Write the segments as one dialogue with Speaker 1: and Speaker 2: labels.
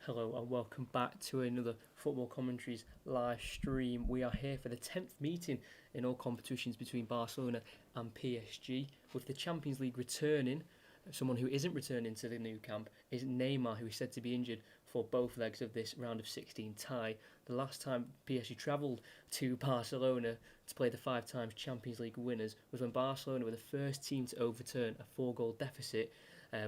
Speaker 1: Hello and welcome back to another Football Commentaries live stream. We are here for the 10th meeting in all competitions between Barcelona and PSG, with the Champions League returning. Someone who isn't returning to the Nou Camp is Neymar, who is said to be injured for both legs of this round of 16 tie. The last time PSG travelled to Barcelona to play the 5 times Champions League winners was when Barcelona were the first team to overturn a 4-goal deficit,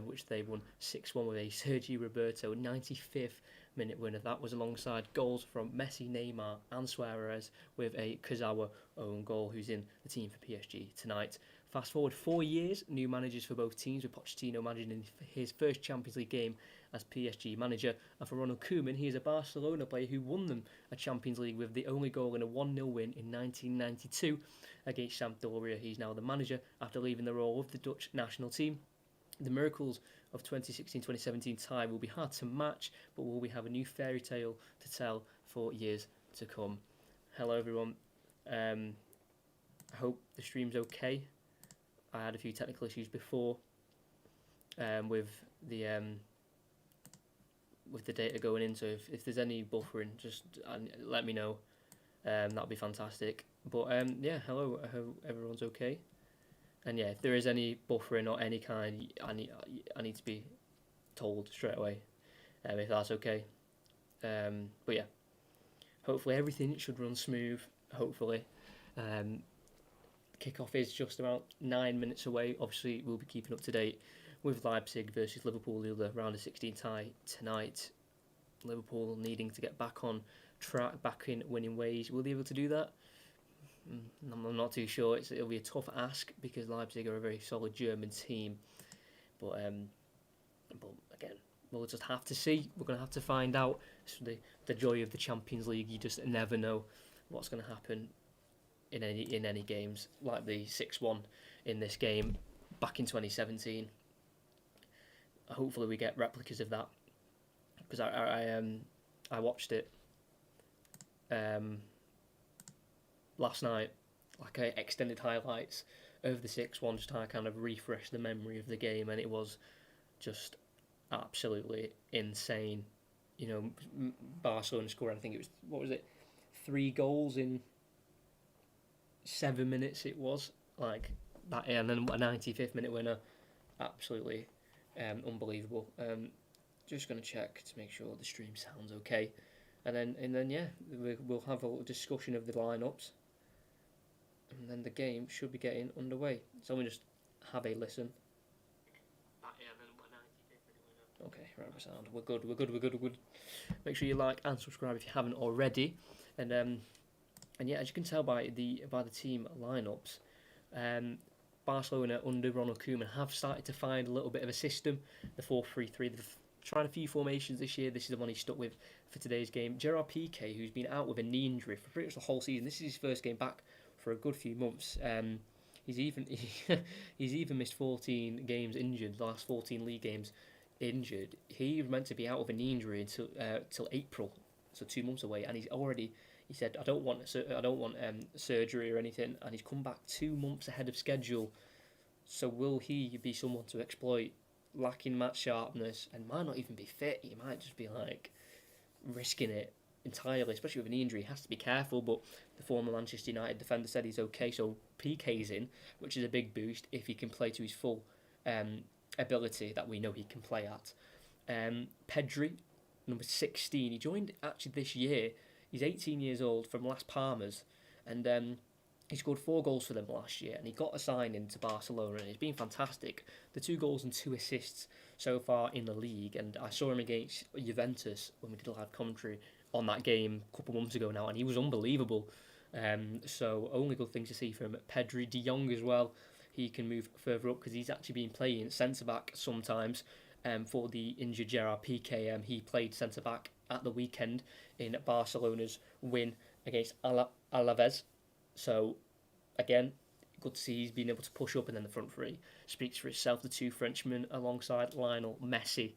Speaker 1: which they won 6-1 with a Sergi Roberto 95th minute winner. That was alongside goals from Messi, Neymar and Suarez, with a Kurzawa own goal, who's in the team for PSG tonight. Fast forward 4 years, new managers for both teams, with Pochettino managing his first Champions League game as PSG manager. And for Ronald Koeman, he is a Barcelona player who won them a Champions League with the only goal in a 1-0 win in 1992 against Sampdoria. He's now the manager after leaving the role of the Dutch national team. The miracles of 2016-2017 tie will be hard to match, but will we have a new fairy tale to tell for years to come? Hello everyone, I hope the stream's okay. I had a few technical issues before with the data going in, so if there's any buffering, just let me know. That'd be fantastic. But yeah, hello, I hope everyone's okay. And yeah, if there is any buffering or any kind, I need to be told straight away, if that's okay. But yeah, hopefully everything should run smooth. Hopefully, kickoff is just about 9 minutes away. Obviously, we'll be keeping up to date with Leipzig versus Liverpool, the other round of 16 tie tonight. Liverpool needing to get back on track, back in winning ways. Will they be able to do that? I'm not too sure. It'll be a tough ask because Leipzig are a very solid German team. But again, we'll just have to see. We're going to have to find out. It's the joy of the Champions League. You just never know what's going to happen in any games, like the 6-1 in this game back in 2017. Hopefully we get replicas of that, because I watched it last night, like extended highlights of the 6-1, just to kind of refresh the memory of the game, and it was just absolutely insane. You know, Barcelona scored, I think it was, 3 goals in 7 minutes it was, like that, and then a 95th minute winner. Absolutely unbelievable. Just going to check to make sure the stream sounds okay, and then yeah, we'll have a discussion of the lineups, and then the game should be getting underway. So we just have a listen. Okay, right, sound. We're good. Make sure you like and subscribe if you haven't already, and yeah, as you can tell by the team lineups, Barcelona under Ronald Koeman have started to find a little bit of a system. The 4-3-3. They've tried a few formations this year. This is the one he stuck with for today's game. Gerard Piqué, who's been out with a knee injury for pretty much the whole season. This is his first game back for a good few months. He's even missed 14 games injured. The last 14 league games injured. He was meant to be out of a knee injury until April, so 2 months away, and he said, I don't want surgery or anything, and he's come back 2 months ahead of schedule. So will he be someone to exploit lacking match sharpness and might not even be fit? He might just be like risking it entirely, especially with an injury. He has to be careful, but the former Manchester United defender said he's okay, so Piqué's in, which is a big boost if he can play to his full ability that we know he can play at. Pedri, number 16, he joined actually this year. He's 18 years old, from Las Palmas, and he scored 4 goals for them last year, and he got a signing to Barcelona, and he's been fantastic. The 2 goals and 2 assists so far in the league, and I saw him against Juventus when we did a live commentary on that game a couple of months ago now, and he was unbelievable. So only good things to see from Pedri. De Jong as well, he can move further up because he's actually been playing centre-back sometimes for the injured Gerard Piqué. He played centre-back at the weekend in Barcelona's win against Alaves. So, again, good to see he's been able to push up, and then the front three speaks for itself. The 2 Frenchmen alongside Lionel Messi.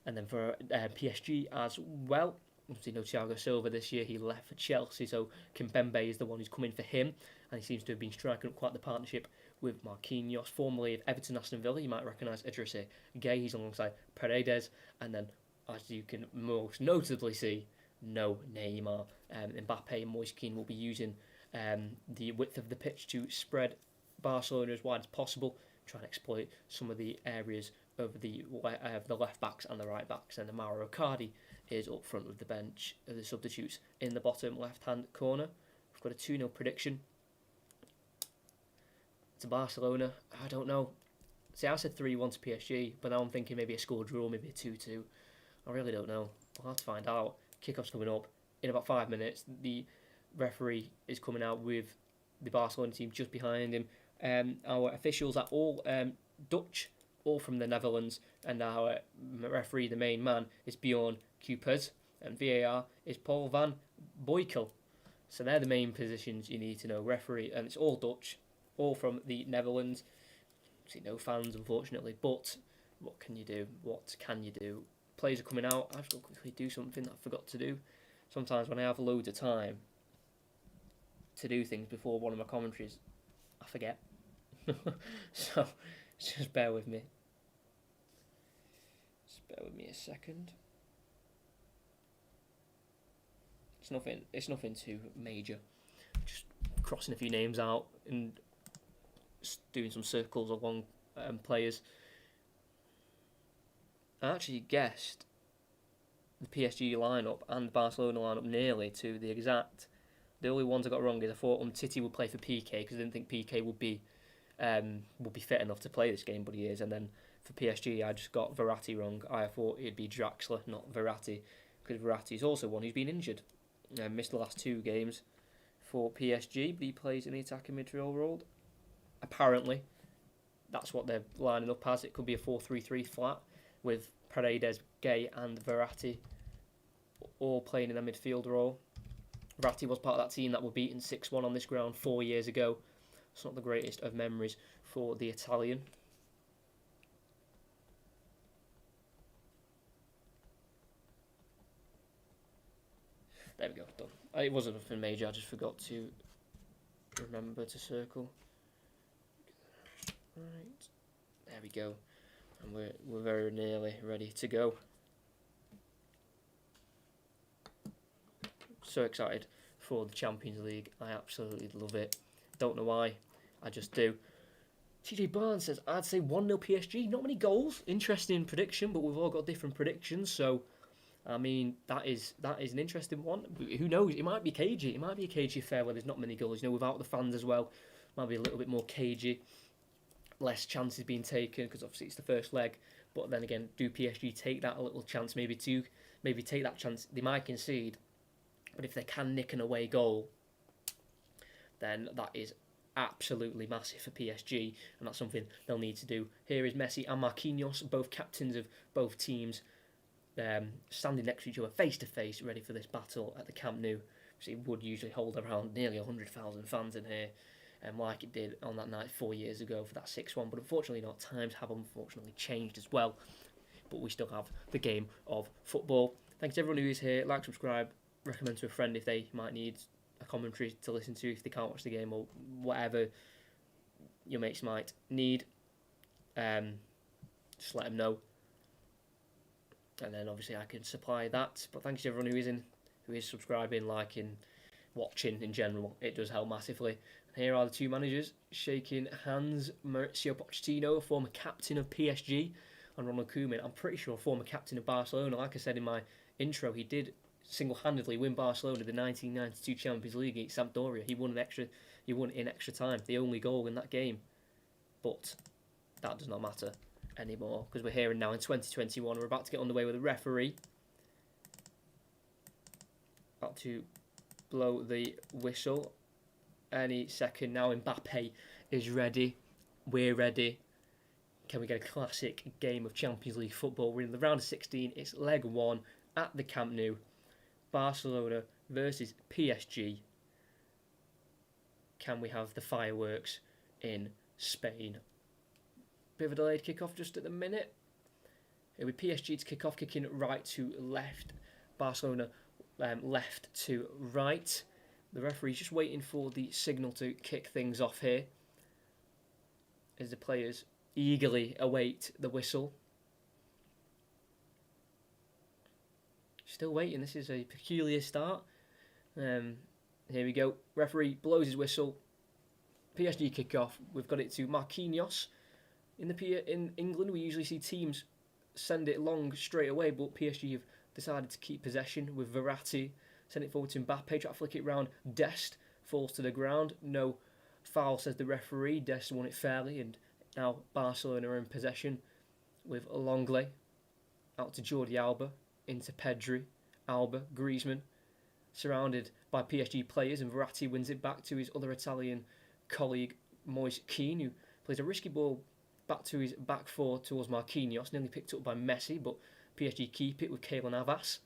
Speaker 1: And then for PSG as well, obviously no Thiago Silva this year, he left for Chelsea, so Kimpembe is the one who's come in for him, and he seems to have been striking up quite the partnership with Marquinhos, formerly of Everton, Aston Villa. You might recognise Idrissa Gueye, he's alongside Paredes, and then as you can most notably see, no Neymar. Mbappe and Moise Kean will be using the width of the pitch to spread Barcelona as wide as possible, try and exploit some of the areas of the left backs and the right backs. And Mauro Icardi is up front of the bench of the substitutes in the bottom left hand corner. We've got a 2-0 prediction to Barcelona. I don't know. See, I said 3-1 to PSG, but now I'm thinking maybe a score draw, maybe a 2-2. I really don't know. We'll have to find out. Kickoff's coming up in about 5 minutes. The referee is coming out with the Barcelona team just behind him. Our officials are all Dutch, all from the Netherlands, and our referee, the main man, is Bjorn Kuipers, and VAR is Paul van Boykel. So they're the main positions you need to know. Referee, and it's all Dutch, all from the Netherlands. See, no fans, unfortunately, but what can you do? What can you do? Players are coming out. I've got to quickly do something that I forgot to do. Sometimes when I have loads of time to do things before one of my commentaries, I forget. So just bear with me. Just bear with me a second. It's nothing too major. Just crossing a few names out and doing some circles along players. I actually guessed the PSG lineup and Barcelona lineup nearly to the exact. The only ones I got wrong is I thought Umtiti would play for PK because I didn't think PK would be fit enough to play this game, but he is. And then for PSG, I just got Verratti wrong. I thought it'd be Draxler, not Verratti, because Verratti is also one who's been injured. Missed the last 2 games for PSG, but he plays in the attacking midfield role. Apparently, that's what they're lining up as. It could be a 4-3-3 flat with Paredes, Gay and Verratti all playing in a midfield role. Verratti was part of that team that were beaten 6-1 on this ground 4 years ago. It's not the greatest of memories for the Italian. There we go, done. It wasn't nothing major, I just forgot to remember to circle. Right, there we go. And we're very nearly ready to go. So excited for the Champions League. I absolutely love it. Don't know why, I just do. TJ Barnes says, I'd say 1-0 PSG. Not many goals. Interesting prediction, but we've all got different predictions. So, I mean, that is an interesting one. Who knows? It might be cagey. It might be a cagey affair where there's not many goals. You know, without the fans as well, might be a little bit more cagey. Less chances being taken because obviously it's the first leg. But then again, do PSG take that a little chance? Maybe take that chance. They might concede, but if they can nick an away goal, then that is absolutely massive for PSG, and that's something they'll need to do. Here is Messi and Marquinhos, both captains of both teams, standing next to each other face to face, ready for this battle at the Camp Nou. So it would usually hold around nearly 100,000 fans in here, like it did on that night 4 years ago for that 6-1. But unfortunately not. Times have unfortunately changed as well. But we still have the game of football. Thanks to everyone who is here. Like, subscribe, recommend to a friend if they might need a commentary to listen to if they can't watch the game, or whatever your mates might need. Just let them know. And then obviously I can supply that. But thanks to everyone who is subscribing, liking, watching in general. It does help massively. And here are the two managers shaking hands. Mauricio Pochettino, a former captain of PSG, and Ronald Koeman, I'm pretty sure a former captain of Barcelona. Like I said in my intro, he did single-handedly win Barcelona the 1992 Champions League against Sampdoria. He won in extra time, the only goal in that game. But that does not matter anymore because we're here and now in 2021. We're about to get underway with a referee. About to blow the whistle any second now. Mbappe is ready. We're ready. Can we get a classic game of Champions League football? We're in the round of 16. It's leg 1 at the Camp Nou. Barcelona versus PSG. Can we have the fireworks in Spain? Bit of a delayed kickoff just at the minute. It'll be PSG to kick off, kicking right to left. Barcelona left to right. The referee's just waiting for the signal to kick things off here, as the players eagerly await the whistle. still waiting. This is a peculiar start. Here we go. Referee blows his whistle. PSG kickoff. We've got it to Marquinhos. In England, we usually see teams send it long straight away, but PSG have decided to keep possession with Verratti. Send it forward to Mbappe. Try to flick it round. Dest falls to the ground. No foul, says the referee. Dest won it fairly, and now Barcelona are in possession with Longley. Out to Jordi Alba. Into Pedri. Alba. Griezmann. Surrounded by PSG players, and Verratti wins it back to his other Italian colleague, Moise Kean, who plays a risky ball back to his back four towards Marquinhos, nearly picked up by Messi, but PSG keep it with Keylor Navas,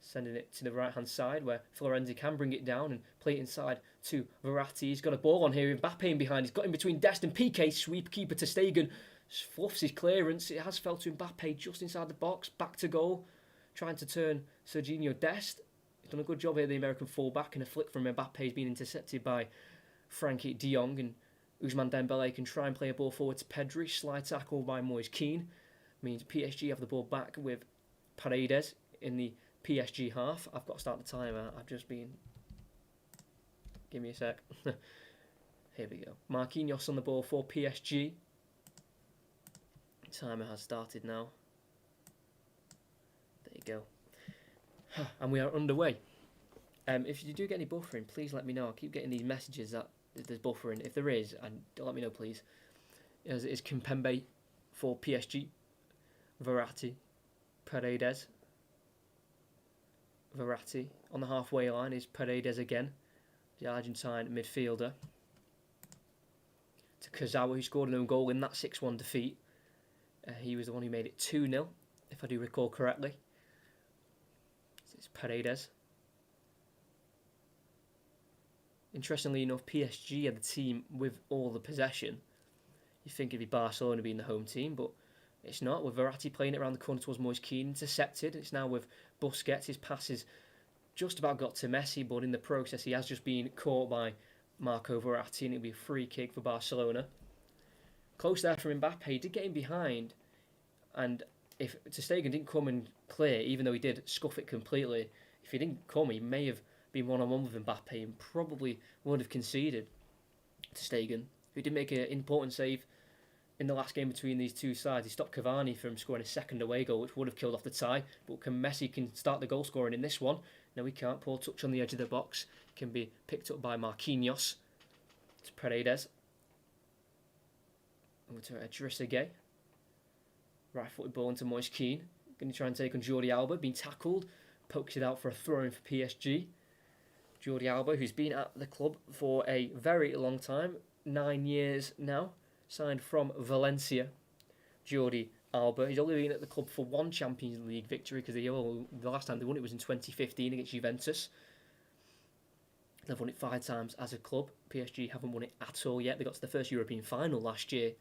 Speaker 1: sending it to the right-hand side where Florenzi can bring it down and play it inside to Verratti. He's got a ball on here, Mbappe in behind, he's got in between Dest and Piqué, sweep keeper ter Stegen, fluffs his clearance, it has fell to Mbappe just inside the box, back to goal, trying to turn Serginho Dest. He's done a good job here, the American fullback, and a flick from Mbappe has been intercepted by Frankie de Jong, and Ousmane Dembele can try and play a ball forward to Pedri. Slide tackle by Moise Kean. Means PSG have the ball back with Paredes in the PSG half. I've got to start the timer. I've just been... Give me a sec. Here we go. Marquinhos on the ball for PSG. Timer has started now. There you go. And we are underway. If you do get any buffering, please let me know. I keep getting these messages that there's buffering. If there is, and let me know, please. As it is Kimpembe for PSG, Verratti, Paredes, Verratti on the halfway line is Paredes again, the Argentine midfielder. To Kurzawa, who scored an own goal in that 6-1 defeat. He was the one who made it 2-0, if I do recall correctly. So it's Paredes. Interestingly enough, PSG are the team with all the possession. You think it'd be Barcelona being the home team, but it's not. With Verratti playing it around the corner towards Moise Kean, intercepted. It's now with Busquets. His passes just about got to Messi, but in the process he has just been caught by Marco Verratti, and it'll be a free kick for Barcelona. Close there from Mbappe. He did get in behind, and if ter Stegen didn't come and clear, even though he did scuff it completely, if he didn't come, he may have been one-on-one with Mbappe and probably would have conceded to Stegen, who did make an important save in the last game between these two sides. He stopped Cavani from scoring a second away goal, which would have killed off the tie, but Messi can start the goal scoring in this one. No, he can't. Poor touch on the edge of the box. Can be picked up by Marquinhos. It's Paredes. Over to Idrissa Gueye. Right-footed ball into Moise Kean. Going to try and take on Jordi Alba. Being tackled. Pokes it out for a throw-in for PSG. Jordi Alba, who's been at the club for a very long time, 9 years now, signed from Valencia. Jordi Alba, he's only been at the club for one Champions League victory, because the last time they won it was in 2015 against Juventus. They've won it 5 times as a club. PSG haven't won it at all yet. They got to the first European final last year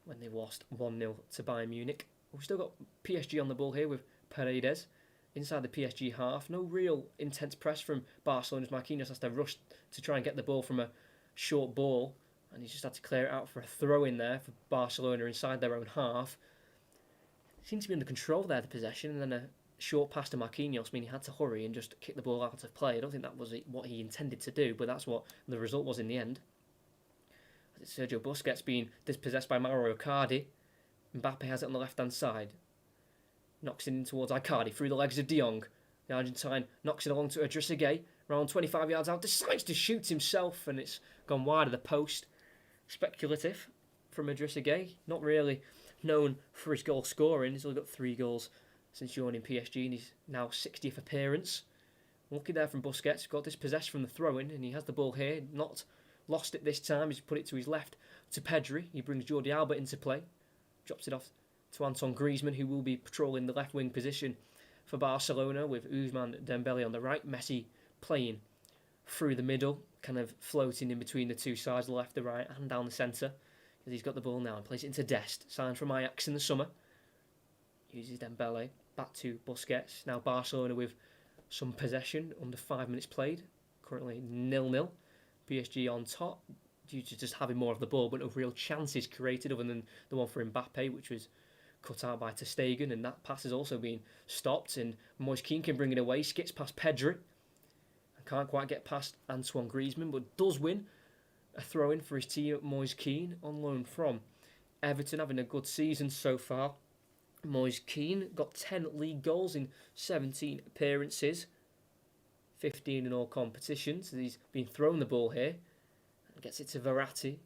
Speaker 1: when they lost 1-0 to Bayern Munich. We've still got PSG on the ball here with Paredes. Inside the PSG half, no real intense press from Barcelona's Marquinhos has to rush to try and get the ball from a short ball, and he's just had to clear it out for a throw in there for Barcelona inside their own half. Seemed to be under control there, the possession, and then a short pass to Marquinhos, meaning he had to hurry and just kick the ball out of play. I don't think that was what he intended to do, but that's what the result was in the end. Sergio Busquets being dispossessed by Mauro Icardi. Mbappe has it on the left-hand side. Knocks it in towards Icardi through the legs of de Jong. The Argentine knocks it along to Idrissa Gueye. Around 25 yards out, decides to shoot himself, and it's gone wide of the post. Speculative from Idrissa Gueye. Not really known for his goal scoring. He's only got 3 goals since joining PSG, and he's now 60th appearance. Lucky there from Busquets. Got dispossessed from the throw-in, and he has the ball here. Not lost it this time. He's put it to his left to Pedri. He brings Jordi Alba into play. Drops it off to Antoine Griezmann, who will be patrolling the left wing position for Barcelona, with Ousmane Dembele on the right. Messi playing through the middle, kind of floating in between the two sides, the left, the right, and down the centre. Because he's got the ball now and plays it into Dest, signed from Ajax in the summer. Uses Dembele, back to Busquets. Now Barcelona with some possession, under 5 minutes played. Currently 0-0. PSG on top, due to just having more of the ball, but no real chances created other than the one for Mbappe, which was cut out by ter Stegen, and that pass has also been stopped, and Moise Kean can bring it away, skips past Pedri, and can't quite get past Antoine Griezmann, but does win a throw-in for his team, Moise Kean, on loan from Everton, having a good season so far. Moise Kean got 10 league goals in 17 appearances, 15 in all competitions. He's been thrown the ball here, and gets it to Verratti,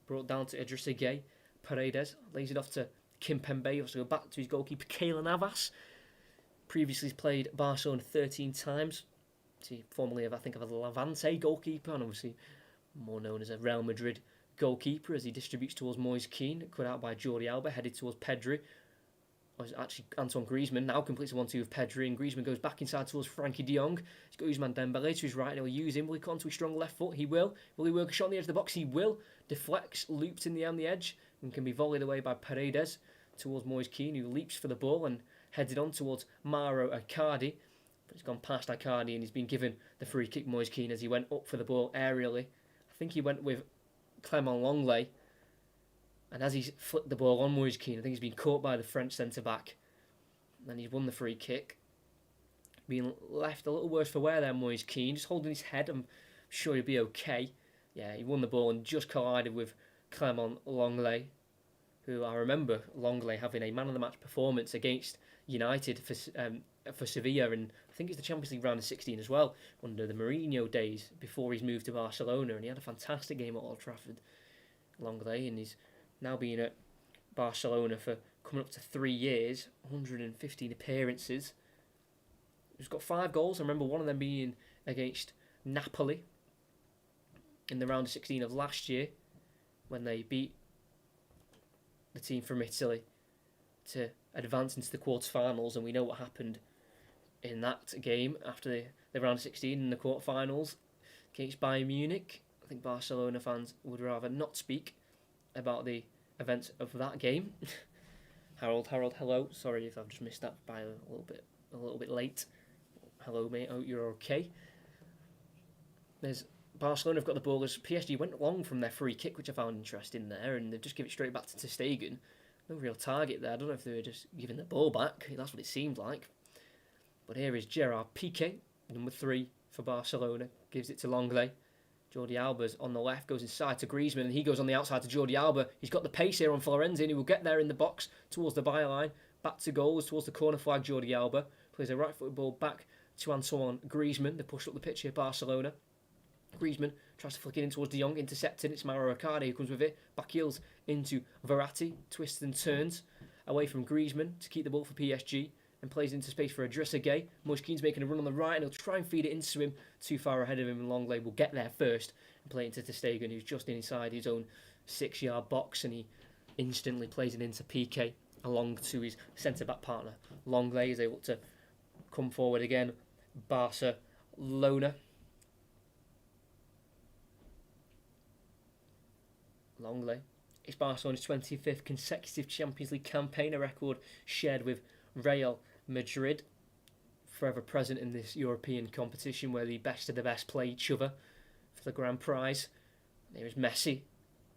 Speaker 1: brought down to Idrissa Gueye. Paredes lays it off to Kimpembe. Also go back to his goalkeeper Keylor Navas. Previously he's played Barcelona 13 times. Formerly of, I think, of a Levante goalkeeper, and obviously more known as a Real Madrid goalkeeper, as he distributes towards Moise Kean, cut out by Jordi Alba, headed towards Pedri. Or actually Antoine Griezmann now completes a 1-2 with Pedri, and Griezmann goes back inside towards Frankie de Jong. He's got Ousmane Dembele to his right, and he'll use him. Will he come onto his strong left foot? He will. Will he work a shot on the edge of the box? He will. Deflects, loops in the on the edge, and can be volleyed away by Paredes towards Moise Kean, who leaps for the ball and headed on towards Mauro Icardi. But he's gone past Icardi, and he's been given the free kick, Moise Kean, as he went up for the ball aerially. I think he went with Clement Lenglet, and as he's flicked the ball on Moise Kean, I think he's been caught by the French centre-back, and he's won the free kick. Being left a little worse for wear there, Moise Kean, just holding his head. I'm sure he'll be okay. Yeah, he won the ball and just collided with Clement Lenglet, who I remember Lenglet having a man-of-the-match performance against United for Sevilla, and I think it's the Champions League round of 16 as well, under the Mourinho days before he's moved to Barcelona, and he had a fantastic game at Old Trafford, Lenglet, and he's now been at Barcelona for coming up to 3 years, 115 appearances. He's got 5 goals. I remember one of them being against Napoli in the round of 16 of last year, when they beat the team from Italy to advance into the quarterfinals, and we know what happened in that game after the round of 16 in the quarterfinals against Bayern Munich. I think Barcelona fans would rather not speak about the events of that game. Harold, hello. Sorry if I've just missed that by a little bit late. Hello, mate. Hope you're okay. There's Barcelona have got the ball as PSG went long from their free kick, which I found interesting there, and they've just given it straight back to ter Stegen. No real target there. I don't know if they were just giving the ball back. That's what it seemed like. But here is Gerard Piqué, number 3 for Barcelona. Gives it to Lenglet. Jordi Alba's on the left, goes inside to Griezmann, and he goes on the outside to Jordi Alba. He's got the pace here on Florenzi, and he will get there in the box towards the byline. Back to goals, towards the corner flag, Jordi Alba. Plays a right-footed ball back to Antoine Griezmann. They push up the pitch here, Barcelona. Griezmann tries to flick it in towards de Jong, intercepted. It's Mauro Icardi who comes with it. Back heels into Verratti, twists and turns away from Griezmann to keep the ball for PSG, and plays into space for Idrissa Gueye. Moise Kean's making a run on the right, and he'll try and feed it into him. Too far ahead of him, and Lenglet will get there first and play it into ter Stegen, who's just inside his own 6-yard box, and he instantly plays it into Piqué along to his centre-back partner. Lenglet is able to come forward again. Barcelona. Lenglet. It's Barcelona's 25th consecutive Champions League campaign, a record shared with Real Madrid, forever present in this European competition where the best of the best play each other for the grand prize. There is Messi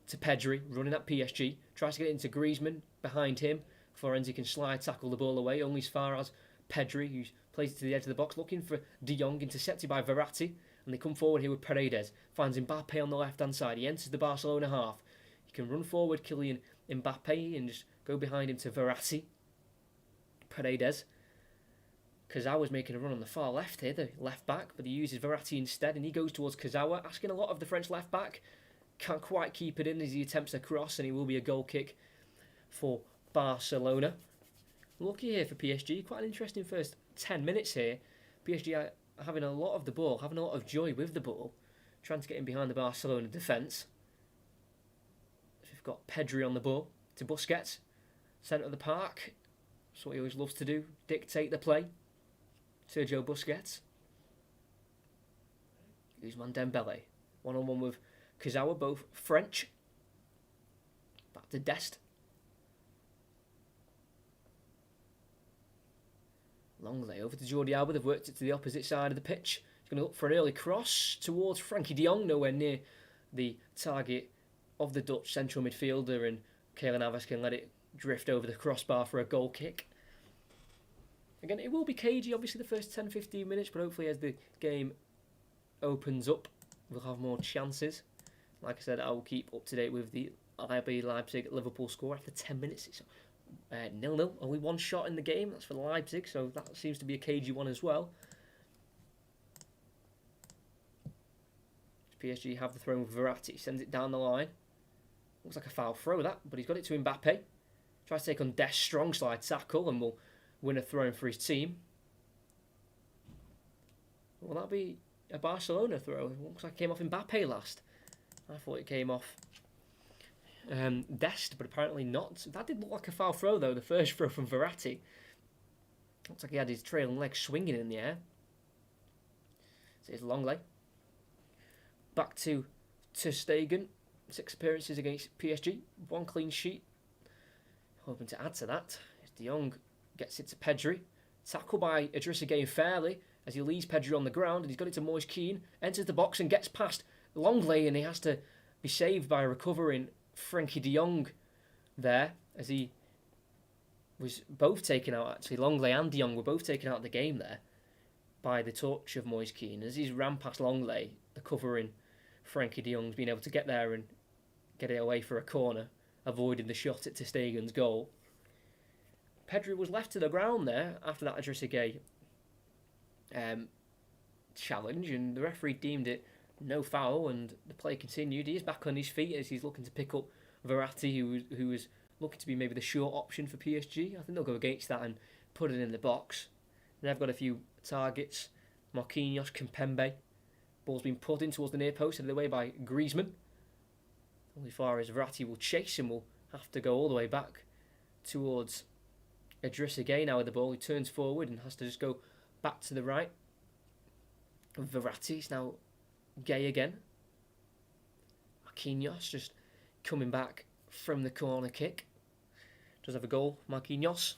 Speaker 1: to Pedri, running at PSG, tries to get it into Griezmann, behind him. Florenzi can slide tackle the ball away, only as far as Pedri, who plays it to the edge of the box, looking for de Jong, intercepted by Verratti, and they come forward here with Paredes, finds Mbappe on the left-hand side. He enters the Barcelona half. He can run forward, Kylian Mbappe, and just go behind him to Verratti. Paredes. Kazawa's making a run on the far left here, the left back, but he uses Verratti instead, and he goes towards Kazawa, asking a lot of the French left back. Can't quite keep it in as he attempts a cross, and it will be a goal kick for Barcelona. Lucky here for PSG. Quite an interesting first 10 minutes here. PSG are having a lot of the ball, having a lot of joy with the ball, trying to get in behind the Barcelona defence. We've got Pedri on the ball to Busquets, centre of the park. That's what he always loves to do, dictate the play. Sergio Busquets. Ousmane Dembele. 1-on-1 with Kazawa, both French. Back to Dest. Lenglet over to Jordi Alba. They've worked it to the opposite side of the pitch. He's going to look for an early cross towards Frankie de Jong, nowhere near the target of the Dutch central midfielder, and Keylor Navas can let it drift over the crossbar for a goal kick. Again, it will be cagey, obviously, the first 10-15 minutes, but hopefully as the game opens up, we'll have more chances. Like I said, I will keep up to date with the RB Leipzig-Liverpool score after 10 minutes. It's 0-0, only one shot in the game, that's for Leipzig, so that seems to be a cagey one as well. PSG have the throw with Verratti, sends it down the line. Looks like a foul throw that, but he's got it to Mbappe. Tries to take on Dest, strong slide tackle, and will win a throw for his team. Will that be a Barcelona throw? It looks like it came off Mbappe last. I thought it came off Dest, but apparently not. That did look like a foul throw though, the first throw from Verratti. Looks like he had his trailing leg swinging in the air. So it's Longley. Back to Ter Stegen. 6 appearances against PSG. 1 clean sheet. Hoping to add to that. De Jong gets it to Pedri. Tackle by Idrissa Gueye fairly as he leaves Pedri on the ground, and he's got it to Moise Kean. Enters the box and gets past Longley, and he has to be saved by a recovering Frenkie de Jong there, as he was both taken out, actually. Longley and de Jong were both taken out of the game there by the touch of Moise Kean. As he's ran past Longley, the covering Frenkie de Jong's been able to get there and get it away for a corner, avoiding the shot at Ter Stegen's goal. Pedri was left to the ground there after that Idrissa Gueye challenge, and the referee deemed it no foul, and the play continued. He is back on his feet as he's looking to pick up Verratti, who was looking to be maybe the short option for PSG. I think they'll go against that and put it in the box. They've got a few targets. Marquinhos, Kimpembe. Ball's been put in towards the near post, headed away by Griezmann. Only far as Verratti will chase and will have to go all the way back towards Idrissa Gueye now with the ball. He turns forward and has to just go back to the right. Verratti's now Gueye again. Marquinhos just coming back from the corner kick. Does have a goal, Marquinhos,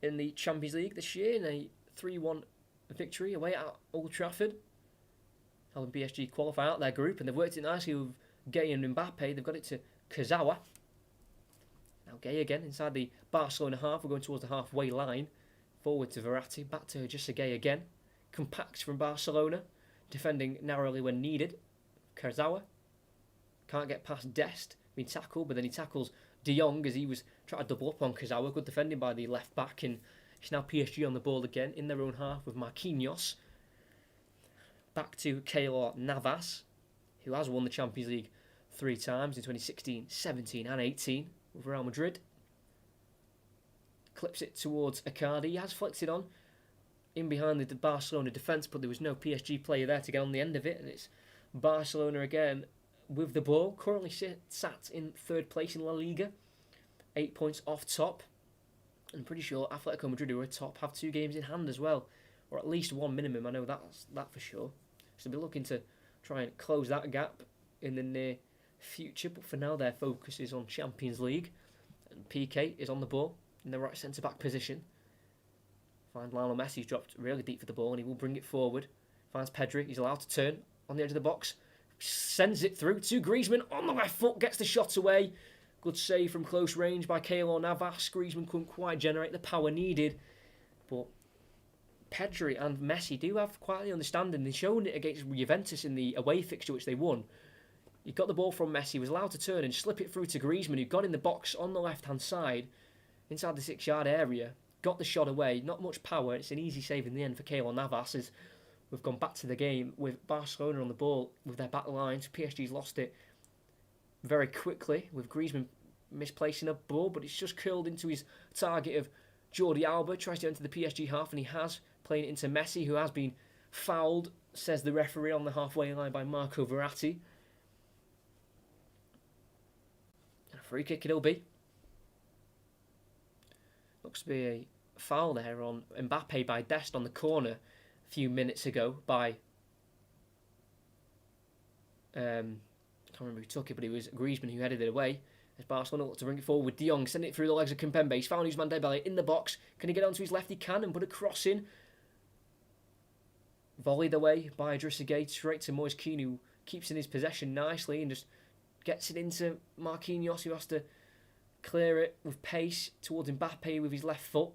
Speaker 1: in the Champions League this year in a 3-1 victory away at Old Trafford. Helping PSG qualify out their group, and they've worked it nicely with Gueye and Mbappe. They've got it to Kurzawa. Now Gueye again inside the Barcelona half. We're going towards the halfway line. Forward to Verratti, back to Idrissa Gueye again. Compact from Barcelona, defending narrowly when needed. Kurzawa can't get past Dest, being tackled, but then he tackles de Jong as he was trying to double up on Kurzawa. Good defending by the left back, and it's now PSG on the ball again in their own half with Marquinhos. Back to Keylor Navas, who has won the Champions League 3 times in 2016, 17 and 18 with Real Madrid. Clips it towards Icardi. He has flicked it on in behind the Barcelona defence, but there was no PSG player there to get on the end of it, and it's Barcelona again with the ball. Currently sat in 3rd place in La Liga, 8 points off top. I'm pretty sure Atletico Madrid, who are top, have 2 games in hand as well, or at least 1 minimum. I know that for sure. So they'll be looking to try and close that gap in the near future, but for now their focus is on Champions League, and PK is on the ball in the right centre-back position. Finds Lionel Messi's dropped really deep for the ball, and he will bring it forward. Finds Pedri, he's allowed to turn on the edge of the box. Sends it through to Griezmann on the left foot, gets the shot away. Good save from close range by Keylor Navas. Griezmann couldn't quite generate the power needed, but Pedri and Messi do have quite the understanding. They've shown it against Juventus in the away fixture, which they won. He got the ball from Messi, was allowed to turn and slip it through to Griezmann, who got in the box on the left-hand side, inside the 6-yard area, got the shot away. Not much power. It's an easy save in the end for Keylor Navas, as we've gone back to the game with Barcelona on the ball with their back line. So PSG's lost it very quickly, with Griezmann misplacing a ball, but it's just curled into his target of Jordi Alba. Tries to enter the PSG half, and he has, playing it into Messi, who has been fouled, says the referee, on the halfway line by Marco Verratti. And a free kick it'll be. Looks to be a foul there on Mbappe by Dest on the corner a few minutes ago by I can't remember who took it, but it was Griezmann who headed it away. As Barcelona look to bring it forward with de Jong, sending it through the legs of Kimpembe. He's found Ousmane Dembele in the box. Can he get onto his left? He can, and put a cross in. Volleyed away by Idrissa Gueye straight to Moise Kean, who keeps in his possession nicely and just gets it into Marquinhos, who has to clear it with pace towards Mbappe with his left foot.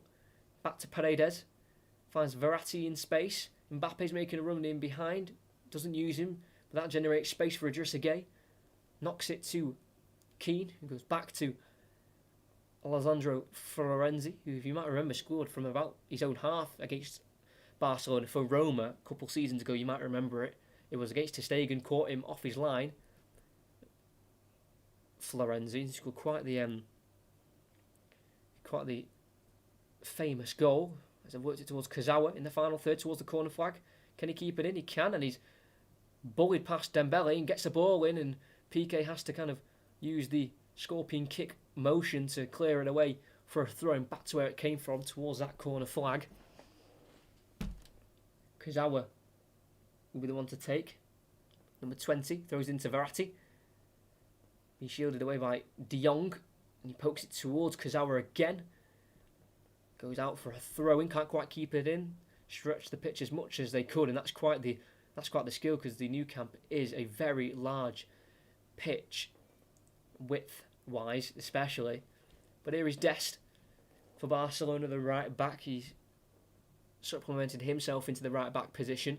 Speaker 1: Back to Paredes. Finds Verratti in space. Mbappe's making a run in behind. Doesn't use him. But that generates space for Idrissa Gueye. Knocks it to Keane, who goes back to Alessandro Florenzi, who, if you might remember, scored from about his own half against Barcelona for Roma a couple seasons ago. You might remember it. It was against ter Stegen, caught him off his line. Florenzi scored quite the famous goal as I've worked it towards Kurzawa in the final third towards the corner flag. Can he keep it in? He can, and he's bullied past Dembele and gets the ball in, and Piqué has to kind of use the scorpion kick motion to clear it away for a throw back to where it came from towards that corner flag. Kurzawa will be the one to take. Number 20 throws into Verratti. He's shielded away by De Jong, and he pokes it towards Kurzawa again. Goes out for a throw-in, can't quite keep it in. Stretch the pitch as much as they could, and that's quite the skill, because the Nou Camp is a very large pitch, width-wise especially. But here is Dest for Barcelona, the right back. He's supplemented himself into the right back position.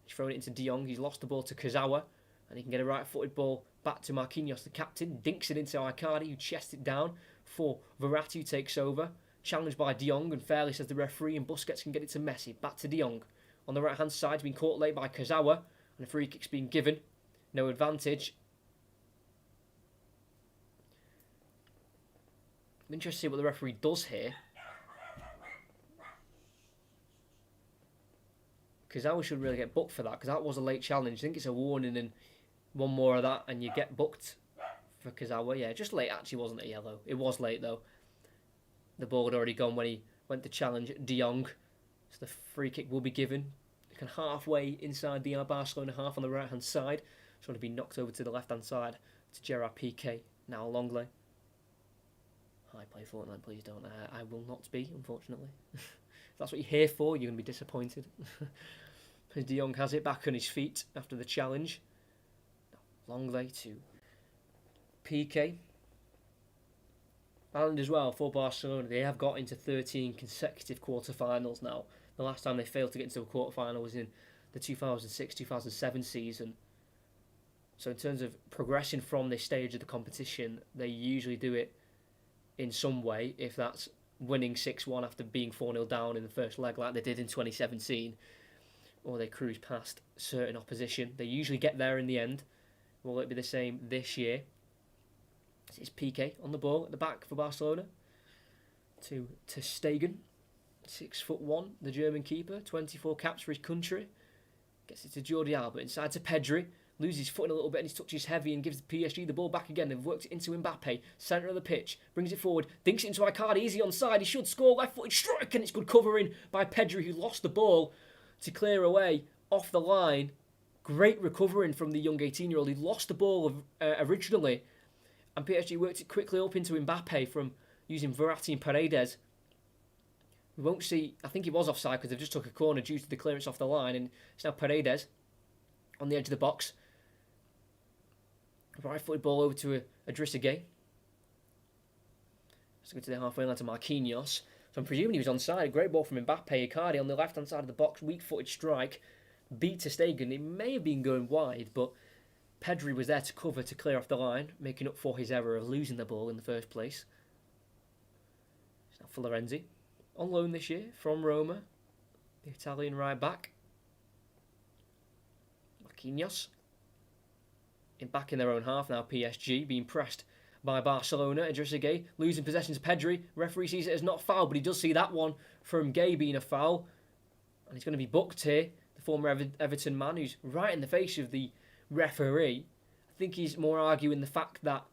Speaker 1: He's thrown it into De Jong. He's lost the ball to Kurzawa, and he can get a right-footed ball back to Marquinhos, the captain. Dinks it into Icardi, who chests it down for Verratti, who takes over. Challenged by De Jong, and fairly, says the referee, and Busquets can get it to Messi. Back to De Jong. On the right-hand side, he's been caught late by Kurzawa, and a free kick's been given. No advantage. I'm interested to see what the referee does here. Kurzawa should really get booked for that, because that was a late challenge. I think it's a warning, and one more of that, and you get booked for Kurzawa. Yeah, just late. Actually, wasn't a yellow. It was late, though. The ball had already gone when he went to challenge De Jong. So the free kick will be given. Kind of halfway inside the Barcelona half on the right-hand side. It's going to be knocked over to the left-hand side to Gerard Piqué. Now Longley. I play Fortnite, please don't. I will not be, unfortunately. If that's what you're here for, you're going to be disappointed. As De Jong has it back on his feet after the challenge. Longley to Piqué. And as well, for Barcelona, they have got into 13 consecutive quarter-finals now. The last time they failed to get into a quarter-final was in the 2006-2007 season. So in terms of progressing from this stage of the competition, they usually do it in some way, if that's winning 6-1 after being 4-0 down in the first leg like they did in 2017, or they cruise past certain opposition. They usually get there in the end. Will it be the same this year? It's Piqué on the ball at the back for Barcelona. To ter Stegen, 6'1", the German keeper, 24 caps for his country. Gets it to Jordi Alba, inside to Pedri. Loses his foot in a little bit and he touches heavy and gives the PSG the ball back again. They've worked it into Mbappe, centre of the pitch, brings it forward, dinks it into Icardi, easy onside. He should score, left-footed strike, and it's good covering by Pedri, who lost the ball to clear away off the line. Great recovering from the young 18-year-old. He lost the ball originally, and PSG worked it quickly up into Mbappe from using Verratti and Paredes. We won't see, I think he was offside because they've just took a corner due to the clearance off the line, and it's now Paredes on the edge of the box. Right-footed ball over to Idrissa Gueye. Let's go to the halfway line to Marquinhos. So I'm presuming he was onside. Great ball from Mbappe. Icardi on the left-hand side of the box. Weak-footed strike. Beat ter Stegen. It may have been going wide, but Pedri was there to cover to clear off the line, making up for his error of losing the ball in the first place. It's now Florenzi, on loan this year from Roma. The Italian right-back. Marquinhos. Back in their own half now, PSG, being pressed by Barcelona. Idrissa Gueye losing possession to Pedri. Referee sees it as not foul, but he does see that one from Gueye being a foul. And he's going to be booked here. The former Everton man, who's right in the face of the referee. I think he's more arguing the fact that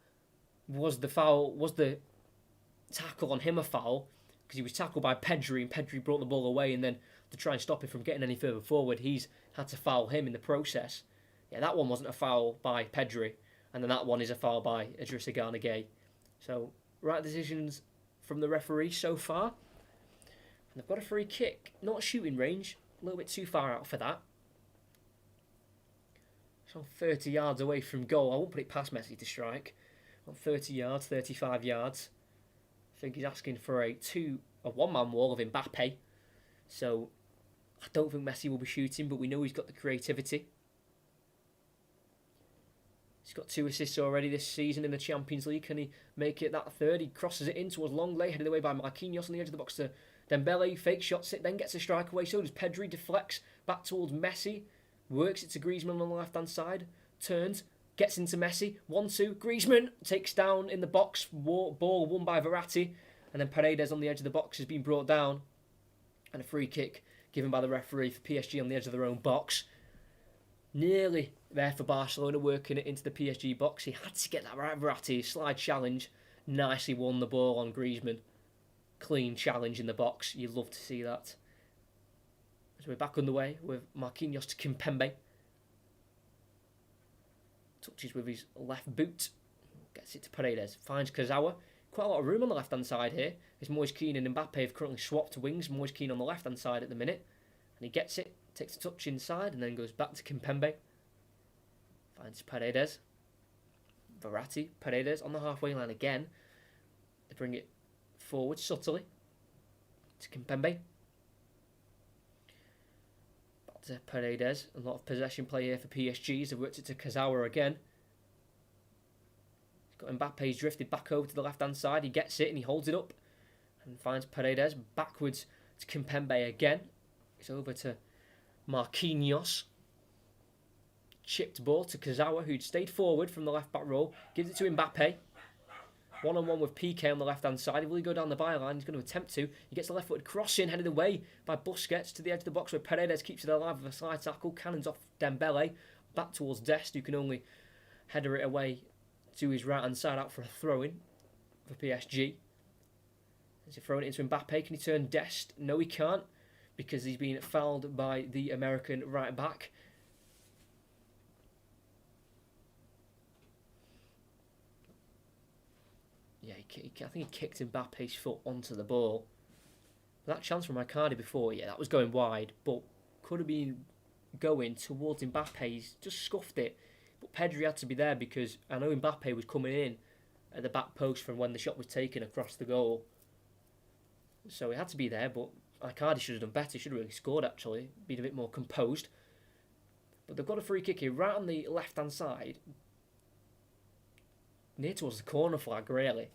Speaker 1: was the tackle on him a foul, because he was tackled by Pedri and Pedri brought the ball away, and then to try and stop him from getting any further forward, he's had to foul him in the process. Yeah, that one wasn't a foul by Pedri, and then that one is a foul by Idrissa Gueye. So, right decisions from the referee so far. And they've got a free kick, not shooting range, a little bit too far out for that. So 30 yards away from goal. I won't put it past Messi to strike. On 30 yards, 35 yards. I think he's asking for a one-man wall of Mbappe. So I don't think Messi will be shooting, but we know he's got the creativity. He's got 2 assists already this season in the Champions League. Can he make it that third? He crosses it in towards Longley, headed away by Marquinhos on the edge of the box to Dembele. Fake shots it, then gets a strike away. So does Pedri. Deflects back towards Messi. Works it to Griezmann on the left-hand side. Turns. Gets into Messi. 1-2. Griezmann takes down in the box. Ball won by Verratti. And then Paredes on the edge of the box has been brought down. And a free kick given by the referee for PSG on the edge of their own box. Nearly there for Barcelona, working it into the PSG box. He had to get that right. Verratti, slide challenge. Nicely won the ball on Griezmann. Clean challenge in the box. You'd love to see that. So we're back underway with Marquinhos to Kimpembe. Touches with his left boot. Gets it to Paredes. Finds Kurzawa. Quite a lot of room on the left-hand side here. As Moise Kean and Mbappe have currently swapped wings. Moise Kean on the left-hand side at the minute. And he gets it. Takes a touch inside and then goes back to Kimpembe. Finds Paredes. Verratti. Paredes on the halfway line again. They bring it forward subtly to Kimpembe. Back to Paredes. A lot of possession play here for PSG. They've worked it to Kurzawa again. He's got Mbappe. He's drifted back over to the left-hand side. He gets it and he holds it up. And finds Paredes backwards to Kimpembe again. It's over to Marquinhos. Chipped ball to Kurzawa, who'd stayed forward from the left-back row. Gives it to Mbappe. One-on-one with Piqué on the left-hand side. Will he go down the byline? He's going to attempt to. He gets the left-footed crossing, headed away by Busquets to the edge of the box where Paredes keeps it alive with a slide tackle. Cannons off Dembele. Back towards Dest, who can only header it away to his right-hand side out for a throw-in for PSG. As he's throwing it into Mbappe, can he turn Dest? No, he can't, because he's been fouled by the American right-back. Yeah, I think he kicked Mbappe's foot onto the ball. That chance from Icardi before, yeah, that was going wide, but could have been going towards Mbappe. He's just scuffed it. But Pedri had to be there because I know Mbappe was coming in at the back post from when the shot was taken across the goal. So he had to be there, but Icardi should have done better. He should have really scored, actually. Been a bit more composed. But they've got a free kick here right on the left-hand side. Near towards the corner flag, really.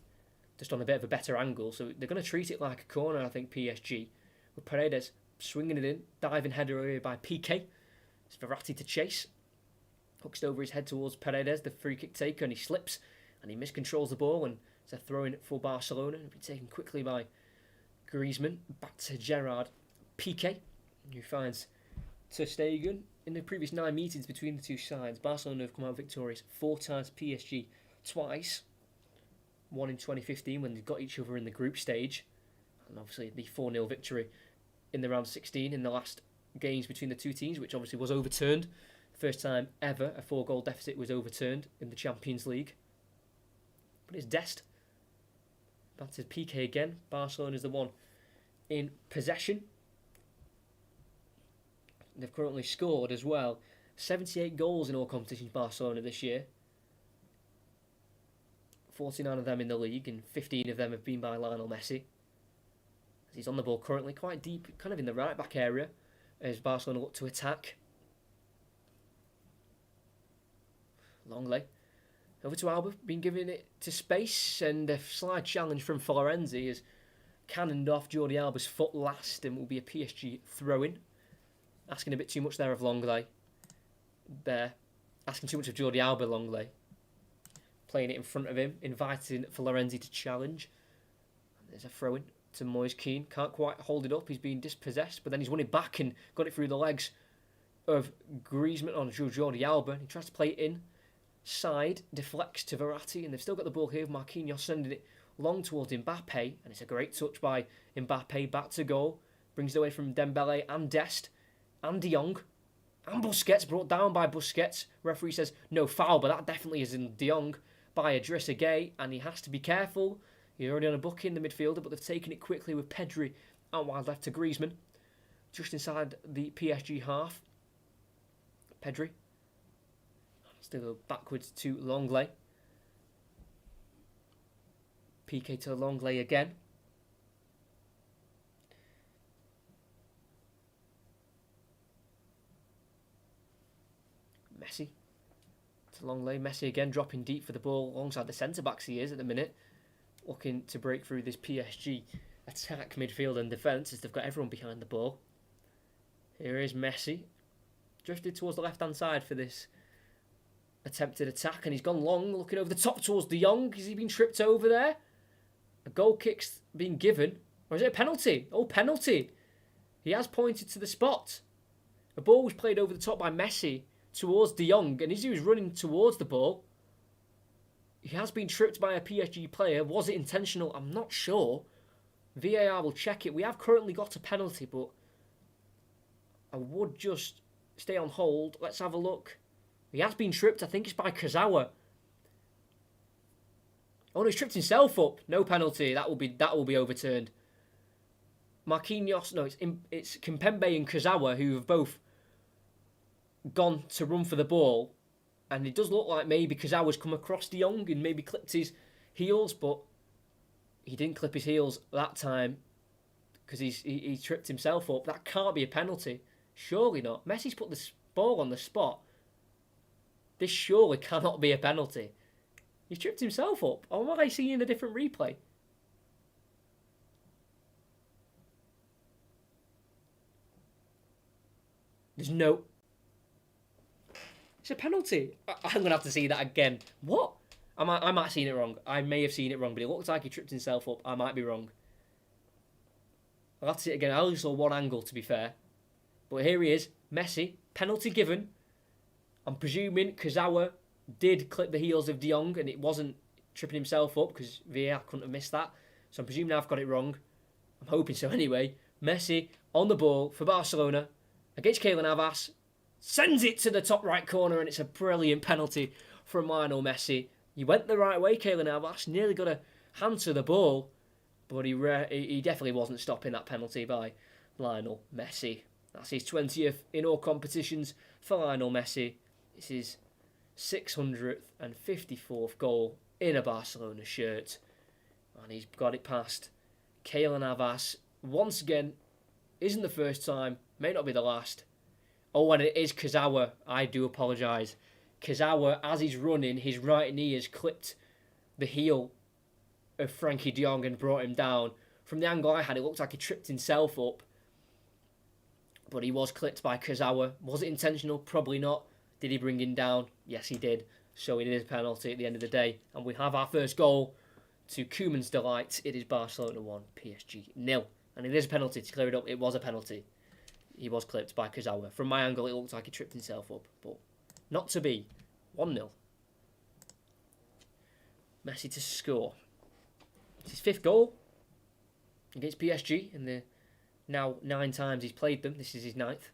Speaker 1: Just on a bit of a better angle. So they're going to treat it like a corner, I think, PSG. With Paredes swinging it in. Diving header away by Piqué. It's Verratti to chase. Hooks it over his head towards Paredes, the free kick taker, and he slips. And he miscontrols the ball. And it's a throw-in for Barcelona. It'll be taken quickly by Griezmann. Back to Gerard Piqué, who finds Ter Stegen. In the previous 9 meetings between the two sides, Barcelona have come out victorious 4 times, PSG twice. One in 2015 when they got each other in the group stage. And obviously the 4-0 victory in the round 16 in the last games between the two teams, which obviously was overturned. First time ever a 4-goal deficit was overturned in the Champions League. But it's Dest. Back to Piqué again. Barcelona is the one in possession. They've currently scored as well 78 goals in all competitions, Barcelona, this year. 49 of them in the league, and 15 of them have been by Lionel Messi. He's on the ball currently, quite deep, kind of in the right-back area, as Barcelona look to attack. Longley. Over to Alba, been giving it to space, and a slide challenge from Florenzi has cannoned off Jordi Alba's foot last, and will be a PSG throw-in. Asking a bit too much there of Longley. There. Asking too much of Jordi Alba, Longley. Playing it in front of him, inviting Florenzi to challenge. There's a throw-in to Moise Kean. Can't quite hold it up. He's been dispossessed, but then he's won it back and got it through the legs of Griezmann on Jordi Alba. He tries to play it in. Side, deflects to Verratti, and they've still got the ball here with Marquinhos sending it long towards Mbappe, and it's a great touch by Mbappe, back to goal. Brings it away from Dembele and Dest, and De Jong, and Busquets, brought down by Busquets. Referee says no foul, but that definitely is in De Jong by Idrissa Gueye, and he has to be careful. He's already on a booking, the midfielder, but they've taken it quickly with Pedri out wide left to Griezmann. Just inside the PSG half. Pedri. Still go backwards to Longley. Piqué to Longley again. Messi to Longley. Messi again dropping deep for the ball alongside the centre-backs he is at the minute. Looking to break through this PSG attack, midfield and defence as they've got everyone behind the ball. Here is Messi. Drifted towards the left-hand side for this attempted attack, and he's gone long, looking over the top towards De Jong. Has he been tripped over there? A goal kick's been given. Or is it a penalty? Oh, penalty. He has pointed to the spot. A ball was played over the top by Messi towards De Jong, and as he was running towards the ball, he has been tripped by a PSG player. Was it intentional? I'm not sure. VAR will check it. We have currently got a penalty, but I would just stay on hold. Let's have a look. He has been tripped. I think it's by Kurzawa. Oh no, he's tripped himself up. No penalty. That will be overturned. Marquinhos. No, it's Kimpembe and Kurzawa who have both gone to run for the ball, and it does look like maybe Kurzawa's come across De Jong and maybe clipped his heels, but he didn't clip his heels that time because he tripped himself up. That can't be a penalty. Surely not. Messi's put the ball on the spot. This surely cannot be a penalty. He's tripped himself up. Or am I seeing a different replay? There's no... It's a penalty. I'm going to have to see that again. What? I might have seen it wrong. I may have seen it wrong, but it looks like he tripped himself up. I might be wrong. I'll have to see it again. I only saw one angle, to be fair. But here he is. Messi. Penalty given. I'm presuming Kurzawa did clip the heels of De Jong and it wasn't tripping himself up because VAR couldn't have missed that. So I'm presuming I've got it wrong. I'm hoping so anyway. Messi on the ball for Barcelona against Keylor Navas. Sends it to the top right corner and it's a brilliant penalty from Lionel Messi. He went the right way, Keylor Navas. Nearly got a hand to the ball. But he definitely wasn't stopping that penalty by Lionel Messi. That's his 20th in all competitions for Lionel Messi. It's his 654th goal in a Barcelona shirt. And he's got it past Keylor Navas. Once again, isn't the first time, may not be the last. Oh, and it is Kurzawa. I do apologise. Kurzawa, as he's running, his right knee has clipped the heel of Frankie de Jong and brought him down. From the angle I had, it looked like he tripped himself up. But he was clipped by Kurzawa. Was it intentional? Probably not. Did he bring him down? Yes, he did. So it is a penalty at the end of the day. And we have our first goal to Koeman's delight. It is Barcelona 1, PSG 0. And it is a penalty. To clear it up, it was a penalty. He was clipped by Kurzawa. From my angle, it looked like he tripped himself up. But not to be. 1-0. Messi to score. It's his 5th goal against PSG in the now 9 times he's played them. This is his 9th.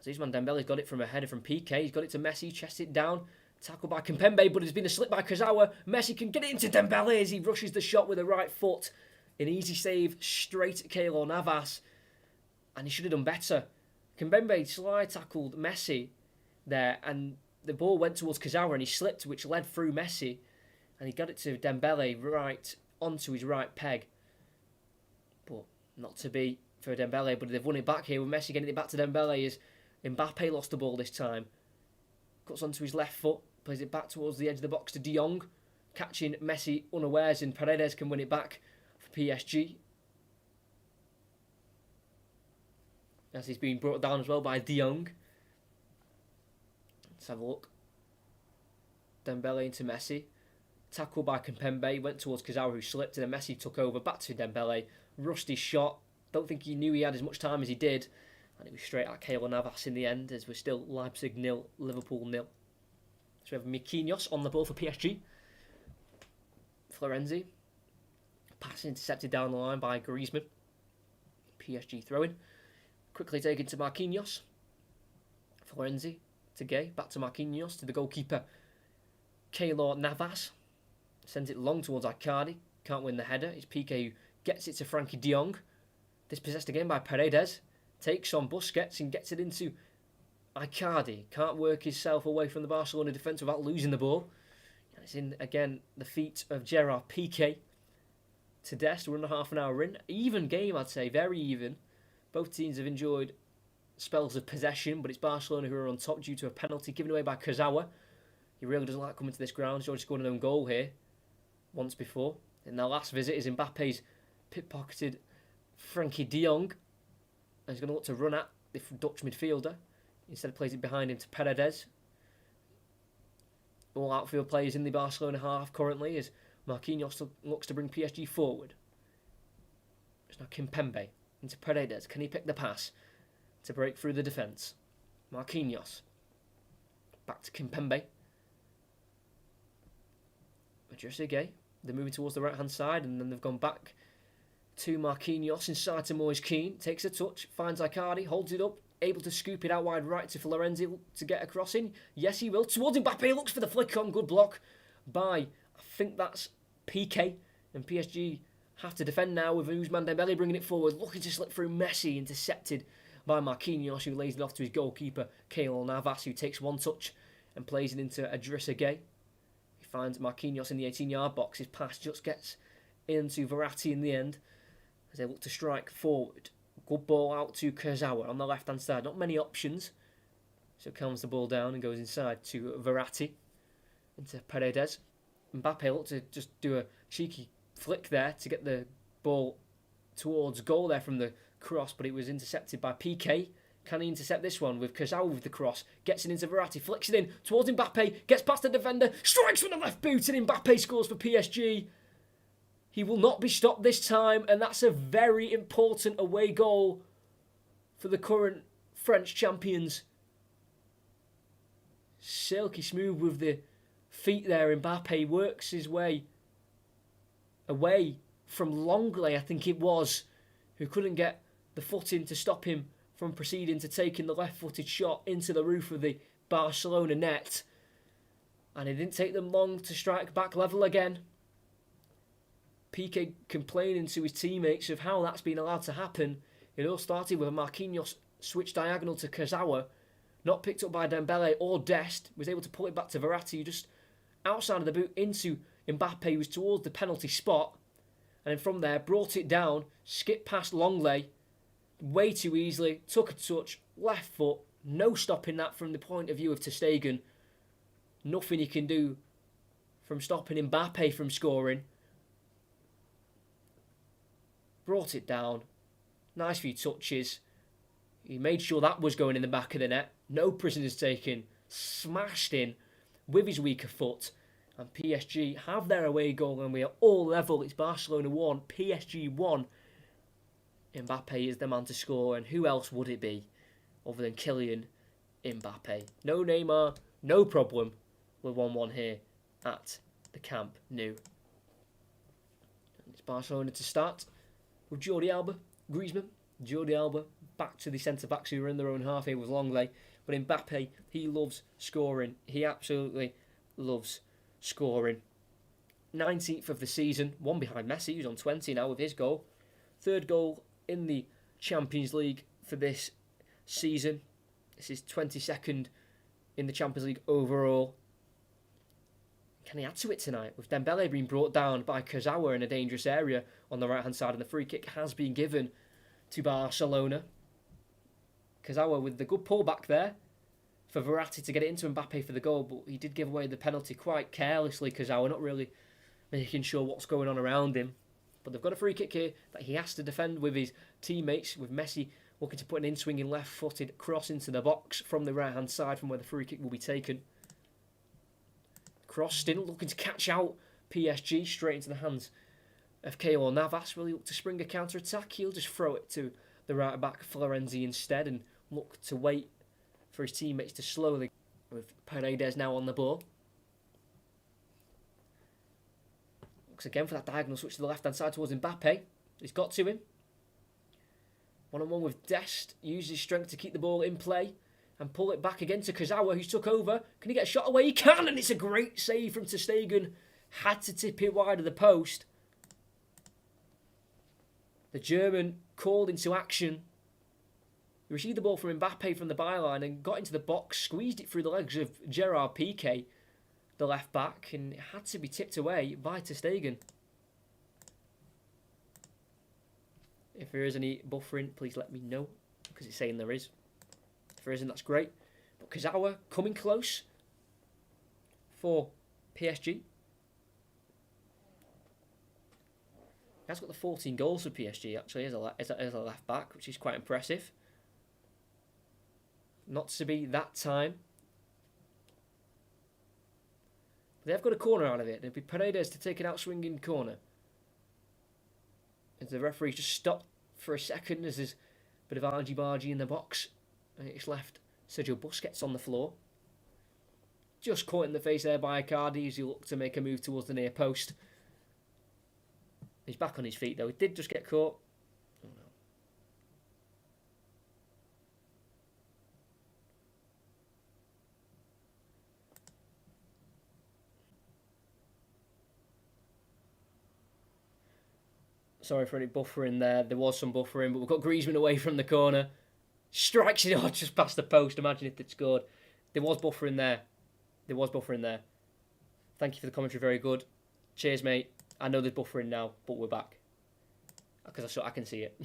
Speaker 1: So Ousmane Dembele's got it from a header from Piqué. He's got it to Messi, chests it down. Tackled by Kimpembe, but it's been a slip by Kurzawa. Messi can get it into Dembele as he rushes the shot with the right foot. An easy save straight at Keylor Navas. And he should have done better. Kimpembe slide tackled Messi there, and the ball went towards Kurzawa and he slipped, which led through Messi. And he got it to Dembele right onto his right peg. But not to be for Dembele, but they've won it back here with Messi getting it back to Dembele as Mbappe lost the ball this time. Cuts onto his left foot, plays it back towards the edge of the box to De Jong, catching Messi unawares, and Paredes can win it back for PSG. As he's being brought down as well by De Jong. Let's have a look. Dembele into Messi. Tackled by Kimpembe, went towards Kurzawa who slipped, and then Messi took over, back to Dembele. Rusty shot. Don't think he knew he had as much time as he did. And it was straight at Keylor Navas in the end, as we're still Leipzig 0, Liverpool 0. So we have Marquinhos on the ball for PSG. Florenzi. Pass intercepted down the line by Griezmann. PSG throwing. Quickly taken to Marquinhos. Florenzi to Gay. Back to Marquinhos, to the goalkeeper. Keylor Navas. Sends it long towards Icardi. Can't win the header. It's Piqué who gets it to Frankie de Jong. Dispossessed again by Paredes. Takes on Busquets and gets it into Icardi. Can't work himself away from the Barcelona defence without losing the ball. And it's in, again, the feet of Gerard Piqué. to Dest. We're under half an hour in. Even game, I'd say. Very even. Both teams have enjoyed spells of possession, but it's Barcelona who are on top due to a penalty given away by Kurzawa. He really doesn't like coming to this ground. He's already scored an own goal here once before. In their last visit is Mbappe's pickpocketed Frankie de Jong. And he's going to look to run at the Dutch midfielder. Instead plays it behind him to Paredes. All outfield players in the Barcelona half currently as Marquinhos looks to bring PSG forward. It's now Kimpembe into Paredes. Can he pick the pass to break through the defence? Marquinhos. Back to Kimpembe. Adrissé. They're moving towards the right-hand side and then they've gone back to Marquinhos inside to Moise Kean. Takes a touch, finds Icardi, holds it up, able to scoop it out wide right to Florenzi to get a cross in. Yes, he will. Towards Mbappe, looks for the flick on. Good block by, I think that's PK. And PSG have to defend now with Ousmane Dembele bringing it forward. Looking to slip through Messi, intercepted by Marquinhos, who lays it off to his goalkeeper, Keylor Navas, who takes one touch and plays it into Adrissé. He finds Marquinhos in the 18-yard box. His pass just gets into Verratti in the end as they look to strike forward. Good ball out to Kurzawa on the left-hand side. Not many options. So calms the ball down and goes inside to Verratti. Into Paredes. Mbappe looked to just do a cheeky flick there to get the ball towards goal there from the cross, but it was intercepted by PK. Can he intercept this one with Kurzawa with the cross? Gets it into Verratti, flicks it in towards Mbappe, gets past the defender, strikes from the left boot, and Mbappe scores for PSG. He will not be stopped this time, and that's a very important away goal for the current French champions. Silky smooth with the feet there. Mbappe works his way away from Longley, I think it was, who couldn't get the foot in to stop him from proceeding to taking the left-footed shot into the roof of the Barcelona net. And it didn't take them long to strike back level again. Piqué complaining to his teammates of how that's been allowed to happen. It all started with a Marquinhos switch diagonal to Kurzawa, not picked up by Dembele or Dest, was able to pull it back to Verratti, who just outside of the boot into Mbappe, who was towards the penalty spot, and then from there brought it down, skipped past Longley, way too easily, took a touch, left foot, no stopping that from the point of view of ter Stegen. Nothing he can do from stopping Mbappe from scoring. Brought it down. Nice few touches. He made sure that was going in the back of the net. No prisoners taken. Smashed in with his weaker foot. And PSG have their away goal and we are all level. It's Barcelona 1, PSG 1. Mbappe is the man to score, and who else would it be other than Kylian Mbappe? No Neymar, no problem. We're 1-1 here at the Camp Nou. And it's Barcelona to start with Jordi Alba, Griezmann, Jordi Alba, back to the centre-backs who were in their own half here with Longley. But Mbappe, he loves scoring. He absolutely loves scoring. 19th of the season, one behind Messi, who's on 20 now with his goal. Third goal in the Champions League for this season. This is 22nd in the Champions League overall. Can he add to it tonight? With Dembele being brought down by Kurzawa in a dangerous area on the right-hand side, and the free kick has been given to Barcelona. Kurzawa with the good pullback there for Verratti to get it into Mbappe for the goal, but he did give away the penalty quite carelessly, Kurzawa, not really making sure what's going on around him. But they've got a free kick here that he has to defend with his teammates, with Messi looking to put an in-swinging left-footed cross into the box from the right-hand side from where the free kick will be taken. Cross still looking to catch out PSG straight into the hands of Keylor Navas. Will he look to spring a counter-attack? He'll just throw it to the right-back Florenzi instead and look to wait for his teammates to slowly, with Paredes now on the ball. Looks again for that diagonal switch to the left-hand side towards Mbappe. He's got to him. One-on-one with Dest. Uses his strength to keep the ball in play and pull it back again to Kurzawa, who's took over. Can he get a shot away? He can, and it's a great save from ter Stegen. Had to tip it wide of the post. The German called into action. He received the ball from Mbappe from the byline and got into the box, squeezed it through the legs of Gerard Piqué, the left back, and it had to be tipped away by ter Stegen. If there is any buffering, please let me know, because it's saying there is. If there isn't, that's great. But Kurzawa coming close for PSG. He has got the 14 goals for PSG, actually, as a left back, which is quite impressive. Not to be that time. But they've got a corner out of it. It'll be Paredes to take an outswinging corner. As the referee just stopped for a second as there's a bit of argy-bargy in the box. And it's left Sergio Busquets on the floor. Just caught in the face there by Icardi as he looked to make a move towards the near post. He's back on his feet though. He did just get caught. Oh no. Sorry for any buffering there. There was some buffering, but we've got Griezmann away from the corner. Strikes it out just past the post. Imagine if they'd scored. There was buffering there. There was buffering there. Thank you for the commentary. Very good. Cheers, mate. I know there's buffering now, but we're back. Because I can see it.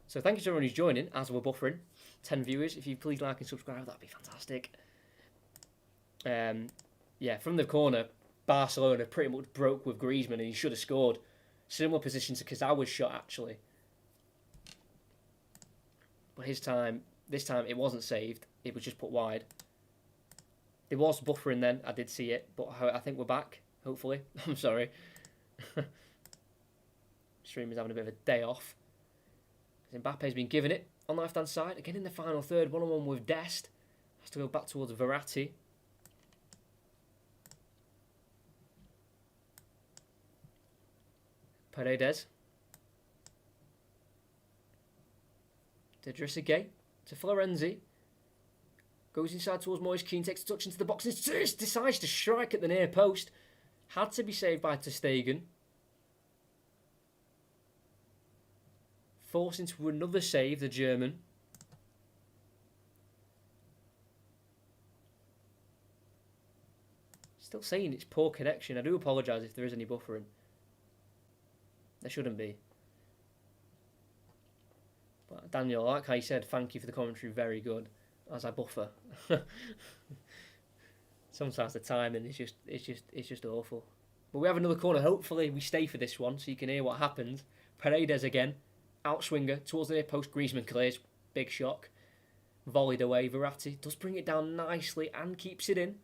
Speaker 1: So thank you to everyone who's joining as we're buffering. 10 viewers. If you please like and subscribe, that'd be fantastic. Yeah, from the corner, Barcelona pretty much broke with Griezmann and he should have scored. Similar position to Kurzawa's shot, actually. But this time it wasn't saved. It was just put wide. There was buffering then. I did see it. But I think we're back, hopefully. I'm sorry. Stream is having a bit of a day off. Mbappe's been given it on the left-hand side. Again in the final third. One-on-one with Dest. Has to go back towards Verratti. Paredes. To Drissegay. To Florenzi. Goes inside towards Moise Kean. Takes a touch into the box. And decides to strike at the near post. Had to be saved by ter Stegen. Forced into another save, the German. Still saying it's poor connection. I do apologise if there is any buffering. There shouldn't be. But Daniel, like how you said, thank you for the commentary, very good. As I buffer. Sometimes the timing is just awful. But we have another corner. Hopefully we stay for this one so you can hear what happened. Paredes again. Outswinger towards the near post. Griezmann clears. Big shock. Volleyed away. Verratti does bring it down nicely and keeps it in.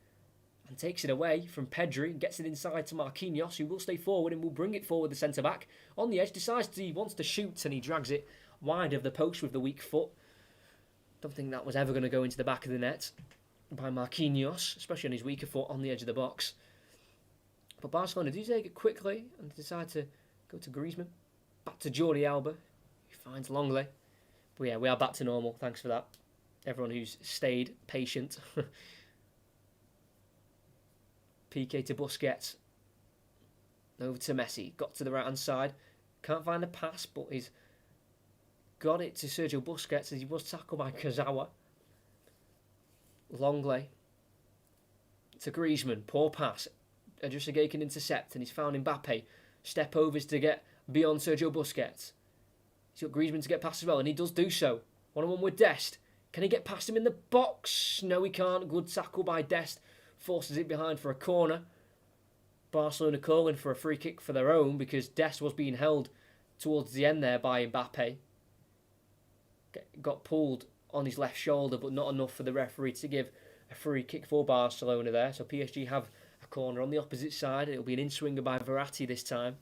Speaker 1: And takes it away from Pedri and gets it inside to Marquinhos, who will stay forward and will bring it forward, the centre-back. On the edge, decides he wants to shoot and he drags it wide of the post with the weak foot. Don't think that was ever going to go into the back of the net by Marquinhos, especially on his weaker foot on the edge of the box. But Barcelona do take it quickly and decide to go to Griezmann. Back to Jordi Alba, who finds Longley. But yeah, we are back to normal. Thanks for that. Everyone who's stayed patient. PK to Busquets. Over to Messi. Got to the right-hand side. Can't find a pass, but he's got it to Sergio Busquets as he was tackled by Kurzawa. Longley to Griezmann. Poor pass. Drissegay can intercept and he's found Mbappe. Step overs to get beyond Sergio Busquets. He's got Griezmann to get past as well and he does do so. One-on-one with Dest. Can he get past him in the box? No, he can't. Good tackle by Dest. Forces it behind for a corner. Barcelona calling for a free kick for their own because Dest was being held towards the end there by Mbappe. Got pulled on his left shoulder, but not enough for the referee to give a free kick for Barcelona there. So PSG have a corner on the opposite side. It'll be an in-swinger by Verratti this time.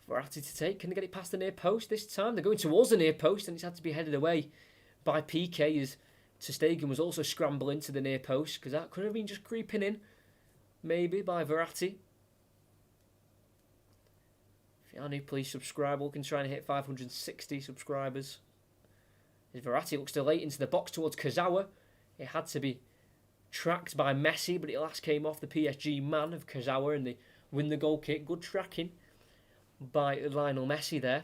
Speaker 1: Verratti to take. Can they get it past the near post this time? They're going towards the near post and it's had to be headed away by PK as ter Stegen was also scrambling to the near post because that could have been just creeping in. Maybe by Verratti. If you are new, please subscribe. We can try and hit 560 subscribers. As Verratti looks to late into the box towards Kurzawa. It had to be tracked by Messi, but it last came off the PSG man of Kurzawa and they win the goal kick. Good tracking by Lionel Messi there.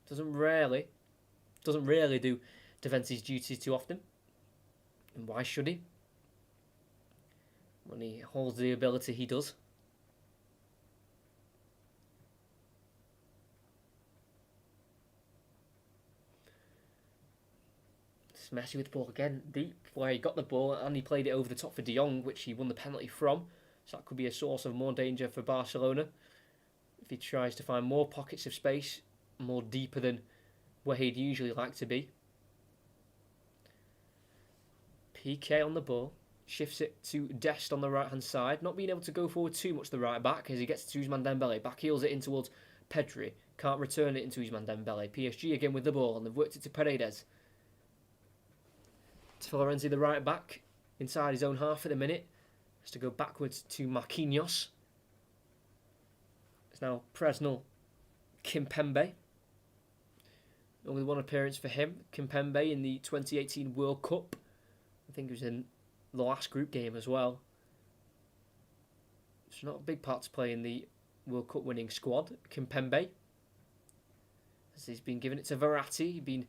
Speaker 1: Doesn't really do defence's duties too often. And why should he? When he holds the ability he does. It's messy with the ball again, deep, where he got the ball and he played it over the top for De Jong, which he won the penalty from. So that could be a source of more danger for Barcelona. If he tries to find more pockets of space, more deeper than where he'd usually like to be. PK on the ball, shifts it to Dest on the right hand side, not being able to go forward too much the right back as he gets to Ousmane Dembele, back heels it in towards Pedri, can't return it into Ousmane Dembele. PSG again with the ball and they've worked it to Paredes. To Florenzi the right back, inside his own half at the minute, has to go backwards to Marquinhos. It's now Presnel Kimpembe. Only one appearance for him, Kimpembe, in the 2018 World Cup. I think it was in the last group game as well. It's not a big part to play in the World Cup winning squad, Kimpembe. As he's been given it to Verratti, he's been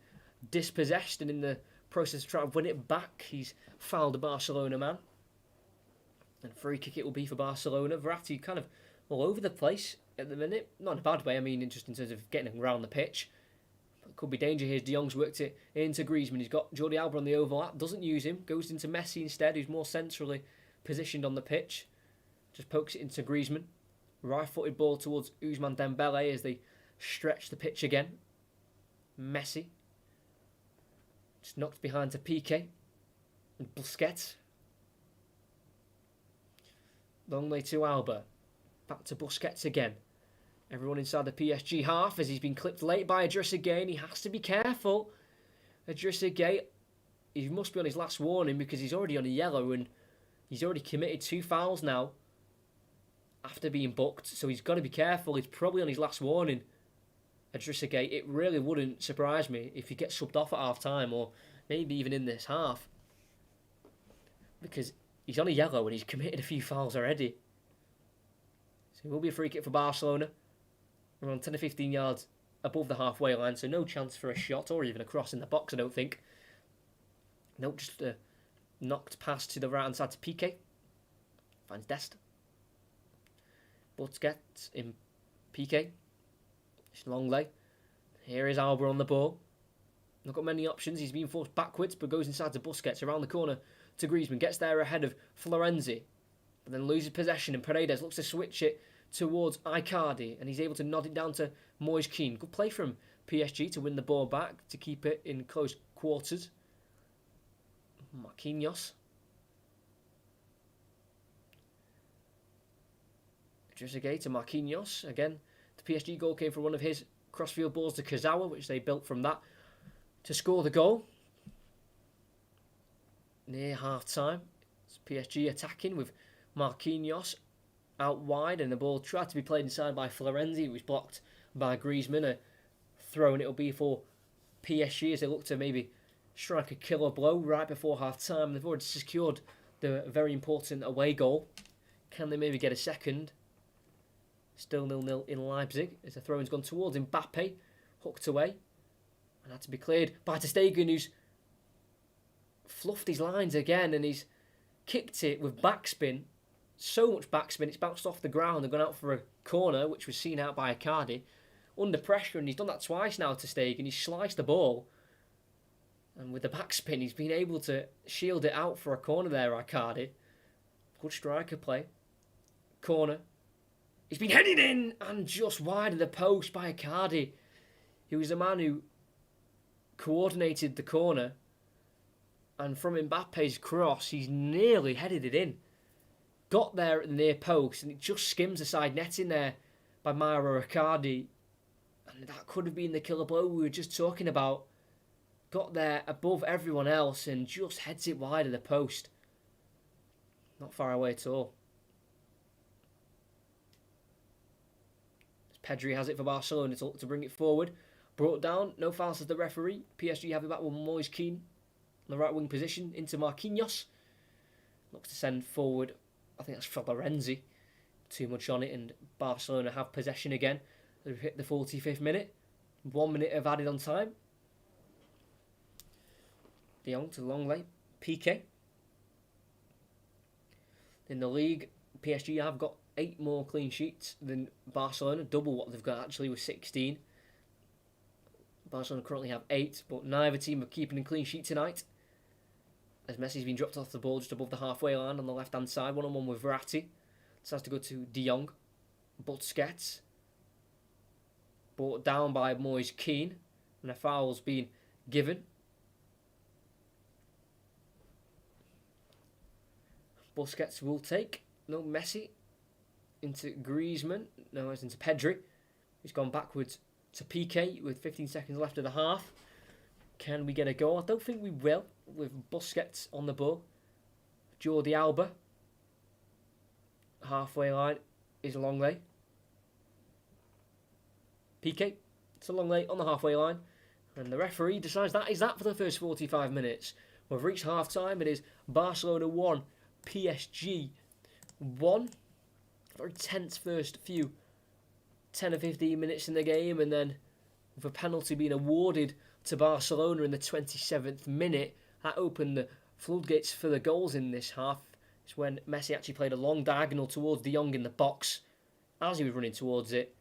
Speaker 1: dispossessed and in the process of trying to win it back, he's fouled a Barcelona man. And free kick it will be for Barcelona. Verratti kind of all over the place at the minute. Not in a bad way, I mean just in terms of getting around the pitch. But could be danger here. De Jong's worked it into Griezmann. He's got Jordi Alba on the overlap. Doesn't use him. Goes into Messi instead, who's more centrally positioned on the pitch. Just pokes it into Griezmann. Right-footed ball towards Ousmane Dembele as they stretch the pitch again. Messi. Just knocked behind to Piqué. And Busquets. Long way to Alba. Back to Busquets again. Everyone inside the PSG half as he's been clipped late by Idrissa Gueye and he has to be careful. Idrissa Gueye, he must be on his last warning because he's already on a yellow and he's already committed 2 fouls now after being booked. So he's got to be careful. He's probably on his last warning. Idrissa Gueye, it really wouldn't surprise me if he gets subbed off at half time or maybe even in this half. Because he's on a yellow and he's committed a few fouls already. So it will be a free kick for Barcelona. Around 10 to 15 yards above the halfway line, so no chance for a shot or even a cross in the box, I don't think. Nope, just a knocked pass to the right hand side to Piqué. Finds Dest. Busquets in Piqué. It's Longley. Here is Alba on the ball. Not got many options. He's been forced backwards, but goes inside to Busquets around the corner to Griezmann. Gets there ahead of Florenzi, but then loses possession. And Paredes looks to switch it towards Icardi, and he's able to nod it down to Moise Kean. Good play from PSG to win the ball back, to keep it in close quarters. Marquinhos. Trezeguet to Marquinhos. Again, the PSG goal came from one of his crossfield balls to Kazawa, which they built from that to score the goal. Near half-time, it's PSG attacking with Marquinhos out wide, and the ball tried to be played inside by Florenzi. It was blocked by Griezmann. A throw, and it'll be for PSG as they look to maybe strike a killer blow right before half-time. They've already secured the very important away goal. Can they maybe get a second? Still 0-0 in Leipzig as the throw-in's gone towards Mbappe, hooked away, and had to be cleared by Ter Stegen, who's fluffed his lines again, and he's kicked it with backspin. So much backspin, it's bounced off the ground and gone out for a corner, which was seen out by Icardi. Under pressure, and he's done that twice now to Stegen. He's sliced the ball, and with the backspin, he's been able to shield it out for a corner there, Icardi. Good striker play. Corner. He's been headed in, and just wide of the post by Icardi. He was the man who coordinated the corner, and from Mbappe's cross, he's nearly headed it in. Got there at the near post, and it just skims the side netting there by Mauro Icardi. And that could have been the killer blow we were just talking about. Got there above everyone else and just heads it wide of the post. Not far away at all. Pedri has it for Barcelona to look to bring it forward. Brought down, no fouls as the referee. PSG have it back with Moise Kean on the right wing position into Marquinhos. Looks to send forward, I think that's Florenzi. Too much on it, and Barcelona have possession again. They've hit the 45th minute. 1 minute of added on time. De Jong to Longley. PK. In the league, PSG have got 8 more clean sheets than Barcelona, double what they've got actually with 16. Barcelona currently have 8, but neither team are keeping a clean sheet tonight, as Messi's been dropped off the ball just above the halfway line on the left-hand side, one-on-one with Verratti. This has to go to De Jong. Busquets. Brought down by Moise Kean, and a foul's been given. Busquets will take. No, Messi. Into Griezmann. No, it's into Pedri. He's gone backwards to Piqué with 15 seconds left of the half. Can we get a goal? I don't think we will, with Busquets on the ball. Jordi Alba. Halfway line is Longley. Piqué to Longley on the halfway line. And the referee decides that is that for the first 45 minutes. We've reached half-time. It is Barcelona 1, PSG 1. Very tense first few 10 or 15 minutes in the game, and then with a penalty being awarded to Barcelona in the 27th minute, that opened the floodgates for the goals in this half. It's when Messi actually played a long diagonal towards De Jong in the box. As he was running towards it,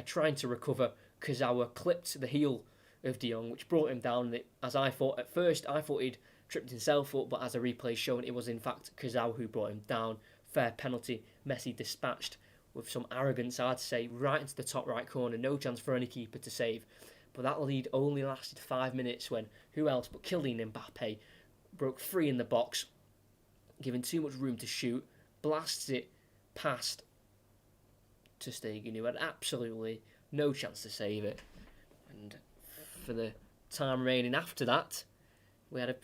Speaker 1: trying to recover, Kurzawa clipped the heel of De Jong, which brought him down. As I thought at first, I thought he'd tripped himself up, but as a replay shown, it was in fact Kurzawa who brought him down. Fair penalty. Messi dispatched with some arrogance, I'd say, right into the top right corner. No chance for any keeper to save. But that lead only lasted 5 minutes when who else but Kylian Mbappe broke free in the box, given too much room to shoot, blasts it past ter Stegen, who had absolutely no chance to save it. And for the time remaining after that, we had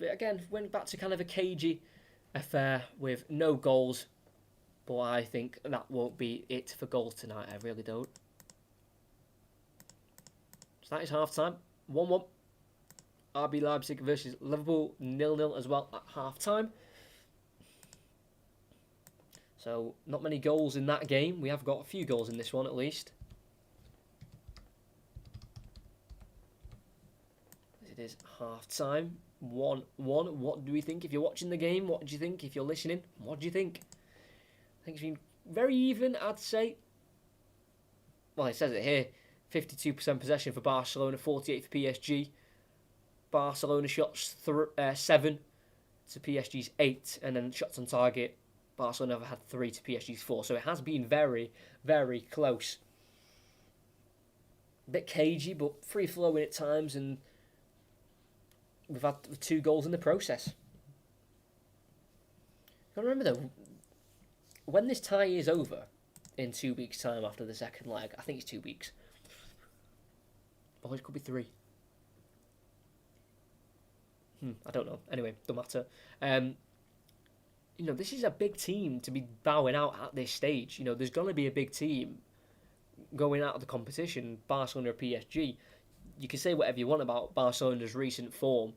Speaker 1: went back to kind of a cagey affair with no goals. But I think that won't be it for goals tonight. I really don't. So that is half-time. 1-1. RB Leipzig versus Liverpool. 0-0 as well at half-time. So not many goals in that game. We have got a few goals in this one at least. It is half-time. 1-1. What do we think? If you're watching the game, what do you think? If you're listening, what do you think? I think it's been very even, I'd say. Well, it says it here. 52% possession for Barcelona, 48% for PSG. Barcelona shots 7 to PSG's 8. And then shots on target, Barcelona have had 3 to PSG's 4. So it has been very, very close. A bit cagey, but free-flowing at times. And we've had 2 goals in the process. I remember, though, when this tie is over in 2 weeks' time after the second leg, I think it's 2 weeks. Or it could be 3. I don't know. Anyway, don't matter. This is a big team to be bowing out at this stage. There's going to be a big team going out of the competition, Barcelona or PSG. You can say whatever you want about Barcelona's recent form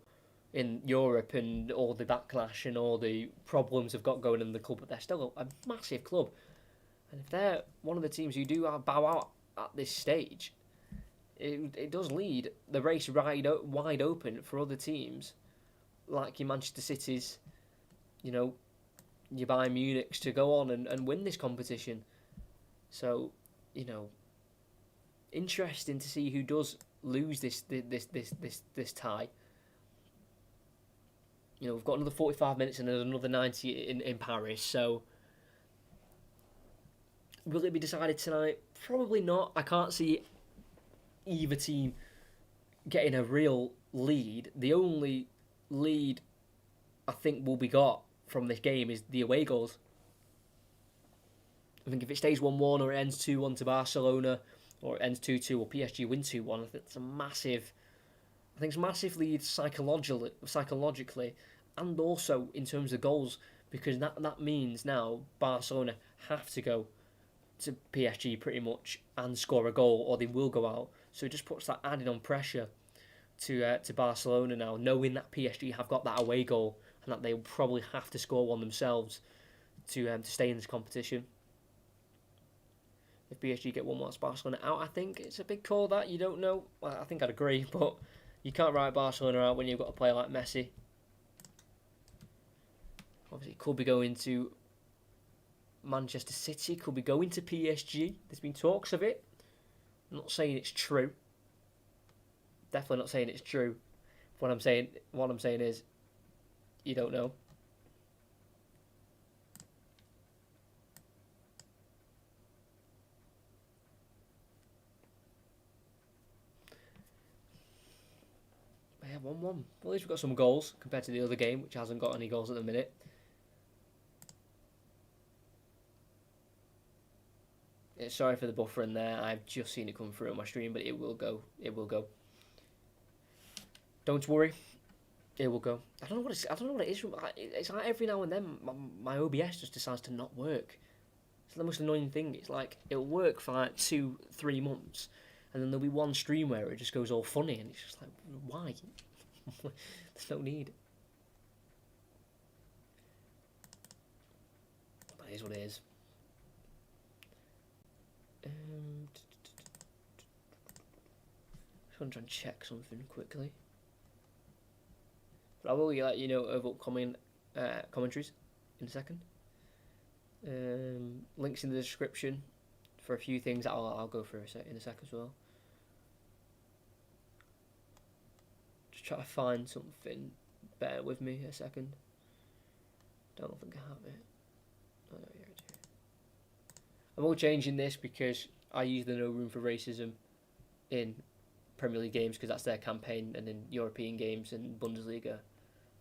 Speaker 1: in Europe and all the backlash and all the problems they've got going in the club, but they're still a massive club. And if they're one of the teams who do bow out at this stage, it does lead the race wide open for other teams, like your Manchester Cities, your Bayern Munich's, to go on and win this competition. So, interesting to see who does lose this tie. We've got another 45 minutes and another 90 in Paris, so will it be decided tonight? Probably not. I can't see either team getting a real lead. The only lead I think will be got from this game is the away goals. I think if it stays 1-1 or it ends 2-1 to Barcelona, or it ends 2-2 or PSG win 2-1, I think it's a massive lead psychologically, and also in terms of goals, because that means now Barcelona have to go to PSG pretty much and score a goal, or they will go out. So it just puts that added on pressure to Barcelona now, knowing that PSG have got that away goal and that they will probably have to score one themselves to stay in this competition. if PSG get one more Barcelona out. I think it's a big call that. You don't know. Well, I think I'd agree, but you can't write Barcelona out when you've got a player like Messi. Obviously, could be going to Manchester City, could be going to PSG. There's been talks of it. I'm not saying it's true. Definitely not saying it's true. What I'm saying is, you don't know. But yeah, 1-1. Well, at least we've got some goals compared to the other game, which hasn't got any goals at the minute. Sorry for the buffering there. I've just seen it come through on my stream, but it will go. It will go. Don't worry. It will go. I don't know what it is. It's like every now and then my OBS just decides to not work. It's the most annoying thing. It's like it'll work for like 2-3 months, and then there'll be one stream where it just goes all funny, and it's just like, why? There's no need. But it is what it is. Just want to try and check something quickly. But I will let you know of upcoming commentaries in a second. Links in the description for a few things that I'll go through in a sec as well. Just try to find something. Bear with me a second. Don't think I have it. Oh, no, here it is. I'm all changing this because I use the No Room for Racism in Premier League games because that's their campaign, and in European games and Bundesliga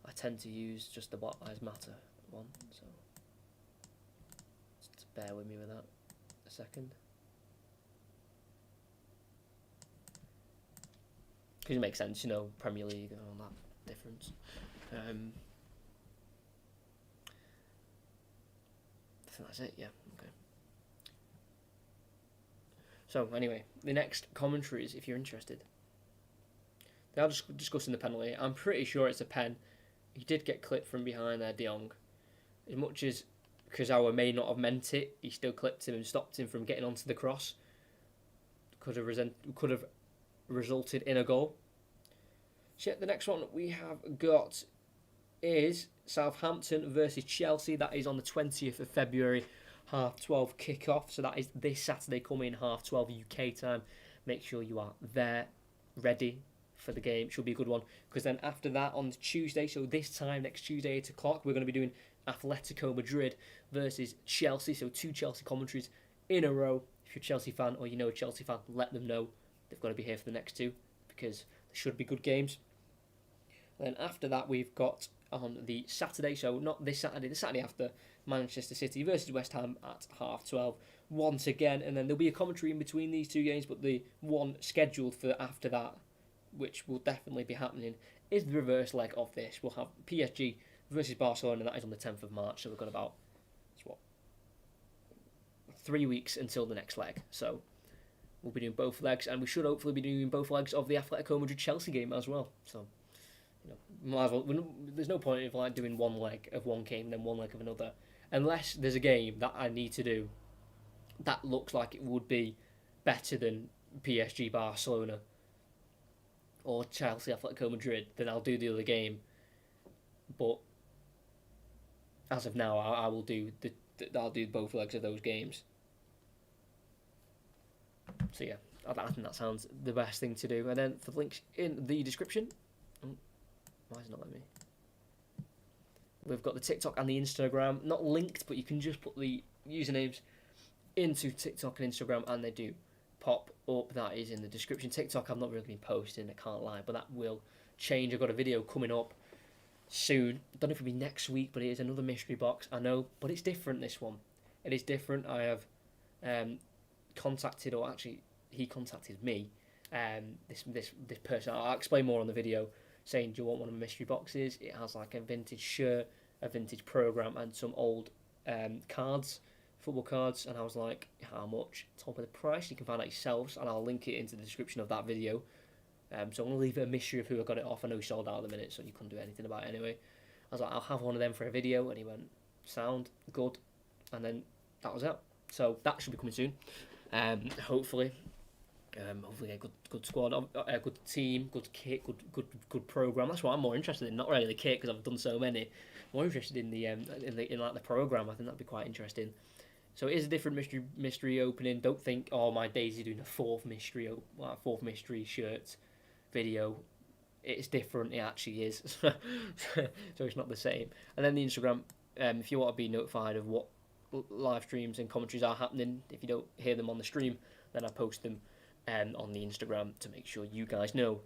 Speaker 1: I tend to use just the Black Lives Matter one, so just bear with me with that a second. Because it makes sense, you know, Premier League and all that difference. I think that's it, yeah, okay. So, anyway, the next commentaries, if you're interested. They are just discussing the penalty. I'm pretty sure it's a pen. He did get clipped from behind there, De Jong. As much as Kurzawa may not have meant it, he still clipped him and stopped him from getting onto the cross. Could have resulted in a goal. So the next one we have got is Southampton versus Chelsea. That is on the 20th of February, 12:30 kickoff. So that is this Saturday coming, 12:30 UK time. Make sure you are there, ready for the game. Should be a good one. Because then after that, on Tuesday, so this time next Tuesday, 8 o'clock, we're going to be doing Atletico Madrid versus Chelsea. So 2 Chelsea commentaries in a row. If you're a Chelsea fan or you know a Chelsea fan, let them know they've got to be here for the next 2 because they should be good games. Then after that, we've got on the Saturday, so not this Saturday, the Saturday after, Manchester City versus West Ham at 12:30 once again. And then there'll be a commentary in between these 2 games, but the one scheduled for after that, which will definitely be happening, is the reverse leg of this. We'll have PSG versus Barcelona, and that is on the 10th of March, so we've got about 3 weeks until the next leg. So we'll be doing both legs, and we should hopefully be doing both legs of the Atletico Madrid-Chelsea game as well. So, you know, might as well, there's no point of like doing one leg of one game and then one leg of another, unless there's a game that I need to do that looks like it would be better than PSG Barcelona or Chelsea Atletico Madrid, then I'll do the other game. But as of now, I will do I'll do both legs of those games. So yeah, I think that sounds the best thing to do. And then for the links in the description, why is it not letting me? We've got the TikTok and the Instagram, not linked, but you can just put the usernames into TikTok and Instagram, and they do pop up. That is in the description. TikTok, I've not really been posting, I can't lie, but that will change. I've got a video coming up soon. Don't know if it'll be next week, but it is another mystery box, I know, but it's different, this one. It is different. I have contacted, or actually he contacted me, this person. I'll explain more on the video, saying, do you want one of my mystery boxes? It has like a vintage shirt, a vintage program, and some old cards, football cards. And I was like, how much? Top of the price. You can find out yourselves, and I'll link it into the description of that video. So I'm going to leave it a mystery of who I got it off. I know he sold out at the minute, so you couldn't do anything about it anyway. I was like, I'll have one of them for a video, and he went, sound good, and then that was it. So that should be coming soon. Hopefully. Hopefully a good squad, a good team, good kit, good program. That's what I'm more interested in. Not really the kit because I've done so many. More interested in the program. I think that'd be quite interesting. So it is a different mystery opening. Don't think, oh, my Daisy doing a fourth mystery shirt video. It's different. It actually is. So it's not the same. And then the Instagram. If you want to be notified of what live streams and commentaries are happening, if you don't hear them on the stream, then I post them on the Instagram to make sure you guys know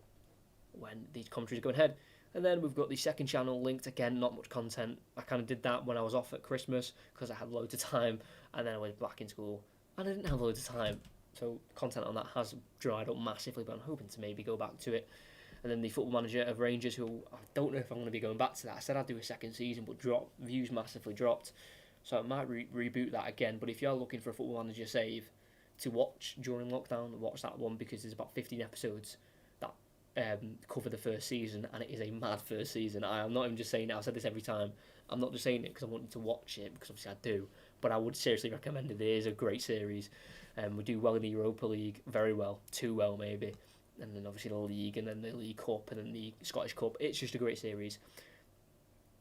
Speaker 1: when these commentaries are going ahead. And then we've got the second channel linked. Again, not much content. I kind of did that when I was off at Christmas because I had loads of time, and then I went back in school and I didn't have loads of time. So content on that has dried up massively, but I'm hoping to maybe go back to it. And then the Football Manager of Rangers, who I don't know if I'm going to be going back to that. I said I'd do a second season, but views massively dropped. So I might reboot that again. But if you're looking for a Football Manager save to watch during lockdown, watch that one because there's about 15 episodes that cover the first season, and it is a mad first season. I am not even just saying it, I've said this every time. I'm not just saying it because I want you to watch it, because obviously I do, but I would seriously recommend it. It is a great series. We do well in the Europa League, very well, too well maybe, and then obviously the League, and then the League Cup, and then the Scottish Cup. It's just a great series.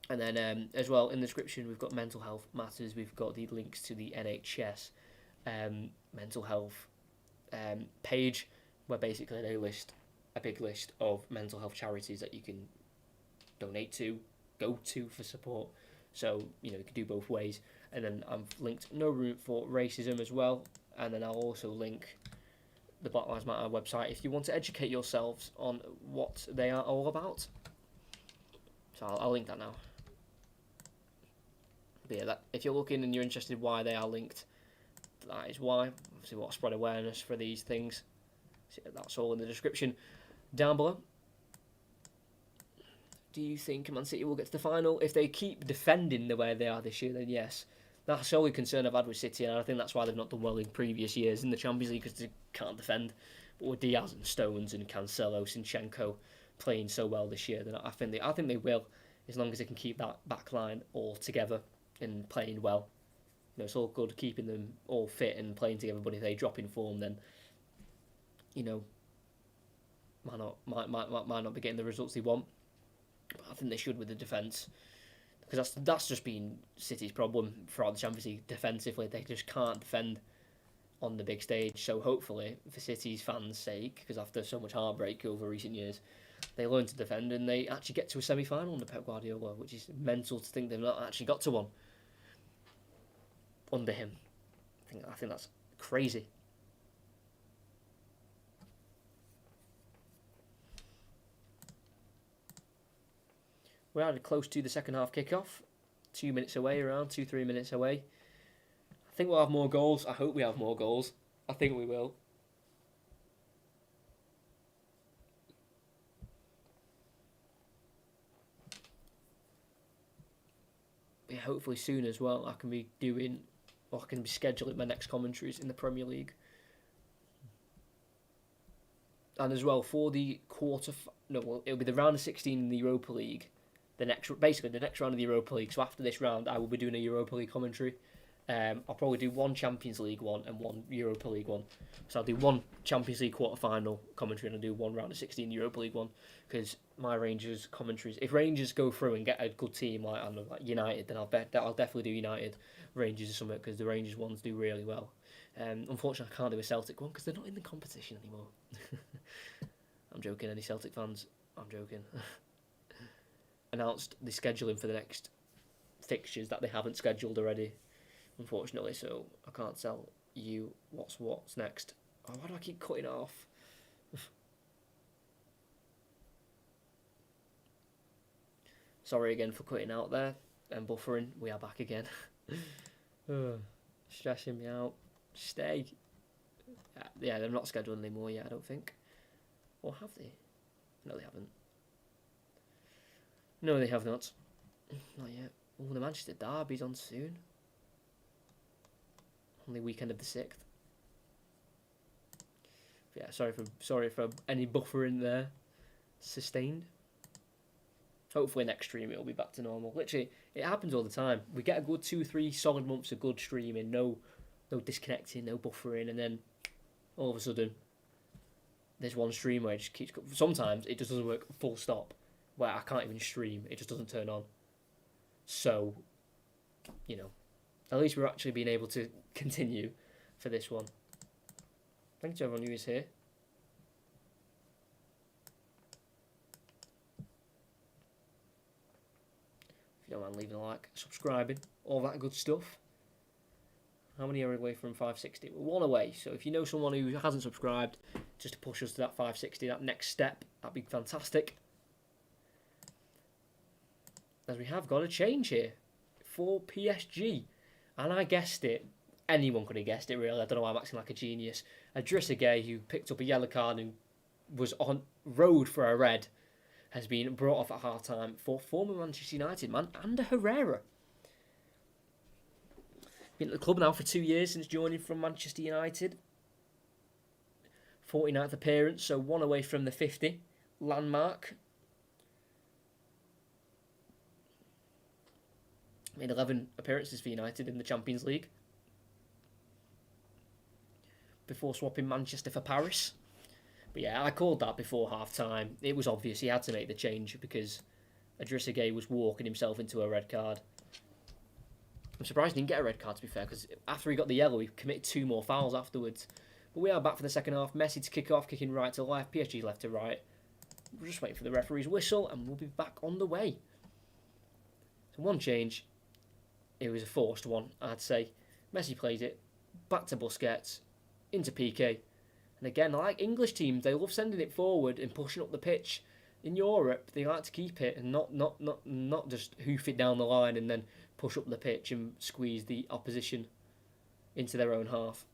Speaker 1: And then as well, in the description, we've got Mental Health Matters. We've got the links to the NHS mental health page, where basically they list a big list of mental health charities that you can donate to, go to for support. So, you can do both ways. And then I've linked No Room for Racism as well. And then I'll also link the Black Lives Matter website if you want to educate yourselves on what they are all about. So I'll link that now. But yeah, if you're looking and you're interested why they are linked, that is why. Obviously, what spread awareness for these things. So that's all in the description down below. Do you think Man City will get to the final? If they keep defending the way they are this year, then yes. That's the only concern I've had with City, and I think that's why they've not done well in previous years in the Champions League, because they can't defend. But with Diaz and Stones and Cancelo, Zinchenko playing so well this year, then I think they will, as long as they can keep that back line all together and playing well. It's all good keeping them all fit and playing together, but if they drop in form, then might not be getting the results they want. But I think they should with the defence, because that's just been City's problem throughout the Champions League defensively. They just can't defend on the big stage. So hopefully, for City's fans' sake, because after so much heartbreak over recent years, they learn to defend and they actually get to a semi-final under Pep Guardiola, which is mental to think they've not actually got to one under him. I think that's crazy. We're already close to the second half kickoff. 2 minutes away, around 2-3 minutes away. I think we'll have more goals. I hope we have more goals. I think we will. Yeah, hopefully soon as well. I can be scheduling my next commentaries in the Premier League. And as well for the it'll be the round of 16 in the Europa League. The next round of the Europa League. So after this round, I will be doing a Europa League commentary. I'll probably do one Champions League one and one Europa League one. So I'll do one Champions League quarter-final commentary and I'll do one round of 16 Europa League one, because my Rangers commentaries, if Rangers go through and get a good team like United, then I'll definitely do United Rangers or something, because the Rangers ones do really well. Unfortunately, I can't do a Celtic one because they're not in the competition anymore. I'm joking, any Celtic fans? I'm joking. Announced the scheduling for the next fixtures that they haven't scheduled already, unfortunately, so I can't tell you what's next. Oh, why do I keep cutting it off? Sorry again for cutting out there and buffering. We are back again. Stressing me out. Stay. Yeah, they're not scheduled anymore yet, I don't think. Or have they? No, they haven't. No, they have not. Not yet. Oh, the Manchester Derby's on soon. On the weekend of the 6th. Yeah, sorry for any buffering there. Sustained. Hopefully next stream it'll be back to normal. Literally, it happens all the time. We get a good 2-3 solid months of good streaming, no disconnecting, no buffering, and then all of a sudden, there's one stream where it just keeps... Sometimes it just doesn't work full stop, where I can't even stream. It just doesn't turn on. So, you know, at least we're actually being able to continue for this one. Thank you to everyone who is here. If you don't mind leaving a like, subscribing, all that good stuff. How many are away from 560? We're one away, so if you know someone who hasn't subscribed, just to push us to that 560, that next step, that'd be fantastic. As we have got a change here for PSG. And I guessed it. Anyone could have guessed it, really. I don't know why I'm acting like a genius. Idrissa Gueye, who picked up a yellow card and was on road for a red, has been brought off at half-time for former Manchester United man, Ander Herrera. Been at the club now for 2 years since joining from Manchester United. 49th appearance, so one away from the 50 landmark. Made 11 appearances for United in the Champions League before swapping Manchester for Paris. But yeah, I called that before half-time. It was obvious he had to make the change because Idrissa Gueye was walking himself into a red card. I'm surprised he didn't get a red card, to be fair, because after he got the yellow, he committed 2 more fouls afterwards. But we are back for the second half. Messi to kick off, kicking right to left, PSG left to right. We're just waiting for the referee's whistle, and we'll be back on the way. So one change. It was a forced one, I'd say. Messi plays it, back to Busquets, into Piqué. And again, like English teams, they love sending it forward and pushing up the pitch. In Europe, they like to keep it and not just hoof it down the line and then push up the pitch and squeeze the opposition into their own half.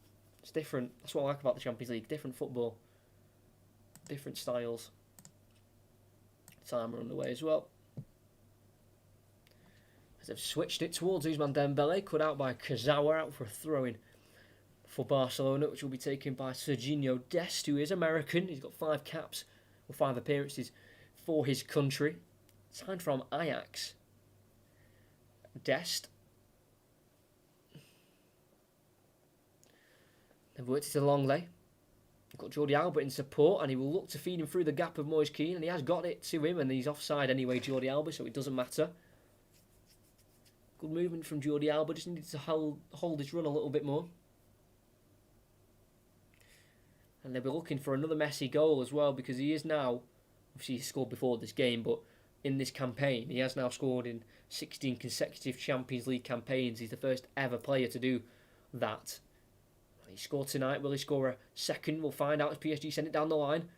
Speaker 1: It's different. That's what I like about the Champions League. Different football. Different styles. Timer underway as well. As they've switched it towards Ousmane Dembele, cut out by Kazawa, out for a throw-in for Barcelona, which will be taken by Serginho Dest, who is American. He's got 5 caps, or 5 appearances for his country. Signed from Ajax. Dest. They've worked it to Longley. Got Jordi Alba in support, and he will look to feed him through the gap of Moise Kean, and he has got it to him, and he's offside anyway, Jordi Alba, so it doesn't matter. Good movement from Jordi Alba, just needed to hold his run a little bit more. And they'll be looking for another Messi goal as well, because he is now, obviously he scored before this game, but in this campaign, he has now scored in 16 consecutive Champions League campaigns. He's the first ever player to do that. He scored tonight. Will he score a second? We'll find out as PSG send it down the line.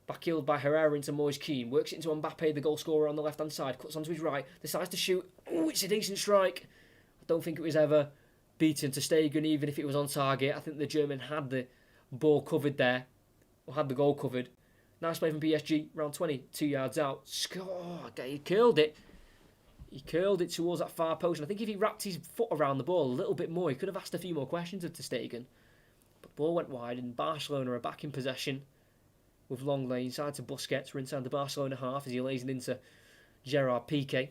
Speaker 1: Backheeled by Herrera into Moise Kean. Works it into Mbappe, the goal scorer on the left-hand side. Cuts onto his right. Decides to shoot. Oh, it's a decent strike. I don't think it was ever beaten to Stegen, even if it was on target. I think the German had the ball covered there. Or had the goal covered. Nice play from PSG. Round 20. 2 yards out. Score. He curled it. He curled it towards that far post. And I think if he wrapped his foot around the ball a little bit more, he could have asked a few more questions of Stegen. But the ball went wide, and Barcelona are back in possession with Longley inside to Busquets. We're inside the Barcelona half as he lays it into Gerard Piqué.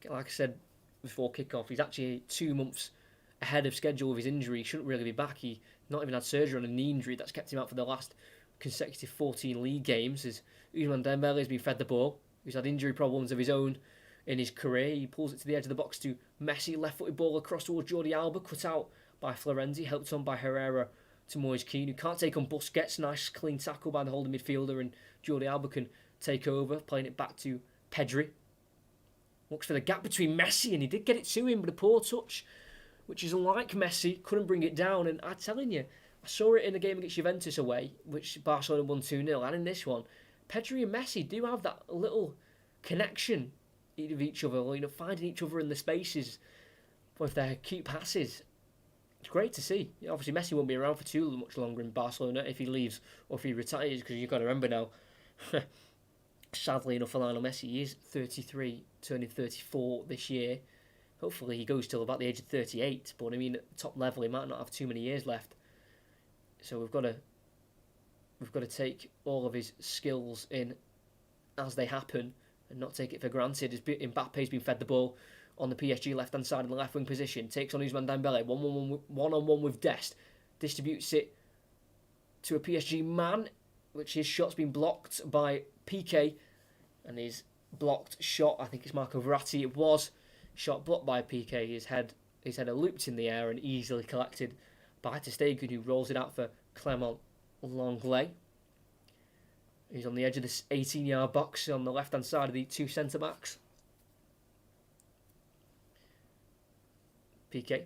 Speaker 1: Like I said before kickoff, he's actually 2 months ahead of schedule with his injury. He shouldn't really be back. He not even had surgery on a knee injury that's kept him out for the last consecutive 14 league games. As Ousmane Dembele has been fed the ball. He's had injury problems of his own in his career. He pulls it to the edge of the box to Messi. Left-footed ball across towards Jordi Alba. Cut out by Florenzi. Helped on by Herrera to Moise Kean, who can't take on Busquets. Nice clean tackle by the holding midfielder, and Jordi Alba can take over, playing it back to Pedri. Looks for the gap between Messi, and he did get it to him, but a poor touch, which is unlike Messi. Couldn't bring it down, and I'm telling you, I saw it in the game against Juventus away, which Barcelona won 2-0, and in this one, Pedri and Messi do have that little connection of each other, finding each other in the spaces with their cute passes. It's great to see. Obviously, Messi won't be around for too much longer in Barcelona if he leaves or if he retires, because you've got to remember now, sadly enough for Lionel Messi, he is 33, turning 34 this year. Hopefully he goes till about the age of 38, but I mean, at the top level, he might not have too many years left. So we've got to take all of his skills in as they happen and not take it for granted. As Mbappe's been fed the ball on the PSG left-hand side in the left-wing position, takes on Ousmane Dembele, one-on-one with Dest. distributes it to a PSG man, which his shot's been blocked by Piqué, and his blocked shot, I think it's Marco Verratti, it was, shot blocked by Piqué, his header looped in the air and easily collected by ter Stegen, who rolls it out for Clement Lenglet. He's on the edge of this 18-yard box on the left-hand side of the two centre-backs. Piqué.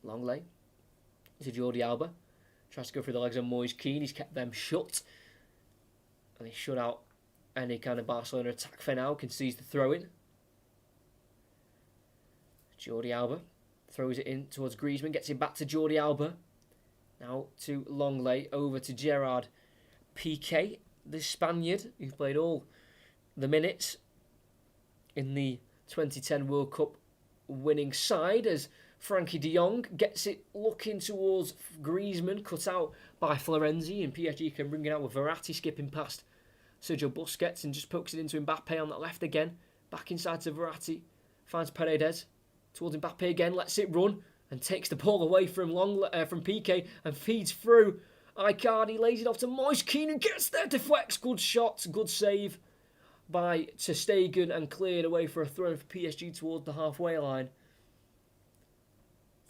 Speaker 1: Lenglet. To Jordi Alba. Tries to go through the legs of Moise Kean. He's kept them shut. And he shut out any kind of Barcelona attack for now. Concedes the throw-in. Jordi Alba throws it in towards Griezmann. Gets it back to Jordi Alba. Now to Lenglet. Over to Gerard Piqué. The Spaniard who played all the minutes in the 2010 World Cup winning side, as Frankie de Jong gets it looking towards Griezmann, cut out by Florenzi, and PSG can bring it out with Verratti skipping past Sergio Busquets and just pokes it into Mbappe on that left again. Back inside to Verratti, finds Paredes towards Mbappe again, lets it run and takes the ball away from Piqué and feeds through. Icardi lays it off to Moise Kean and gets there, deflects, good shot, good save by ter Stegen and cleared away for a throw for PSG towards the halfway line.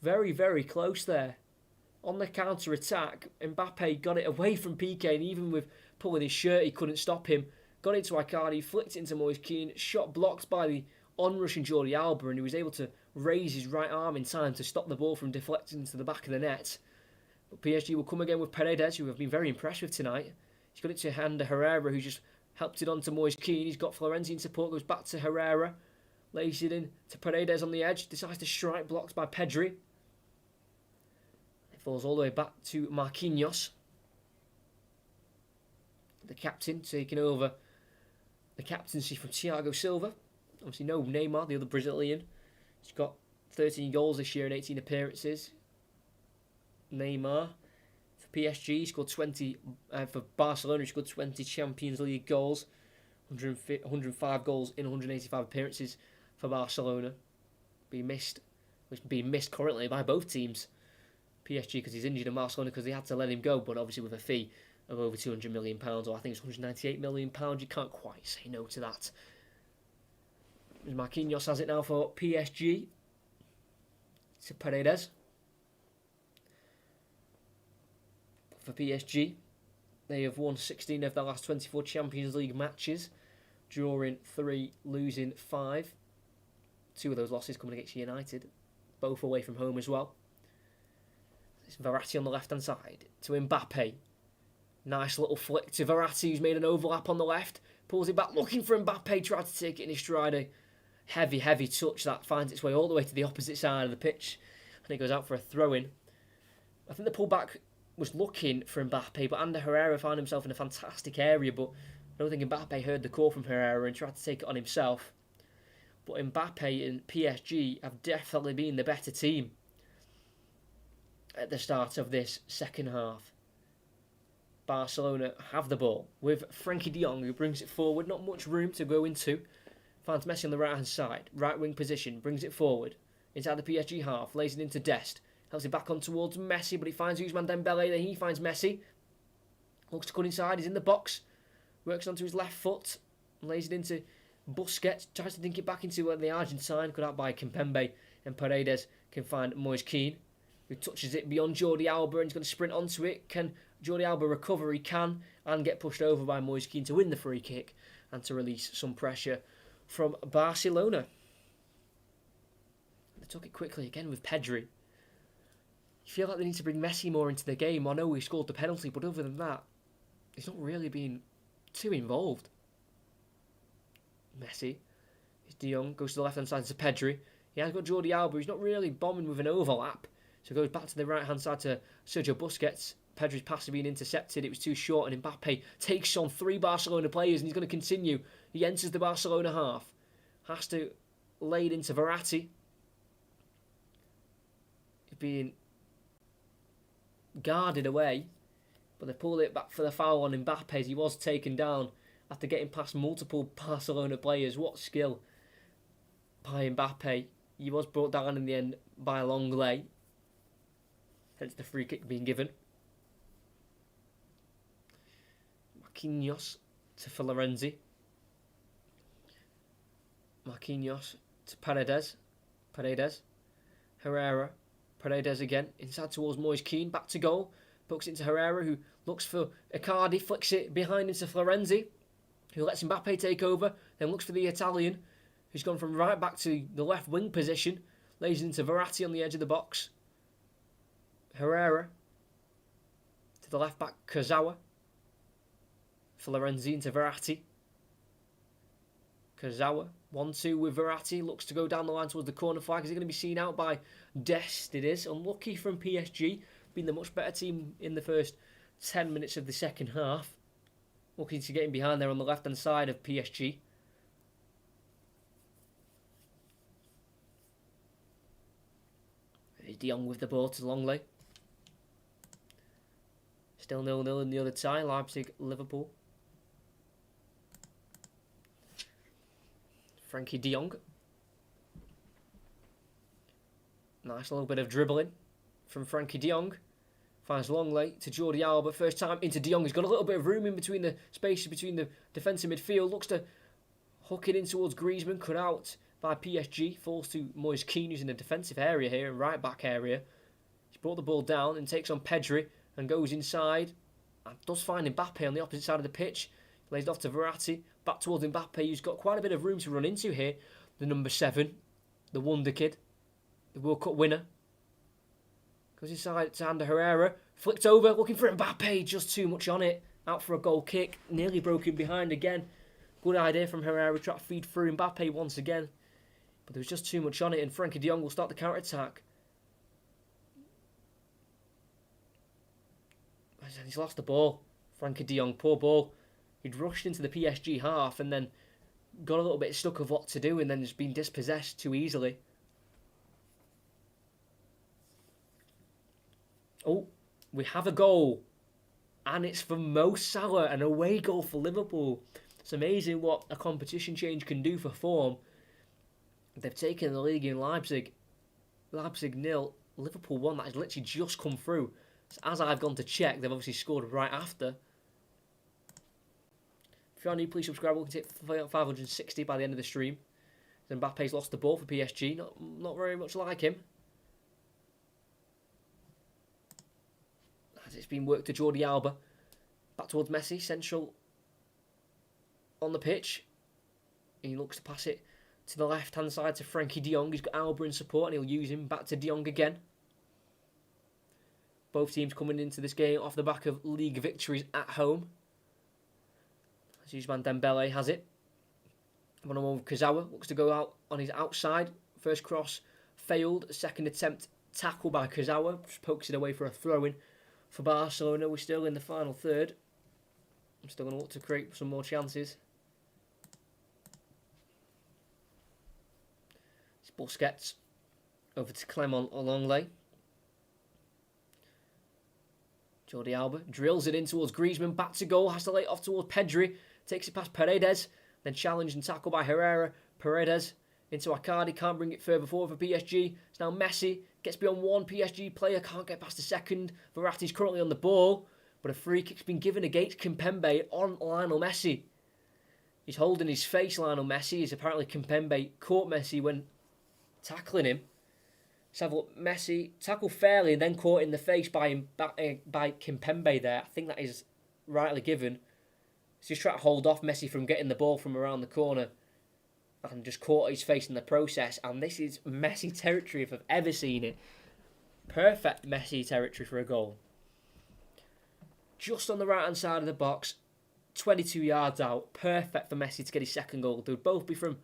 Speaker 1: Very, very close there. On the counter-attack, Mbappe got it away from Piqué, and even with pulling his shirt, he couldn't stop him. Got it to Icardi, flicked it into Moise Kean, shot blocked by the on-rushing Jordi Alba, and he was able to raise his right arm in time to stop the ball from deflecting into the back of the net. But PSG will come again with Paredes, who have been very impressed with tonight. He's got it to Ander Herrera, who just helped it on to Moise Kean. He's got Florenzi in support, goes back to Herrera. Lays it in to Paredes on the edge. Decides to strike, blocked by Pedri. It falls all the way back to Marquinhos. The captain taking over the captaincy from Thiago Silva. Obviously no Neymar, the other Brazilian. He's got 13 goals this year in 18 appearances. Neymar for PSG scored 20 for Barcelona. He scored 20 Champions League goals, 105 goals in 185 appearances for Barcelona. Being missed currently by both teams. PSG because he's injured, and Barcelona because they had to let him go, but obviously with a fee of over £200 million, or I think it's £198 million. You can't quite say no to that. Marquinhos has it now for PSG. To Paredes. For PSG, they have won 16 of their last 24 Champions League matches, drawing 3, losing 5. 2 of those losses coming against United, both away from home as well. It's Verratti on the left-hand side to Mbappe. Nice little flick to Verratti, who's made an overlap on the left. Pulls it back, looking for Mbappe, tried to take it in his stride. Heavy, heavy touch that finds its way all the way to the opposite side of the pitch. And it goes out for a throw-in. I think the pullback was looking for Mbappe, but Ander Herrera found himself in a fantastic area, but I don't think Mbappe heard the call from Herrera and tried to take it on himself. But Mbappe and PSG have definitely been the better team at the start of this second half. Barcelona have the ball with Frankie de Jong, who brings it forward. Not much room to go into. Finds Messi on the right-hand side. Right wing position. Brings it forward. Inside the PSG half. Lays it into Dest. Helps it back on towards Messi, but he finds Ousmane Dembele. Then he finds Messi. Looks to cut inside. He's in the box. Works onto his left foot. Lays it into Busquets. Tries to think it back into the Argentine. Cut out by Kimpembe. And Paredes can find Moise Kean, who touches it beyond Jordi Alba and he's going to sprint onto it. Can Jordi Alba recover? He can, and get pushed over by Moise Kean to win the free kick and to release some pressure from Barcelona. They took it quickly again with Pedri. You feel like they need to bring Messi more into the game. I know he scored the penalty, but other than that, he's not really been too involved. Messi. De Jong goes to the left-hand side to Pedri. He has got Jordi Alba, who's not really bombing with an overlap. So goes back to the right-hand side to Sergio Busquets. Pedri's pass had been intercepted. It was too short, and Mbappe takes on 3 Barcelona players, and he's going to continue. He enters the Barcelona half. Has to lay it into Verratti. Being guarded away, but they pulled it back for the foul on Mbappe as he was taken down after getting past multiple Barcelona players. What skill by Mbappe. He was brought down in the end by Lenglet. hence the free kick being given. Marquinhos to Florenzi. Marquinhos to Paredes. Herrera. Paredes again. Inside towards Moise Kean. Back to goal. Pokes it into Herrera, who looks for Icardi. Flicks it behind into Florenzi, who lets Mbappe take over. Then looks for the Italian, who's gone from right back to the left wing position. Lays into Verratti on the edge of the box. Herrera to the left back, Kurzawa. Florenzi into Verratti. Kurzawa, 1-2 with Verratti. Looks to go down the line towards the corner flag. Is he going to be seen out by Dest? It is. Unlucky from PSG. Being the much better team in the first 10 minutes of the second half. Looking to get in behind there on the left-hand side of PSG. De Jong with the ball to Longley. Still 0-0 in the other tie. Leipzig, Liverpool. Frankie De Jong. Nice little bit of dribbling from Frankie De Jong. Finds Longley to Jordi Alba. First time into De Jong. He's got a little bit of room in between the spaces between the defensive midfield. Looks to hook it in towards Griezmann. Cut out by PSG. Falls to Moise Kean, who's in the defensive area here, right back area. He's brought the ball down and takes on Pedri and goes inside. And does find Mbappe on the opposite side of the pitch. Lays it off to Verratti. Back towards Mbappe, who's got quite a bit of room to run into here. The number 7. The wonder kid. The World Cup winner. Goes inside to Ander Herrera. Flicked over, looking for Mbappe. Just too much on it. Out for a goal kick. Nearly broken behind again. Good idea from Herrera. Try to feed through Mbappe once again. But there was just too much on it. And Frankie de Jong will start the counter-attack. He's lost the ball. Frankie de Jong, poor ball. He'd rushed into the PSG half and then got a little bit stuck of what to do and then just been dispossessed too easily. Oh, we have a goal. And it's for Mo Salah, an away goal for Liverpool. It's amazing what a competition change can do for form. They've taken the league in Leipzig. Leipzig 0, Liverpool 1. That has literally just come through. So as I've gone to check, they've obviously scored right after. If you are new, please subscribe. We'll hit 560 by the end of the stream. Mbappe's lost the ball for PSG. Not very much like him. As it's been worked to Jordi Alba. Back towards Messi. Central on the pitch. He looks to pass it to the left-hand side to Frankie de Jong. He's got Alba in support and he'll use him. Back to de Jong again. Both teams coming into this game off the back of league victories at home. As Ousmane Dembele has it. 1-on-1 with Kurzawa. Looks to go out on his outside. First cross failed. Second attempt tackle by Kurzawa. Just pokes it away for a throw-in for Barcelona. We're still in the final third. I'm still going to look to create some more chances. It's Busquets. Over to Clement Longley. Jordi Alba drills it in towards Griezmann. Back to goal. Has to lay it off towards Pedri. Takes it past Paredes. Then challenged and tackled by Herrera. Paredes into Icardi. Can't bring it further forward for PSG. It's now Messi. Gets beyond one PSG player. Can't get past the second. Verratti's currently on the ball. But a free kick's been given against Kimpembe on Lionel Messi. He's holding his face, Lionel Messi. As apparently Kimpembe caught Messi when tackling him. Let's have a look. Messi tackled fairly and then caught in the face by Kimpembe there. I think that is rightly given. He's just trying to hold off Messi from getting the ball from around the corner and just caught his face in the process. And this is Messi territory if I've ever seen it. Perfect Messi territory for a goal. Just on the right-hand side of the box, 22 yards out. Perfect for Messi to get his second goal. They would both be from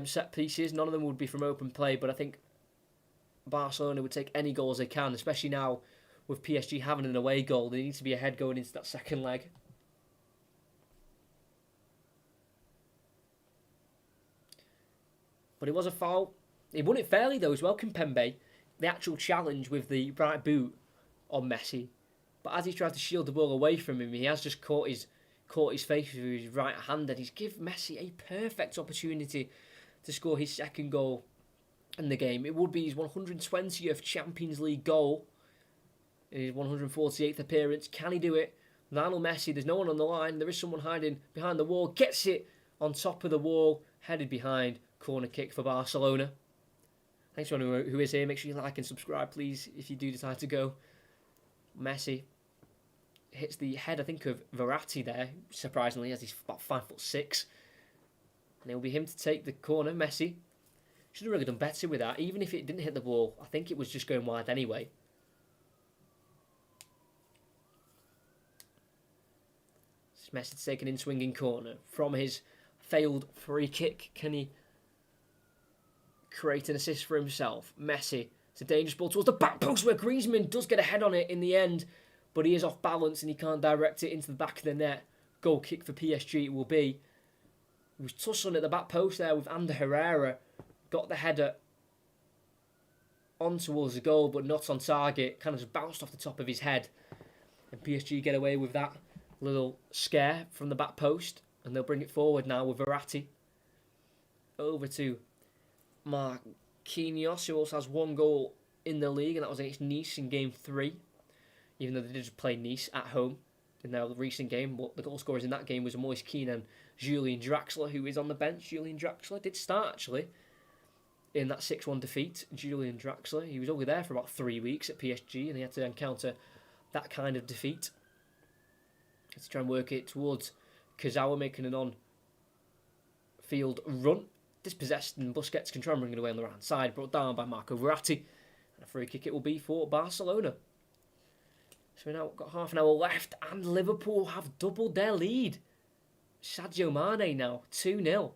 Speaker 1: set pieces. None of them would be from open play, but I think Barcelona would take any goals they can, especially now with PSG having an away goal. They need to be ahead going into that second leg. But it was a foul. He won it fairly though as well, Kimpembe. The actual challenge with the right boot on Messi. But as he tried to shield the ball away from him, he has just caught his face with his right hand, and he's given Messi a perfect opportunity to score his second goal in the game. It would be his 120th Champions League goal, in his 148th appearance. Can he do it? Lionel Messi, there's no one on the line. There is someone hiding behind the wall. Gets it on top of the wall. Headed behind. Corner kick for Barcelona. Thanks to anyone who is here. Make sure you like and subscribe, please, if you do decide to go. Messi hits the head, I think, of Verratti there, surprisingly, as he's about 5'6". And it'll be him to take the corner. Messi should have really done better with that. Even if it didn't hit the ball, I think it was just going wide anyway. Messi to take an in-swinging corner from his failed free kick. Can he create an assist for himself? Messi, it's a dangerous ball towards the back post where Griezmann does get a head on it in the end, but he is off balance and he can't direct it into the back of the net. Goal kick for PSG it will be. He was tussling at the back post there with Ander Herrera. Got the header on towards the goal, but not on target. Kind of just bounced off the top of his head. And PSG get away with that little scare from the back post. And they'll bring it forward now with Verratti. Over to Marquinhos, who also has one goal in the league, and that was against Nice in Game 3. Even though they did just play Nice at home in their recent game. But the goal scorers in that game was Moise Kean and Julian Draxler, who is on the bench. Julian Draxler did start, actually, in that 6-1 defeat. Julian Draxler, he was only there for about 3 weeks at PSG, and he had to encounter that kind of defeat. Let's try and work it towards Kurzawa, making an on-field run. Dispossessed, and Busquets can try and bring it away on the right side, brought down by Marco Verratti. And a free kick it will be for Barcelona. So we've now got half an hour left, and Liverpool have doubled their lead. Sadio Mane now, 2-0.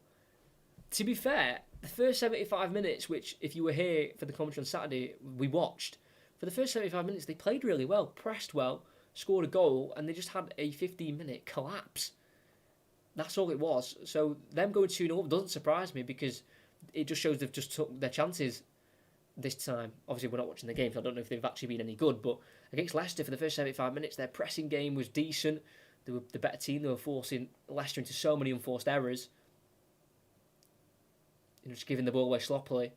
Speaker 1: To be fair, the first 75 minutes, which if you were here for the commentary on Saturday, we watched, for the first 75 minutes they played really well, pressed well, scored a goal, and they just had a 15-minute collapse. That's all it was. So them going 2-0 doesn't surprise me, because it just shows they've just took their chances this time. Obviously, we're not watching the game, so I don't know if they've actually been any good, but against Leicester for the first 75 minutes, their pressing game was decent. They were the better team. They were forcing Leicester into so many unforced errors. Just giving the ball away sloppily.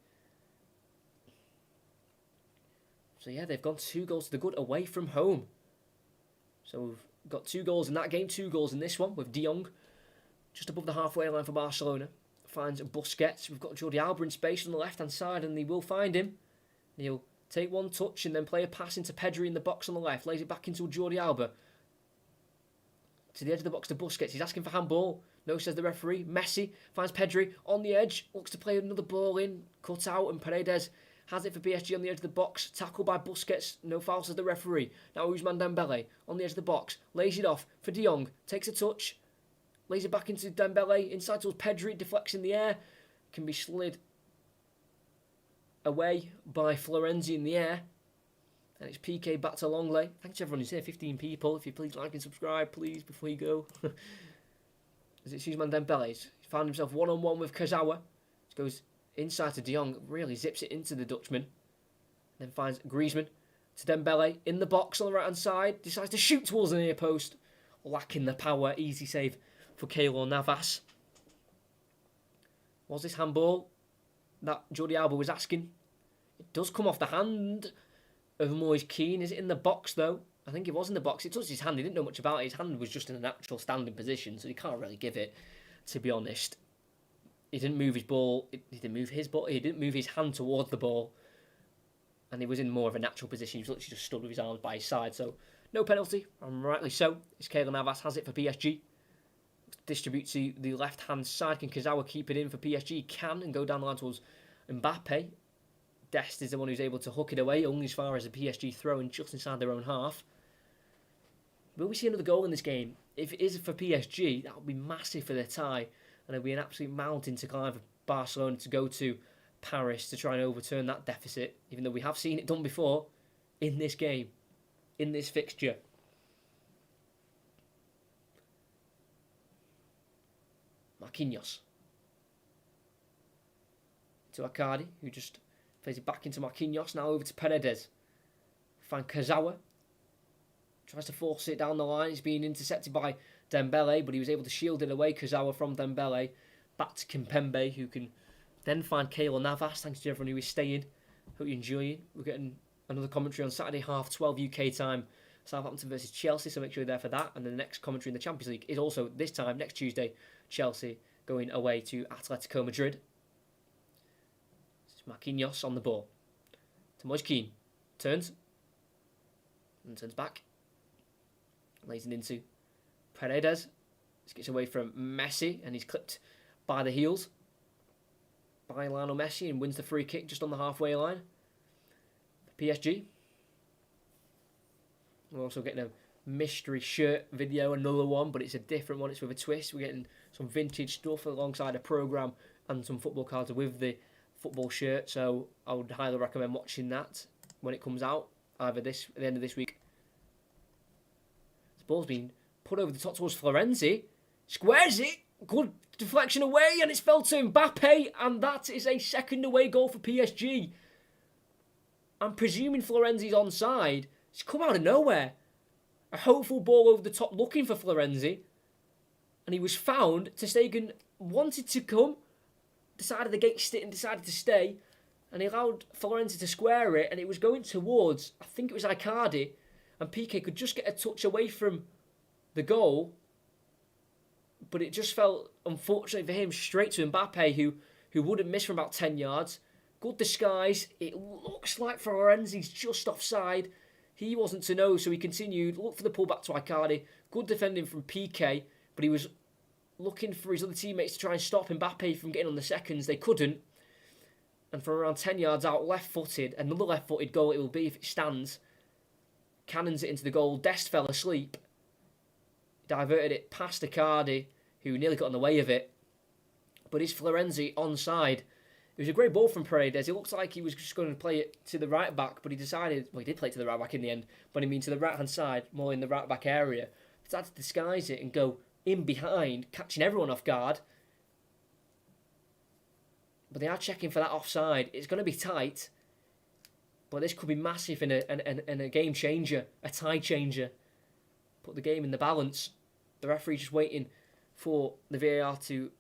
Speaker 1: So yeah, they've gone 2 goals to the good away from home. So we've got 2 goals in that game, 2 goals in this one, with De Jong just above the halfway line for Barcelona. Finds Busquets. We've got Jordi Alba in space on the left-hand side, and they will find him. He'll take one touch and then play a pass into Pedri in the box on the left. Lays it back into Jordi Alba. To the edge of the box to Busquets. He's asking for handball. No, says the referee. Messi finds Pedri on the edge. Looks to play another ball in. Cut out, and Paredes has it for PSG on the edge of the box. Tackled by Busquets. No foul, says the referee. Now Ousmane Dembele on the edge of the box. Lays it off for De Jong. Takes a touch. Lays it back into Dembele. Inside towards Pedri. Deflects in the air. Can be slid away by Florenzi in the air. And it's PK back to Longley. Thanks to everyone who's here. 15 people. If you please like and subscribe, please, before you go. As it's Ousmane Dembele. He's found himself one-on-one with Kurzawa. Goes inside to De Jong. Really zips it into the Dutchman. Then finds Griezmann to Dembele in the box on the right-hand side. Decides to shoot towards the near post. Lacking the power. Easy save for Keylor Navas. Was this handball that Jordi Alba was asking? It does come off the hand of Moise Kean. Is it in the box, though? I think it was in the box. It touched his hand. He didn't know much about it. His hand was just in a natural standing position, so he can't really give it, to be honest. He didn't move his ball. He didn't move his ball. He didn't move his hand towards the ball. And he was in more of a natural position. He was literally just stood with his arms by his side. So, no penalty, and rightly so. It's Keylor Navas has it for PSG. Distribute to the left-hand side. Can Kurzawa keep it in for PSG? He can, and go down the line towards Mbappe. Dest is the one who's able to hook it away, only as far as a PSG throw in just inside their own half. Will we see another goal in this game? If it is for PSG, that would be massive for their tie, and it would be an absolute mountain to climb for Barcelona to go to Paris to try and overturn that deficit, even though we have seen it done before in this game, in this fixture. Marquinhos. To Akadi, who just plays it back into Marquinhos. Now over to Paredes. Find Kurzawa. Tries to force it down the line. It's being intercepted by Dembele, but he was able to shield it away. Kurzawa from Dembele. Back to Kimpembe, who can then find Keylor Navas. Thanks to everyone who is staying. Hope you're enjoying. We're getting another commentary on Saturday, 12:30 UK time, Southampton versus Chelsea, so make sure you're there for that. And the next commentary in the Champions League is also this time, next Tuesday, Chelsea going away to Atletico Madrid. It's Marquinhos on the ball. To Moise Kean. Turns. And turns back. Lays it into Paredes. This gets away from Messi, and he's clipped by the heels by Lionel Messi and wins the free kick just on the halfway line. PSG. We're also getting a mystery shirt video, another one, but it's a different one. It's with a twist. We're getting some vintage stuff alongside a programme and some football cards with the football shirt. So I would highly recommend watching that when it comes out, either at the end of this week. The ball's been put over the top towards Florenzi. Squares it. Good deflection away, and it's fell to Mbappe, and that is a second away goal for PSG. I'm presuming Florenzi's onside. It's come out of nowhere. A hopeful ball over the top looking for Florenzi. And he was found. Ter Stegen wanted to come. Decided the gate stick and decided to stay. And he allowed Florenzi to square it. And it was going towards, I think it was Icardi. And Piqué could just get a touch away from the goal. But it just fell, unfortunately for him, straight to Mbappe, who wouldn't miss from about 10 yards. Good disguise. It looks like Florenzi's just offside. He wasn't to know, so he continued. Looked for the pullback to Icardi. Good defending from Piqué, but he was looking for his other teammates to try and stop Mbappe from getting on the seconds. They couldn't. And from around 10 yards out, left-footed, another left-footed goal it will be if it stands. Cannons it into the goal. Dest fell asleep. Diverted it past Icardi, who nearly got in the way of it. But it's Florenzi onside. It was a great ball from Paredes. It looked like he was just going to play it to the right back, but he decided, well, he did play it to the right back in the end, but I mean to the right hand side, more in the right back area. He decided to disguise it and go in behind, catching everyone off guard. But they are checking for that offside. It's going to be tight, but this could be massive and a game changer, a tie changer. Put the game in the balance. The referee just waiting for the VAR to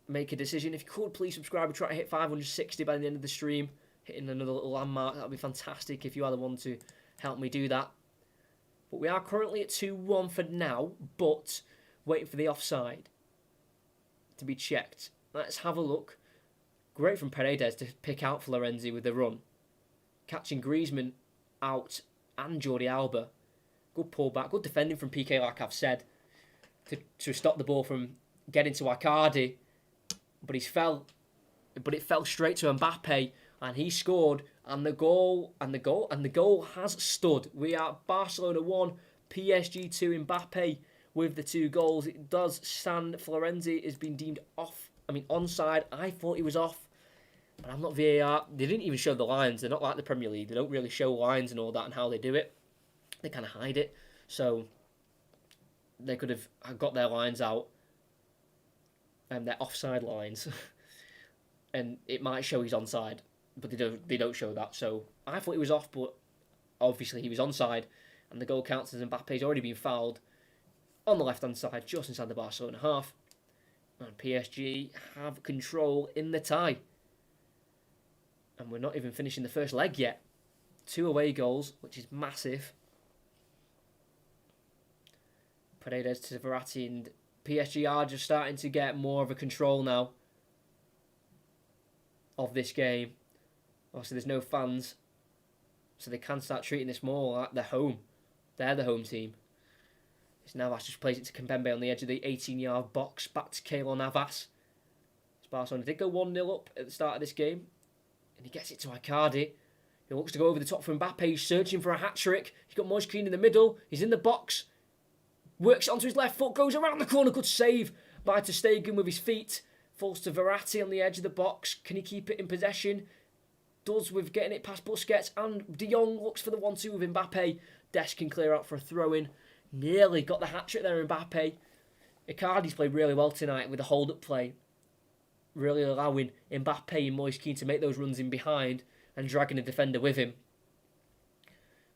Speaker 1: make a decision. If you could, please subscribe. We'll try to hit 560 by the end of the stream. Hitting another little landmark. That would be fantastic if you are the one to help me do that. But we are currently at 2-1 for now, but waiting for the offside to be checked. Let's have a look. Great from Paredes to pick out Florenzi with the run. Catching Griezmann out and Jordi Alba. Good pullback. Good defending from Piqué, like I've said, to stop the ball from getting to Icardi. But it fell straight to Mbappe, and he scored, and the goal has stood. We are Barcelona 1, PSG 2, Mbappe with the 2 goals. It does stand. Florenzi has been deemed onside. I thought he was off, but I'm not VAR. They didn't even show the lines. They're not like the Premier League. They don't really show lines and all that and how they do it. They kind of hide it, so they could have got their lines out. Their offside lines, and it might show he's onside, but they don't show that. So I thought he was off, but obviously he was onside, and the goal counts as Mbappe's already been fouled on the left hand side, just inside the Barcelona half, and PSG have control in the tie. And we're not even finishing the first leg yet. 2 away goals, which is massive. Paredes to Verratti, and PSG are just starting to get more of a control now of this game. Obviously, there's no fans, so they can start treating this more like their home. They're the home team. It's Navas just plays it to Kimpembe on the edge of the 18-yard box. Back to Keylor Navas. Barcelona did go 1-0 up at the start of this game, and he gets it to Icardi. He looks to go over the top for Mbappe. He's searching for a hat-trick. He's got Moise Kean in the middle. He's in the box. Works onto his left foot, goes around the corner. Good save by Ter Stegen with his feet. Falls to Verratti on the edge of the box. Can he keep it in possession? Does, with getting it past Busquets. And De Jong looks for the 1-2 with Mbappe. Dest can clear out for a throw-in. Nearly got the hat-trick there, Mbappe. Icardi's played really well tonight with the hold-up play. Really allowing Mbappe and Moise Kean to make those runs in behind and dragging the defender with him.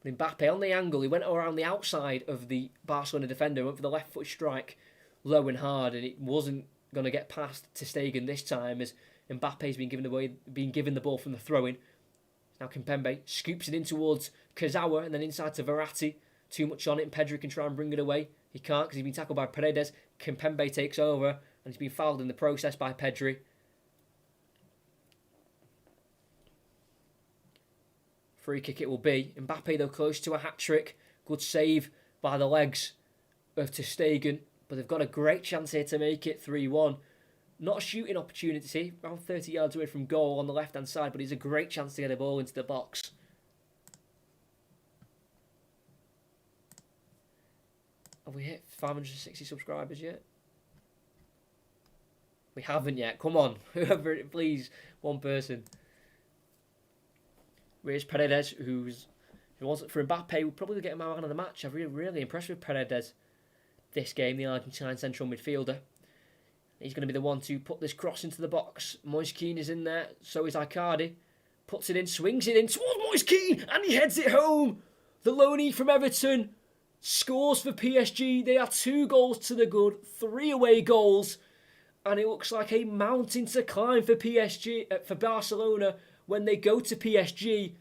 Speaker 1: Mbappe on the angle, he went around the outside of the Barcelona defender, went for the left foot strike low and hard, and it wasn't going to get past Ter Stegen this time as Mbappe's been given the ball from the throw-in. Now Kimpembe scoops it in towards Kurzawa and then inside to Verratti. Too much on it and Pedri can try and bring it away. He can't because he's been tackled by Paredes. Kimpembe takes over and he's been fouled in the process by Pedri. Free kick it will be. Mbappe though close to a hat-trick. Good save by the legs of ter Stegen. But they've got a great chance here to make it 3-1. Not a shooting opportunity. Around 30 yards away from goal on the left-hand side. But it's a great chance to get a ball into the box. Have we hit 560 subscribers yet? We haven't yet. Come on. Whoever, please. One person. Here's Paredes, who wasn't for Mbappe, will probably get him out of the match. I'm really impressed with Paredes this game, the Argentine central midfielder. He's going to be the one to put this cross into the box. Moise Kean is in there, so is Icardi. Puts it in, swings it in towards Moise Kean, and he heads it home. The loanee from Everton scores for PSG. They are 2 goals to the good, 3 away goals, and it looks like a mountain to climb for for Barcelona when they go to PSG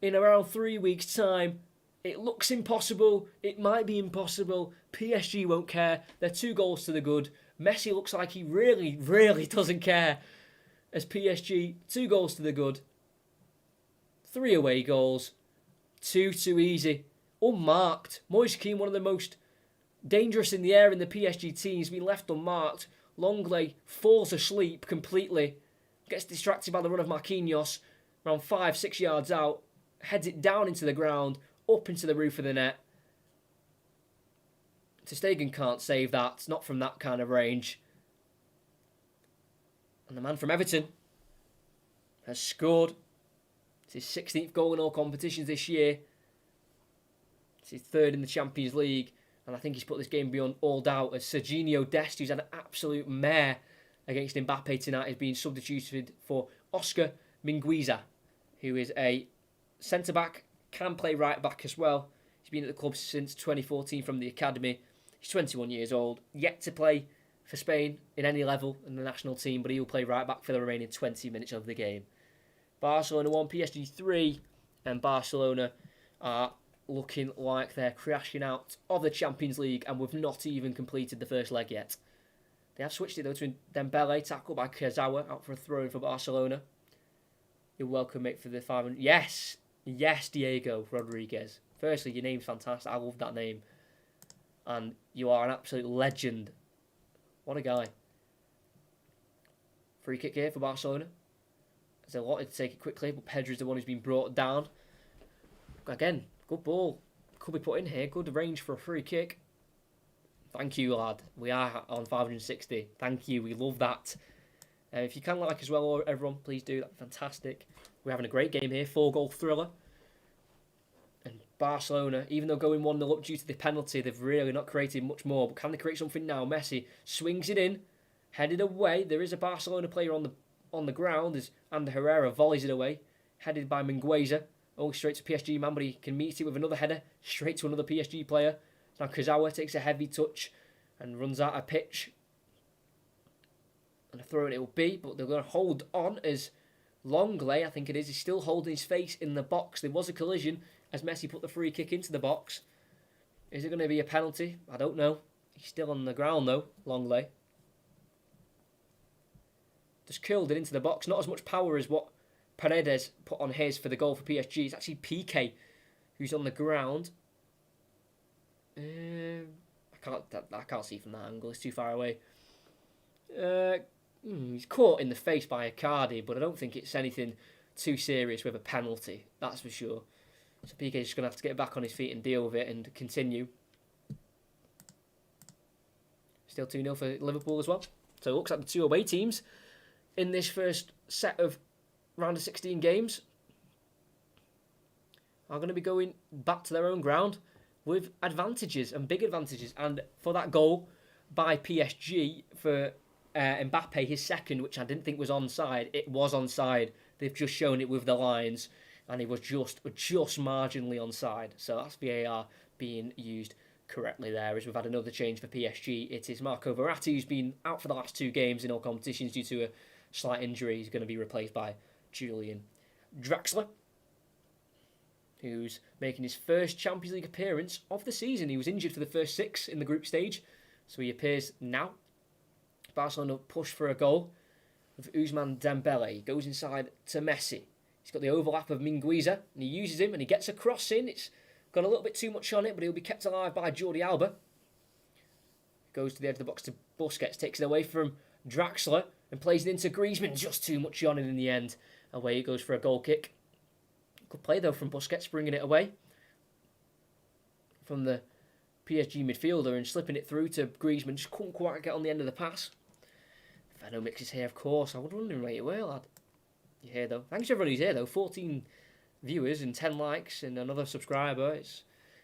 Speaker 1: in around 3 weeks' time. It looks impossible. It might be impossible. PSG won't care. They're 2 goals to the good. Messi looks like he really, really doesn't care. As PSG, 2 goals to the good. 3 away goals. 2 too easy. Unmarked. Moise Kean, one of the most dangerous in the air in the PSG team, has been left unmarked. Longley falls asleep completely. Gets distracted by the run of Marquinhos. Around 5-6 yards out. Heads it down into the ground. Up into the roof of the net. ter Stegen can't save that. Not from that kind of range. And the man from Everton has scored. It's his 16th goal in all competitions this year. It's his 3rd in the Champions League. And I think he's put this game beyond all doubt as Serginho Dest, who's had an absolute mare against Mbappe tonight, is being substituted for Oscar Mingueza, who is a centre-back, can play right-back as well. He's been at the club since 2014 from the academy. He's 21 years old, yet to play for Spain in any level in the national team, but he will play right-back for the remaining 20 minutes of the game. Barcelona 1, PSG 3, and Barcelona are looking like they're crashing out of the Champions League, and we've not even completed the first leg yet. They have switched it though to Dembele, tackled by Kurzawa, out for a throw-in for Barcelona. You're welcome, mate, for the 500. Yes, Diego Rodriguez. Firstly, your name's fantastic. I love that name. And you are an absolute legend. What a guy. Free kick here for Barcelona. They wanted to take it quickly, but Pedri's the one who's been brought down. Again, good ball. Could be put in here. Good range for a free kick. Thank you, lad. We are on 560. Thank you. We love that. If you can like as well, everyone, please do. That'd be fantastic. We're having a great game here. 4-goal thriller. And Barcelona, even though going 1-0 up due to the penalty, they've really not created much more. But can they create something now? Messi swings it in. Headed away. There is a Barcelona player on the ground as Ander Herrera volleys it away. Headed by Mingueza. Oh, straight to PSG man, but he can meet it with another header. Straight to another PSG player. Now Kurzawa takes a heavy touch and runs out of pitch. And a throw it will be, but they're going to hold on as Longley, I think it is still holding his face in the box. There was a collision as Messi put the free kick into the box. Is it going to be a penalty? I don't know. He's still on the ground though, Longley. Just curled it into the box. Not as much power as what Paredes put on his for the goal for PSG. It's actually Piqué who's on the ground. I can't see from that angle. It's too far away. He's caught in the face by Icardi, but I don't think it's anything too serious with a penalty. That's for sure. So Piqué's just going to have to get back on his feet and deal with it and continue. Still 2-0 for Liverpool as well. So it looks like the 2 away teams in this first set of round of 16 games are going to be going back to their own ground with advantages and big advantages. And for that goal by PSG for Mbappe, his second, which I didn't think was onside, it was onside. They've just shown it with the lines, and it was just marginally onside. So that's VAR being used correctly there. As we've had another change for PSG, it is Marco Verratti, who's been out for the last 2 games in all competitions due to a slight injury. He's going to be replaced by Julian Draxler. who's making his first Champions League appearance of the season. He was injured for the first 6 in the group stage, so he appears now. Barcelona push for a goal with Ousmane Dembele. He goes inside to Messi. He's got the overlap of Mingueza, and he uses him, and he gets a cross in. It's got a little bit too much on it, but he'll be kept alive by Jordi Alba. Goes to the edge of the box to Busquets, takes it away from Draxler, and plays it into Griezmann. Just too much on it in the end. Away it goes for a goal kick. Good play, though, from Busquets, bringing it away from the PSG midfielder and slipping it through to Griezmann. Just couldn't quite get on the end of the pass. Feno Mix is here, of course. I was wondering where you were, lad. You're here, though. Thanks to everybody who's here, though. 14 viewers and 10 likes and another subscriber.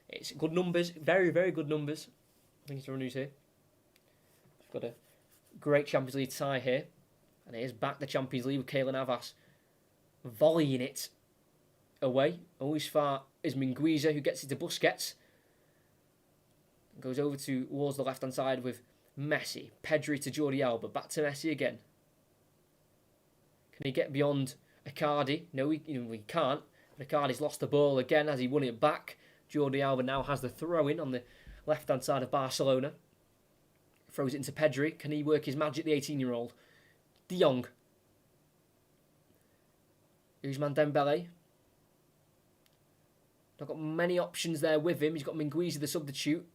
Speaker 1: It's good numbers. Very, very good numbers. Thanks to everyone who's here. We've got a great Champions League tie here. And it is back the Champions League with Keylor Navas volleying it away. Always far is Mingueza, who gets it to Busquets. Goes over towards the left-hand side with Messi. Pedri to Jordi Alba. Back to Messi again. Can he get beyond Icardi? No, he can't. Icardi's lost the ball again as he won it back. Jordi Alba now has the throw-in on the left-hand side of Barcelona. Throws it into Pedri. Can he work his magic, the 18-year-old? De Jong. Ousmane Dembele. Not got many options there with him. He's got Mingueza, the substitute.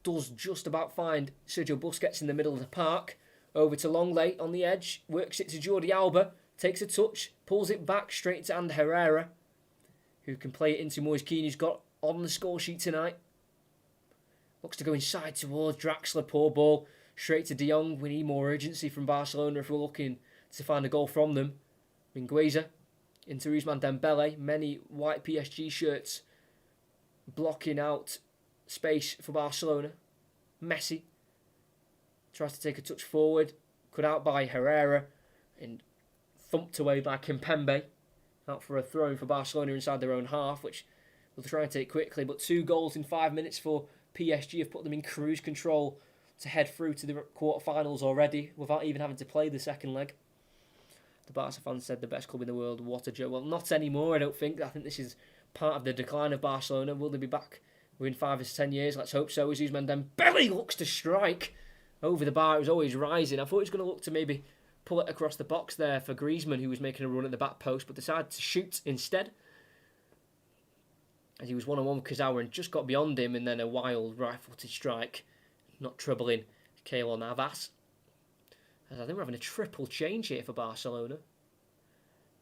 Speaker 1: Does just about find Sergio Busquets in the middle of the park. Over to Longley on the edge. Works it to Jordi Alba. Takes a touch. Pulls it back straight to Ander Herrera, who can play it into Moise Kean, who's got on the score sheet tonight. Looks to go inside towards Draxler. Poor ball. Straight to De Jong. We need more urgency from Barcelona if we're looking to find a goal from them. Mingueza into Ousmane Dembele. Many white PSG shirts blocking out space for Barcelona. Messi tries to take a touch forward. Cut out by Herrera and thumped away by Kimpembe. Out for a throw for Barcelona inside their own half, which they'll try and take quickly. But 2 goals in 5 minutes for PSG have put them in cruise control to head through to the quarterfinals already without even having to play the second leg. The Barca fans said the best club in the world. What a joke. Well, not anymore, I don't think. I think this is part of the decline of Barcelona. Will they be back within 5 or 10 years? Let's hope so. As Ousmane Dembele looks to strike over the bar. It was always rising. I thought he was going to look to maybe pull it across the box there for Griezmann, who was making a run at the back post, but decided to shoot instead. As he was one-on-one with Kazawa and just got beyond him, and then a wild right-footed strike, not troubling Keylor Navas. As I think we're having a triple change here for Barcelona.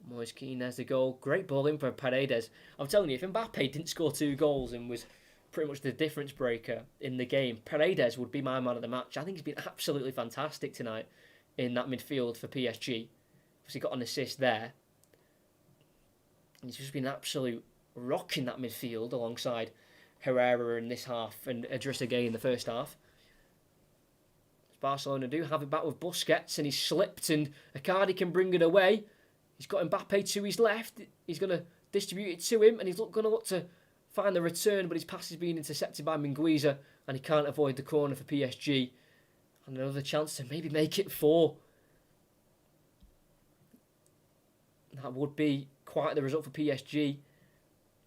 Speaker 1: Moise Kean, there's the goal. Great ball in for Paredes. I'm telling you, if Mbappe didn't score 2 goals and was pretty much the difference breaker in the game, Paredes would be my man of the match. I think he's been absolutely fantastic tonight in that midfield for PSG. Obviously got an assist there. He's just been an absolute rock in that midfield alongside Herrera in this half and Idrissa Gueye in the first half. Barcelona do have it back with Busquets, and he's slipped, and Icardi can bring it away. He's got Mbappe to his left. He's going to distribute it to him, and he's going to look to find the return, but his pass is being intercepted by Mingueza, and he can't avoid the corner for PSG. And another chance to maybe make it 4. That would be quite the result for PSG.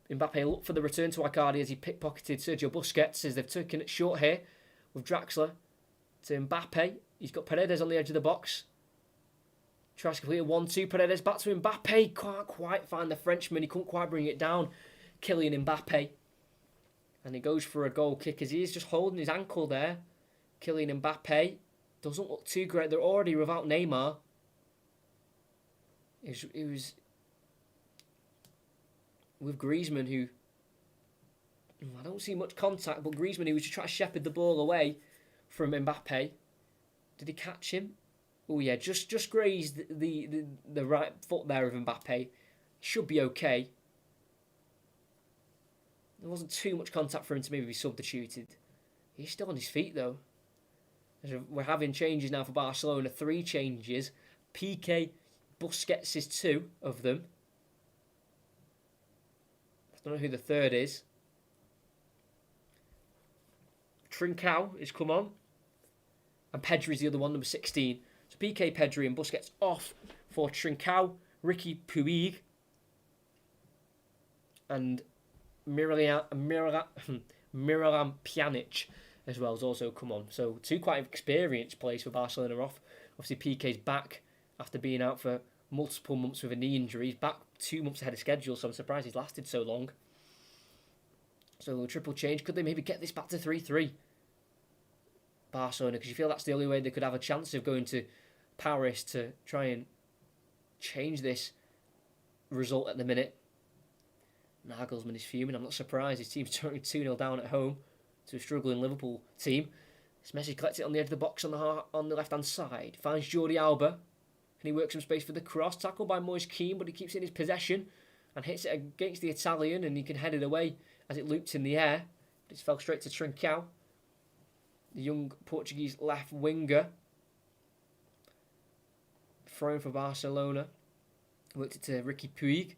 Speaker 1: Mbappe looked for the return to Icardi as he pickpocketed Sergio Busquets, as they've taken it short here with Draxler to Mbappe. He's got Paredes on the edge of the box. Tries to complete a 1-2. Paredes back to Mbappe. Can't quite find the Frenchman. He couldn't quite bring it down. Kylian Mbappe. And he goes for a goal kick as he is just holding his ankle there. Kylian Mbappe doesn't look too great. They're already without Neymar. It was with Griezmann, who I don't see much contact, but Griezmann, who was just trying to shepherd the ball away from Mbappe. Did he catch him? Oh yeah, just grazed the right foot there of Mbappe. Should be okay. There wasn't too much contact for him to maybe be substituted. He's still on his feet though. We're having changes now for Barcelona. 3 changes. Piqué, Busquets is 2 of them. I don't know who the third is. Trincao has come on. And Pedri is the other one, number 16. So Piqué, Pedri and Busquets off for Trincao, Ricky Puig and Miralem Pjanic as well has also come on. So 2 quite experienced players for Barcelona off. Obviously PK's back after being out for multiple months with a knee injury. He's back 2 months ahead of schedule, so I'm surprised he's lasted so long. So a triple change. Could they maybe get this back to 3-3? Barcelona, because you feel that's the only way they could have a chance of going to Paris to try and change this result at the minute. Nagelsmann is fuming. I'm not surprised. His team's turning 2-0 down at home to a struggling Liverpool team. Messi collects it on the edge of the box on the left-hand side. Finds Jordi Alba, and he works some space for the cross. Tackled by Moise Kean, but he keeps it in his possession and hits it against the Italian, and he can head it away as it looped in the air. But it fell straight to Trincão, the young Portuguese left winger. Throwing for Barcelona. Worked it to Ricky Puig.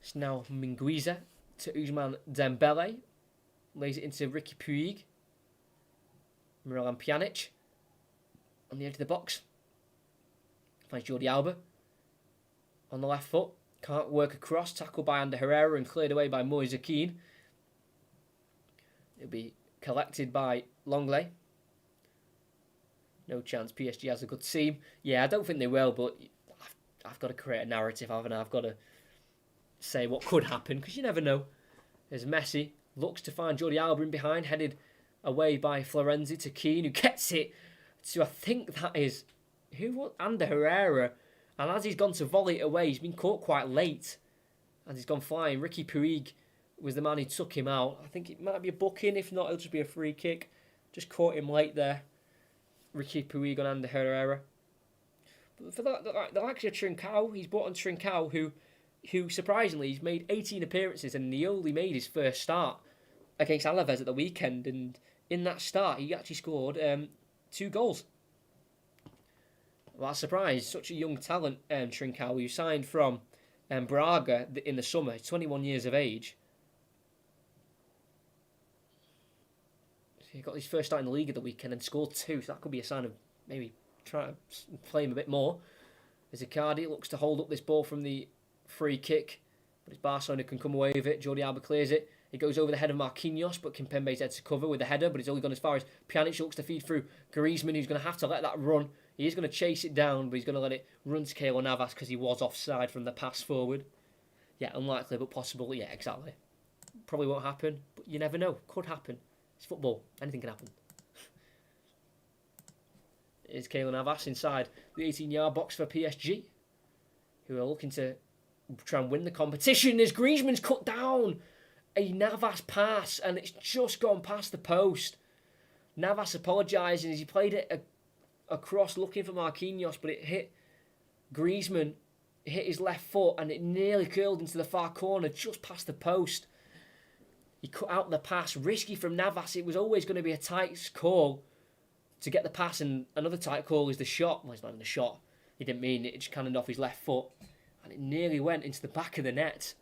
Speaker 1: It's now Mingueza to Ousmane Dembele. Lays it into Ricky Puig. Miralem Pjanic on the edge of the box. Finds Jordi Alba on the left foot. Can't work across. Tackled by Ander Herrera and cleared away by Moise Kean. It'll be collected by Longley. No chance. PSG has a good team. Yeah, I don't think they will, but I've got to create a narrative, haven't I? I've got to say what could happen, because you never know. As Messi looks to find Jordi Alba in behind, headed away by Florenzi to Keane, who gets it to, I think that is, Ander Herrera. And as he's gone to volley it away, he's been caught quite late. And he's gone flying. Ricky Puig was the man who took him out. I think it might be a booking. If not, it'll just be a free kick. Just caught him late there. Ricky Puig on Ander Herrera. But for the likes of Trincão, he's brought on Trincão, who surprisingly, he's made 18 appearances and he only made his first start against Alaves at the weekend. And in that start, he actually scored 2 goals. Well, that's a surprise. Such a young talent, Trincão, who signed from Braga in the summer. He's 21 years of age. He got his first start in the league at the weekend and scored 2, so that could be a sign of maybe trying to play him a bit more. As Icardi looks to hold up this ball from the free kick, but it's Barcelona can come away with it. Jordi Alba clears it. It goes over the head of Marquinhos, but Kimpembe's head to cover with the header, but it's only gone as far as Pjanic looks to feed through Griezmann, who's going to have to let that run. He is going to chase it down, but he's going to let it run to Keylor Navas because he was offside from the pass forward. Yeah, unlikely, but possible. Yeah, exactly. Probably won't happen, but you never know. Could happen. It's football. Anything can happen. Is Keylor Navas inside the 18-yard box for PSG, who are looking to try and win the competition. As Griezmann's cut down a Navas pass, and it's just gone past the post. Navas apologising as he played it across looking for Marquinhos, but it hit Griezmann, it hit his left foot, and it nearly curled into the far corner, just past the post. He cut out the pass, risky from Navas. It was always going to be a tight call to get the pass, and another tight call is the shot. Well, it's not even a shot. He didn't mean it. It just cannoned off his left foot, and it nearly went into the back of the net.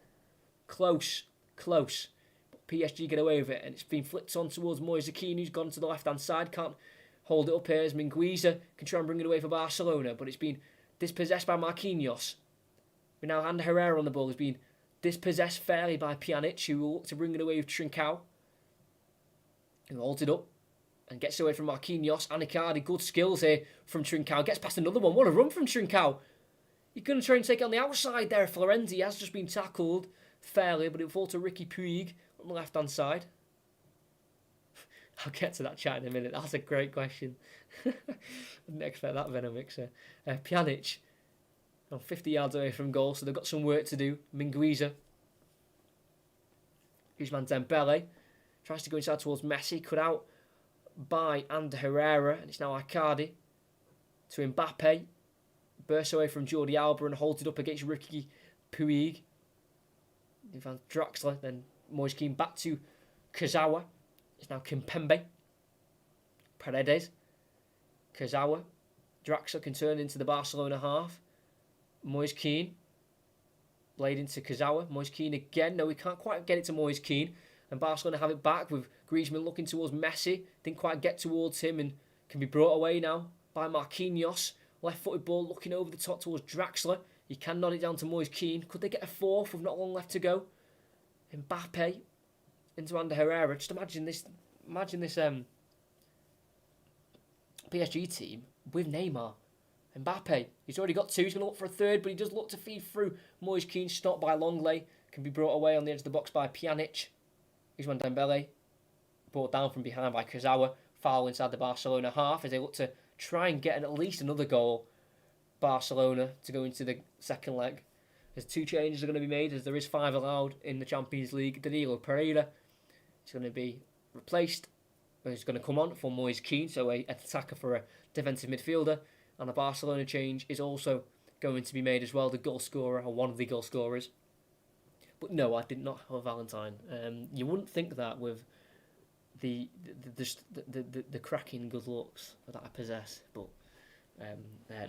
Speaker 1: Close. But PSG get away with it, and it's been flicked on towards Moise Kean, who's gone to the left-hand side. Can't hold it up here as Mingueza can try and bring it away for Barcelona, but it's been dispossessed by Marquinhos. We now Ander Herrera on the ball. Has been dispossessed fairly by Pjanic, who will look to bring it away with Trincão, who holds it up and gets away from Marquinhos. Icardi, good skills here from Trincão. Gets past another one. What a run from Trincão. He's going to try and take it on the outside there. Florenzi has just been tackled fairly, but it'll fall to Ricky Puig on the left-hand side. I'll get to that chat in a minute. That's a great question. I didn't expect that, Venomixer. Pjanic, 50 yards away from goal, so they've got some work to do. Mingueza. Ousmane Dembele tries to go inside towards Messi. Cut out by Ander Herrera, and it's now Icardi to Mbappe. Bursts away from Jordi Alba and holds it up against Ricky Puig. Van Draxler, then Moise Kean back to Kurzawa. It's now Kimpembe. Paredes. Kurzawa. Draxler can turn into the Barcelona half. Moise Kean. Blade into Kurzawa. Moise Kean again. No, we can't quite get it to Moise Kean. And Barcelona have it back with Griezmann looking towards Messi. Didn't quite get towards him and can be brought away now by Marquinhos. Left-footed ball looking over the top towards Draxler. He can nod it down to Moise Kean. Could they get a fourth with not long left to go? Mbappe into Ander Herrera. Just imagine this PSG team with Neymar. Mbappe, he's already got two, he's going to look for a third, but he does look to feed through. Moise Kean stopped by Longley, can be brought away on the edge of the box by Pjanic. Ousmane Dembele, brought down from behind by Kurzawa. Foul inside the Barcelona half as they look to try and get at least another goal. Barcelona to go into the second leg. There's 2 changes are going to be made as there is 5 allowed in the Champions League. Danilo Pereira is going to be replaced. He's going to come on for Moise Kean, so an attacker for a defensive midfielder. And a Barcelona change is also going to be made as well. The goal scorer, or one of the goal scorers. But no, I did not have a Valentine. You wouldn't think that with the cracking good looks that I possess, but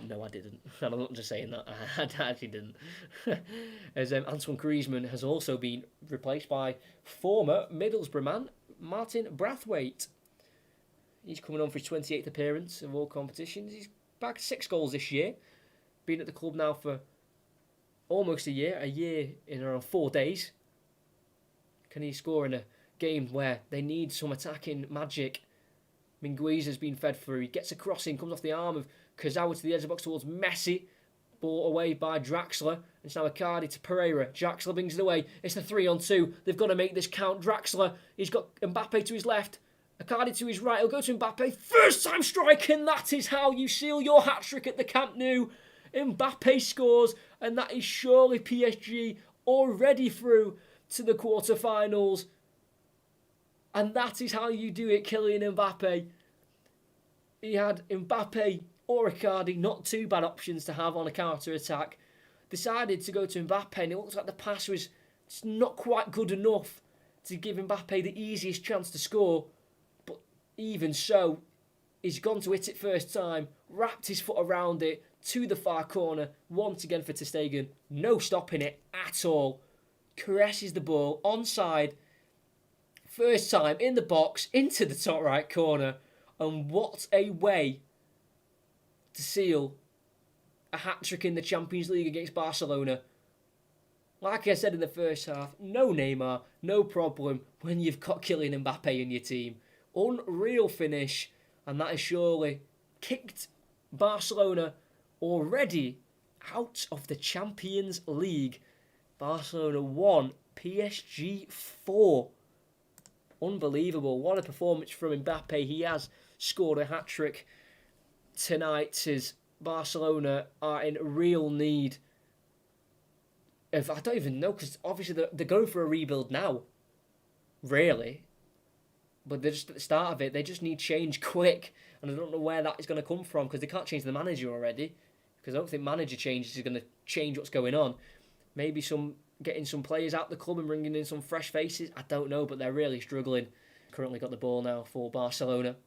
Speaker 1: no, I didn't. And I'm not just saying that. I actually didn't. As Antoine Griezmann has also been replaced by former Middlesbrough man Martin Braithwaite. He's coming on for his 28th appearance of all competitions. He's bagged 6 goals this year. Been at the club now for almost a year in around 4 days. Can he score in a game where they need some attacking magic? Minguiza's been fed through. He gets a crossing, comes off the arm of Kurzawa to the edge of the box towards Messi. Ball away by Draxler. It's now Icardi to Pereira. Draxler brings it away. It's the 3-on-2. They've got to make this count. Draxler, he's got Mbappe to his left. Icardi to his right. He'll go to Mbappe. First time striking. That is how you seal your hat-trick at the Camp Nou. Mbappe scores, and that is surely PSG already through to the quarter-finals. And that is how you do it, Kylian Mbappe. He had Mbappe or Icardi, not 2 bad options to have on a counter-attack. Decided to go to Mbappe, and it looks like the pass was just not quite good enough to give Mbappe the easiest chance to score. But even so, he's gone to hit it first time, wrapped his foot around it, to the far corner, once again for ter Stegen. No stopping it at all. Caresses the ball, onside. First time in the box, into the top right corner. And what a way to seal a hat-trick in the Champions League against Barcelona. Like I said in the first half, no Neymar, no problem when you've got Kylian Mbappe in your team. Unreal finish, and that is surely kicked Barcelona already out of the Champions League. Barcelona 1, PSG 4. Unbelievable. What a performance from Mbappe. He has scored a hat-trick tonight as Barcelona are in real need of, I don't even know, because obviously they're going for a rebuild now. Really. But they're just at the start of it. They just need change quick. And I don't know where that is going to come from, because they can't change the manager already. Because I don't think manager changes is going to change what's going on. Maybe getting some players out the club and bringing in some fresh faces. I don't know, but they're really struggling. Currently got the ball now for Barcelona.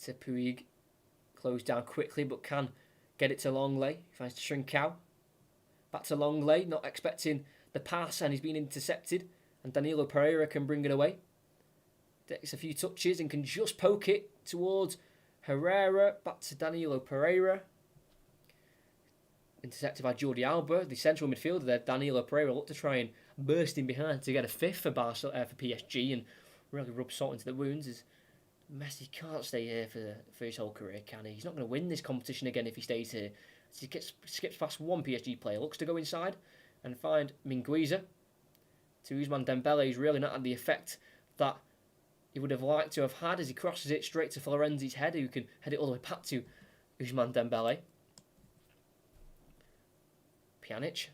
Speaker 1: To Puig. Closed down quickly, but can get it to Longley. Finds to Trincao. Back to Longley, not expecting the pass, and he's been intercepted. And Danilo Pereira can bring it away. Takes a few touches and can just poke it towards Herrera. Back to Danilo Pereira. Intercepted by Jordi Alba, the central midfielder there. Danilo Pereira looked to try and burst in behind to get a 5th for PSG and really rub salt into the wounds. As Messi can't stay here for his whole career, can he? He's not going to win this competition again if he stays here. So he skips past one PSG player, looks to go inside and find Minguiza. To Ousmane Dembele, he's really not had the effect that he would have liked to have had as he crosses it straight to Florenzi's head, who can head it all the way back to Ousmane Dembele. Pjanic.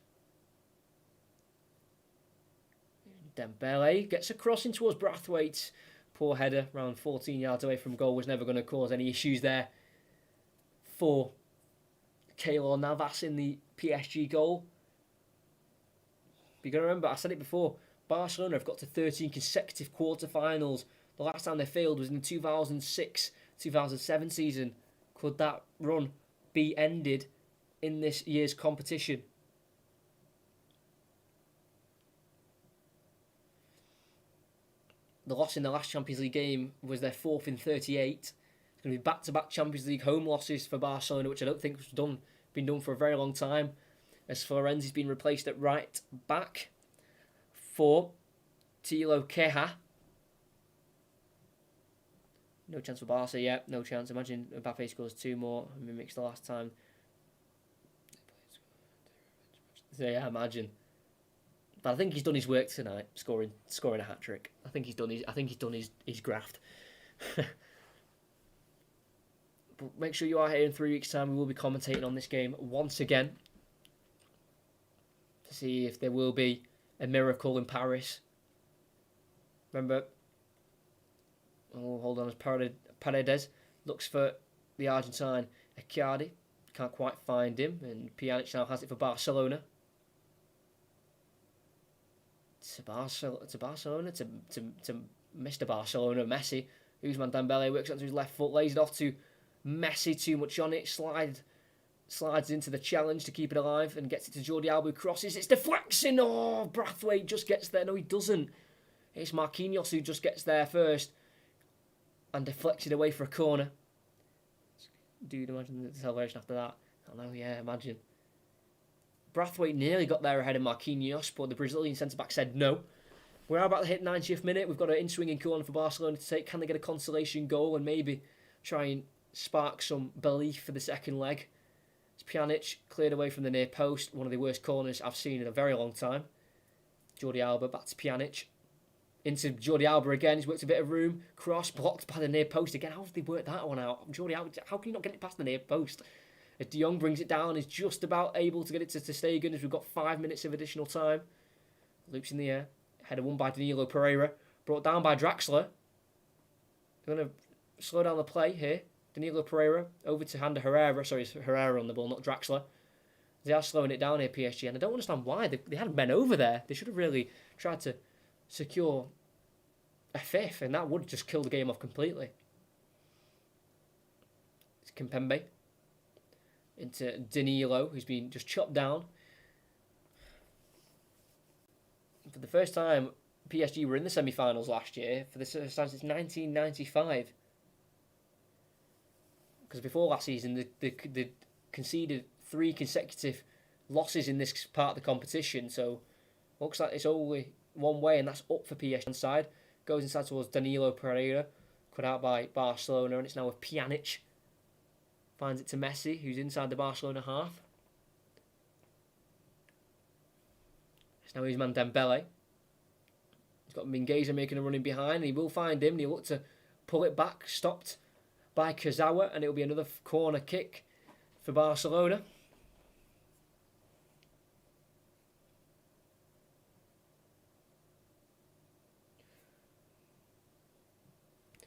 Speaker 1: Dembele gets a crossing towards Braithwaite. Poor header, around 14 yards away from goal, was never going to cause any issues there for Keylor Navas in the PSG goal. But you've got to remember, I said it before, Barcelona have got to 13 consecutive quarter-finals. The last time they failed was in the 2006-2007 season. Could that run be ended in this year's competition? The loss in the last Champions League game was their 4th in 38. It's going to be back-to-back Champions League home losses for Barcelona, which I don't think has been done for a very long time. as Florenzi's been replaced at right back for Tilo Keha. No chance for Barca yet. No chance. Imagine Mbappe scores 2 more. Mimics the last time. So yeah, imagine. But I think he's done his work tonight, scoring a hat trick. I think he's done his graft. But make sure you are here in 3 weeks' time. We will be commentating on this game once again to see if there will be a miracle in Paris. Remember, hold on, as Paredes looks for the Argentine Icardi. Can't quite find him, and Pjanic now has it for Barcelona. To Barcelona, to Mr. Barcelona, Messi. Ousmane Dembele works onto his left foot, lays it off to Messi, too much on it, slides into the challenge to keep it alive and gets it to Jordi Alba, who crosses. It's deflection. Oh, Braithwaite just gets there. No, he doesn't. It's Marquinhos who just gets there first and deflects it away for a corner. Dude, imagine the celebration after that. I know, yeah, imagine. Braithwaite nearly got there ahead of Marquinhos, but the Brazilian centre-back said no. We're about to hit 90th minute. We've got an in-swinging corner for Barcelona to take. Can they get a consolation goal and maybe try and spark some belief for the second leg? It's Pjanic cleared away from the near post. One of the worst corners I've seen in a very long time. Jordi Alba back to Pjanic. Into Jordi Alba again. He's worked a bit of room. Cross blocked by the near post again. How have they worked that one out? Jordi Alba, how can you not get it past the near post? As De Jong brings it down, is just about able to get it to Stegen as we've got 5 minutes of additional time. Loops in the air. Header won by Danilo Pereira. Brought down by Draxler. They're going to slow down the play here. Danilo Pereira over to Handa Herrera. Sorry, it's Herrera on the ball, not Draxler. They are slowing it down here, PSG, and I don't understand why. They had men over there. They should have really tried to secure a fifth, and that would just kill the game off completely. It's Kimpembe into Danilo, who's been just chopped down. For the first time, PSG were in the semi-finals last year, for the first time since 1995. Because before last season, they conceded 3 consecutive losses in this part of the competition, so looks like it's only one way, and that's up for PSG side. Goes inside towards Danilo Pereira, cut out by Barcelona, and it's now with Pjanic. Finds it to Messi, who's inside the Barcelona half. It's now Ousmane Dembele. He's got Mingueza making a run in behind, and he will find him, and he'll look to pull it back, stopped by Kurzawa, and it'll be another corner kick for Barcelona.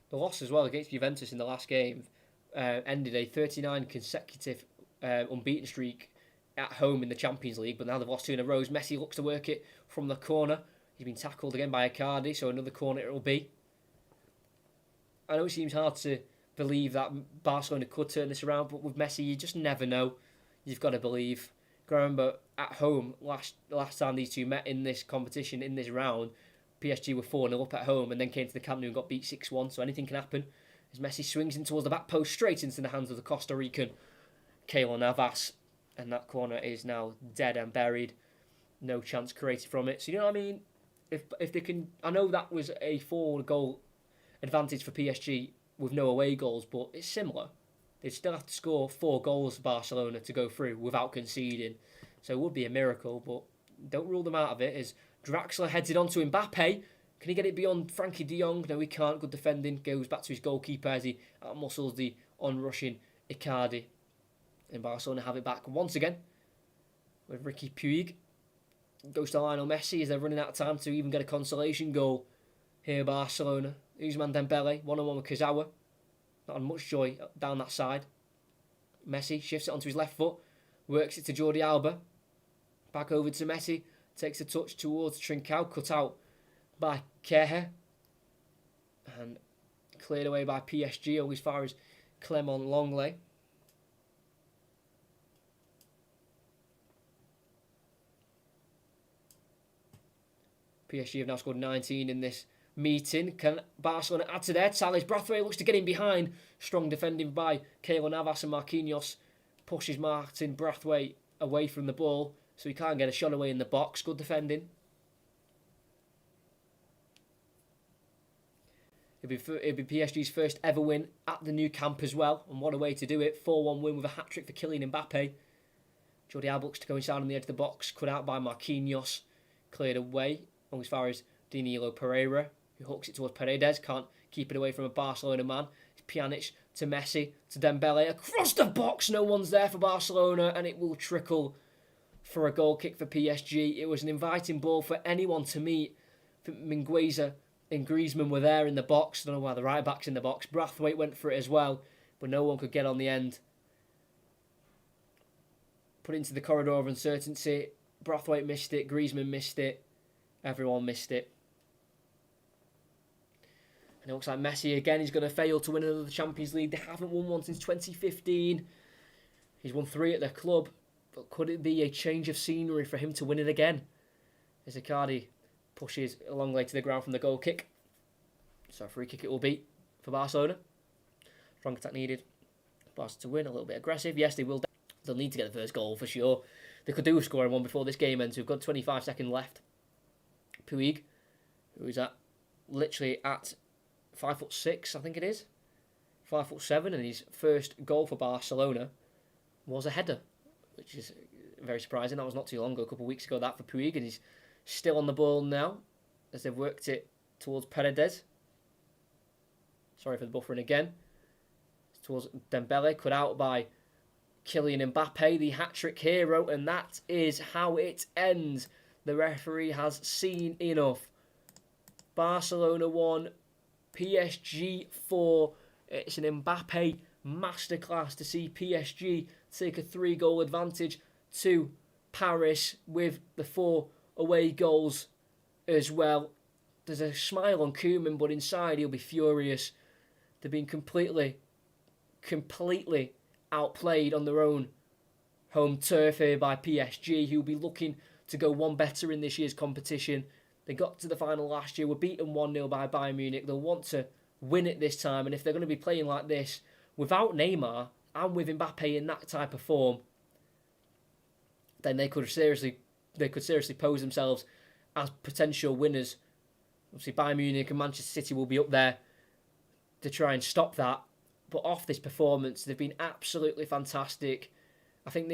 Speaker 1: The loss as well against Juventus in the last game ended a 39 consecutive unbeaten streak at home in the Champions League, but now they've lost 2 in a row. Messi looks to work it from the corner. He's been tackled again by Icardi, so another corner it will be. I know it seems hard to believe that Barcelona could turn this around, but with Messi, you just never know. You've got to believe. I remember at home, last time these two met in this competition, in this round, PSG were 4-0 up at home and then came to the Camp Nou and got beat 6-1, so anything can happen. As Messi swings in towards the back post, straight into the hands of the Costa Rican Keylor Navas, and that corner is now dead and buried. No chance created from it. So you know what I mean? If they can, I know that was a 4-goal advantage for PSG with no away goals, but it's similar. They'd still have to score 4 goals for Barcelona to go through without conceding. So it would be a miracle, but don't rule them out of it. As Draxler heads it on to Mbappe. Can he get it beyond Frankie de Jong? No, he can't. Good defending. Goes back to his goalkeeper as he outmuscles the on-rushing Icardi. And Barcelona have it back once again with Ricky Puig. Goes to Lionel Messi as they're running out of time to even get a consolation goal here, Barcelona. Ousmane Dembele, one-on-one with Kurzawa. Not on much joy down that side. Messi shifts it onto his left foot. Works it to Jordi Alba. Back over to Messi. Takes a touch towards Trincao. Cut out by Kehe. And cleared away by PSG as far as Clement Longley. PSG have now scored 19 in this meeting. Can Barcelona add to their tallies? Braithwaite looks to get in behind. Strong defending by Keylor Navas, and Marquinhos pushes Martin Braithwaite away from the ball. so he can't get a shot away in the box. Good defending. It'll be PSG's first ever win at the new camp as well, and what a way to do it. 4-1 win with a hat-trick for Kylian Mbappe. Jordi Alba looks to go inside on the edge of the box, cut out by Marquinhos, cleared away as far as Danilo Pereira, who hooks it towards Paredes, can't keep it away from a Barcelona man. It's Pjanic to Messi, to Dembele, across the box, no one's there for Barcelona, and it will trickle for a goal kick for PSG. It was an inviting ball for anyone to meet. Mingueza and Griezmann were there in the box. I don't know why the right back's in the box. Braithwaite went for it as well, but no one could get on the end. Put it into the corridor of uncertainty. Braithwaite missed it. Griezmann missed it. Everyone missed it. And it looks like Messi again is going to fail to win another Champions League. They haven't won one since 2015. He's won 3 at their club. But could it be a change of scenery for him to win it again? As Icardi pushes a long way to the ground from the goal kick. So a free kick it will be for Barcelona. Strong attack needed. Barca to win, a little bit aggressive. Yes, they will. They'll need to get the first goal for sure. They could do with scoring one before this game ends. We've got 25 seconds left. Puig, who is literally at 5'6", I think it is. 5'7", and his first goal for Barcelona was a header, which is very surprising. That was not too long ago, a couple of weeks ago, that for Puig, and he's still on the ball now as they've worked it towards Paredes. Sorry for the buffering again. It's towards Dembele, cut out by Kylian Mbappe, the hat-trick hero, and that is how it ends. The referee has seen enough. Barcelona 1, PSG 4. It's an Mbappe masterclass to see PSG take a 3-goal advantage to Paris with the 4 away goals as well. There's a smile on Koeman, but inside he'll be furious. They've been completely outplayed on their own home turf here by PSG, who'll be looking to go one better in this year's competition. They got to the final last year, were beaten 1-0 by Bayern Munich. They'll want to win it this time, and if they're going to be playing like this without Neymar and with Mbappe in that type of form, then they could seriously pose themselves as potential winners. Obviously, Bayern Munich and Manchester City will be up there to try and stop that. But off this performance, they've been absolutely fantastic. I think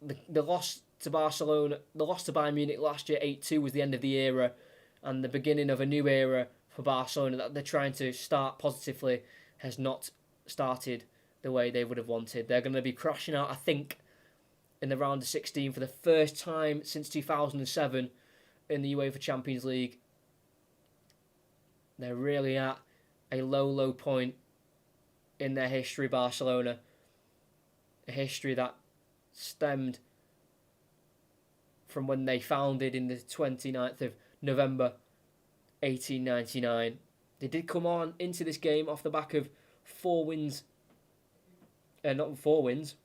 Speaker 1: the loss to Barcelona, the loss to Bayern Munich last year, 8-2, was the end of the era and the beginning of a new era for Barcelona that they're trying to start positively has not started the way they would have wanted. They're going to be crashing out, I think, in the round of 16 for the first time since 2007 in the UEFA Champions League. They're really at a low point in their history, Barcelona. A history that stemmed from when they founded in the 29th of November 1899. They did come on into this game off the back of 4 wins. Not 4 wins.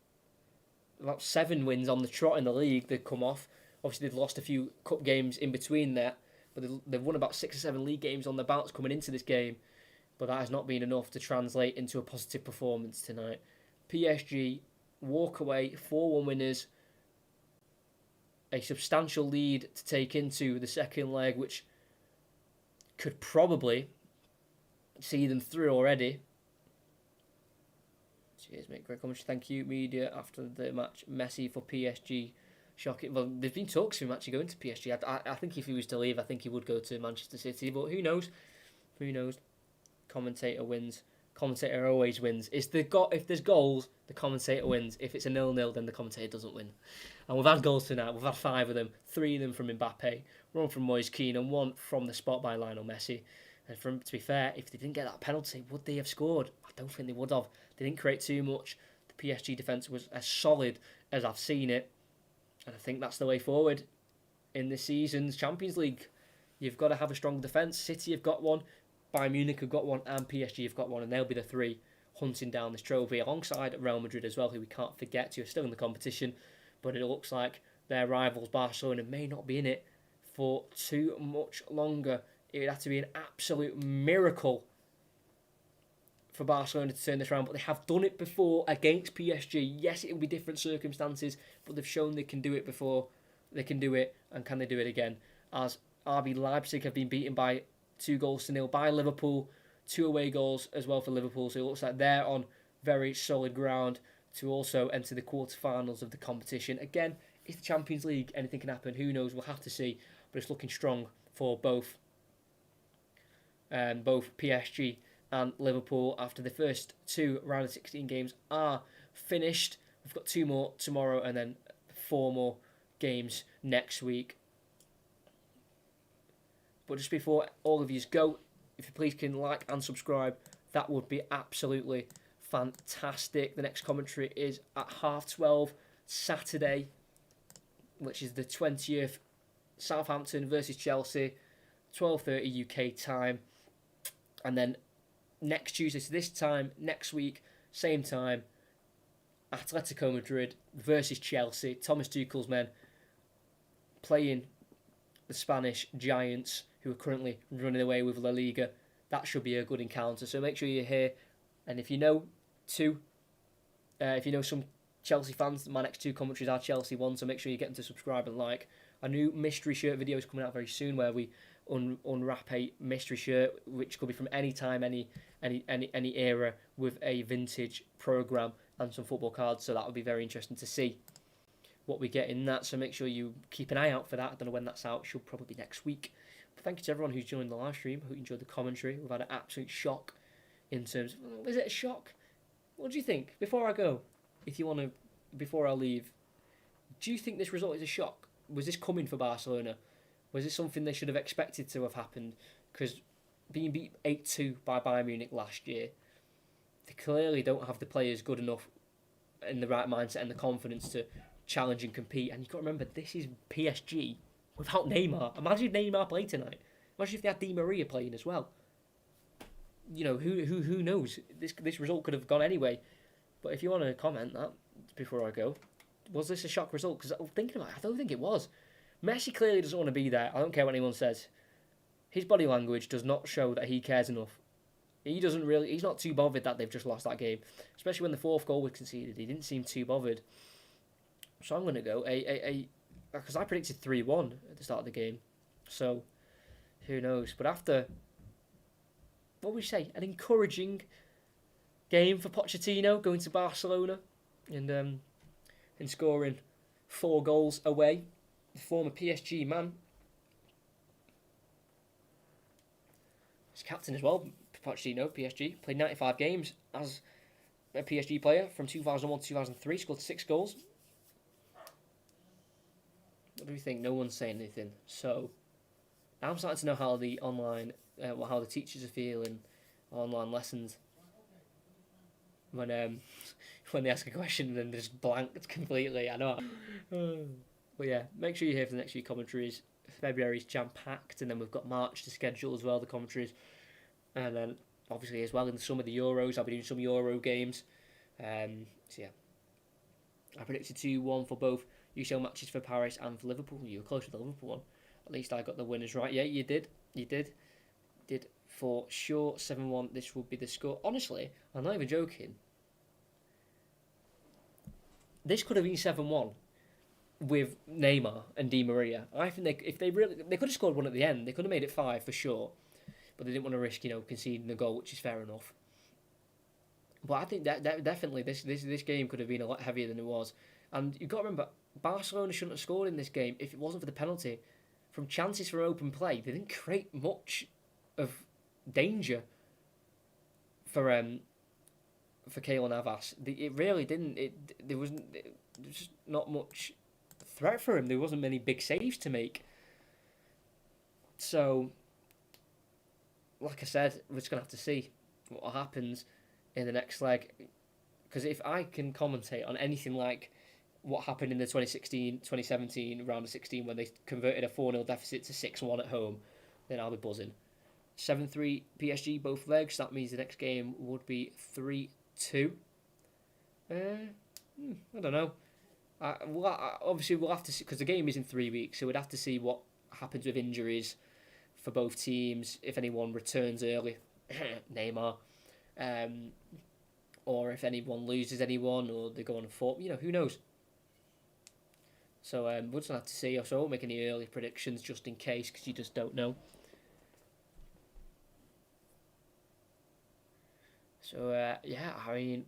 Speaker 1: About 7 wins on the trot in the league they'd come off. Obviously, they'd lost a few cup games in between there, but they've won about 6 or 7 league games on the bounce coming into this game. But that has not been enough to translate into a positive performance tonight. PSG walk away 4-1 winners. A substantial lead to take into the second leg, which could probably see them through already. Cheers, mate. Great comment. Thank you, media. After the match, Messi for PSG. Shocking. Well, there's been talks of him actually going to PSG. I think if he was to leave, I think he would go to Manchester City. But who knows? Who knows? Commentator wins. Commentator always wins. If there's goals, the commentator wins. If it's a 0-0, then the commentator doesn't win. And we've had goals tonight. We've had 5 of them. 3 of them from Mbappe, 1 from Moise Kean, and 1 from the spot by Lionel Messi. And to be fair, if they didn't get that penalty, would they have scored? I don't think they would have. They didn't create too much. The PSG defence was as solid as I've seen it. And I think that's the way forward in this season's Champions League. You've got to have a strong defence. City have got one, Bayern Munich have got one, and PSG have got one, and they'll be the 3 hunting down this trophy alongside Real Madrid as well, who we can't forget, who are still in the competition. But it looks like their rivals, Barcelona, may not be in it for too much longer. It would have to be an absolute miracle for Barcelona to turn this around, but they have done it before against PSG. Yes, it will be different circumstances, but they've shown they can do it before. They can do it, and can they do it again? As RB Leipzig have been beaten by 2-0 by Liverpool, 2 away goals as well for Liverpool, so it looks like they're on very solid ground to also enter the quarterfinals of the competition. Again, it's the Champions League, anything can happen, who knows, we'll have to see, but it's looking strong for both PSG and Liverpool after the first 2 round of 16 games are finished. We've got 2 more tomorrow and then 4 more games next week. But just before all of you go, if you please can like and subscribe, that would be absolutely fantastic. The next commentary is at 12:30 Saturday, which is the 20th, Southampton versus Chelsea, 12:30 UK time. And then next Tuesday, so this time, next week, same time, Atletico Madrid versus Chelsea. Thomas Tuchel's men playing the Spanish giants, who are currently running away with La Liga. That should be a good encounter. So make sure you're here. And if you know some Chelsea fans, my next 2 commentaries are Chelsea ones, so make sure you get them to subscribe and like. A new mystery shirt video is coming out very soon, where we unwrap a mystery shirt, which could be from any time, any era, with a vintage program and some football cards. So that would be very interesting to see what we get in that. So make sure you keep an eye out for that. I don't know when that's out. It should probably be next week. But thank you to everyone who's joined the live stream. I hope you enjoyed the commentary. We've had an absolute shock in terms of, is it a shock? What do you think? Before I go, before I leave, do you think this result is a shock? Was this coming for Barcelona? Was this something they should have expected to have happened? Because being beat 8-2 by Bayern Munich last year, they clearly don't have the players good enough in the right mindset and the confidence to challenge and compete. And you've got to remember, this is PSG without Neymar. Imagine if Neymar played tonight. Imagine if they had Di Maria playing as well. You know, who knows? This result could have gone anyway. But if you want to comment that before I go, was this a shock result? Because I'm thinking about it, I don't think it was. Messi clearly doesn't want to be there. I don't care what anyone says. His body language does not show that he cares enough. He's not too bothered that they've just lost that game. Especially when the 4th goal was conceded. He didn't seem too bothered. So I'm going to go because I predicted 3-1 at the start of the game. So, who knows? But after, what would we say, an encouraging game for Pochettino, going to Barcelona and scoring 4 goals away. The former PSG man. He's captain as well, Pochettino, PSG. Played 95 games as a PSG player from 2001 to 2003. Scored 6 goals. What do we think? No one's saying anything. So, I'm starting to know how the online, how the teachers are feeling, online lessons. When they ask a question and then just blanked completely. I know. But yeah, make sure you're here for the next few commentaries. February's jam-packed, and then we've got March to schedule as well, the commentaries. And then, obviously, as well, in the summer, the Euros. I'll be doing some Euro games. So yeah. I predicted 2-1 for both UCL matches for Paris and for Liverpool. You were close to the Liverpool one. At least I got the winners right. Yeah, you did. You did for sure. 7-1, this will be the score. Honestly, I'm not even joking. This could have been 7-1 with Neymar and Di Maria. I think they could have scored one at the end. They could have made it 5 for sure, but they didn't want to risk conceding a goal, which is fair enough. But I think that definitely this game could have been a lot heavier than it was. And you've got to remember, Barcelona shouldn't have scored in this game if it wasn't for the penalty. From chances from open play, they didn't create much of danger for Keylor Navas. It really didn't. There was just not much threat for him. There wasn't many big saves to make. So, like I said, we're just going to have to see what happens in the next leg. Because if I can commentate on anything like what happened in the 2016-2017 round of 16 when they converted a 4-0 deficit to 6-1 at home, then I'll be buzzing. 7-3 PSG, both legs. That means the next game would be 3-2. I don't know. Obviously, we'll have to see, because the game is in 3 weeks, so we'd have to see what happens with injuries for both teams, if anyone returns early. Neymar. or if anyone loses anyone, or they go on a form, who knows. So we'll just have to see. So I won't make any early predictions just in case, because you just don't know. So I mean,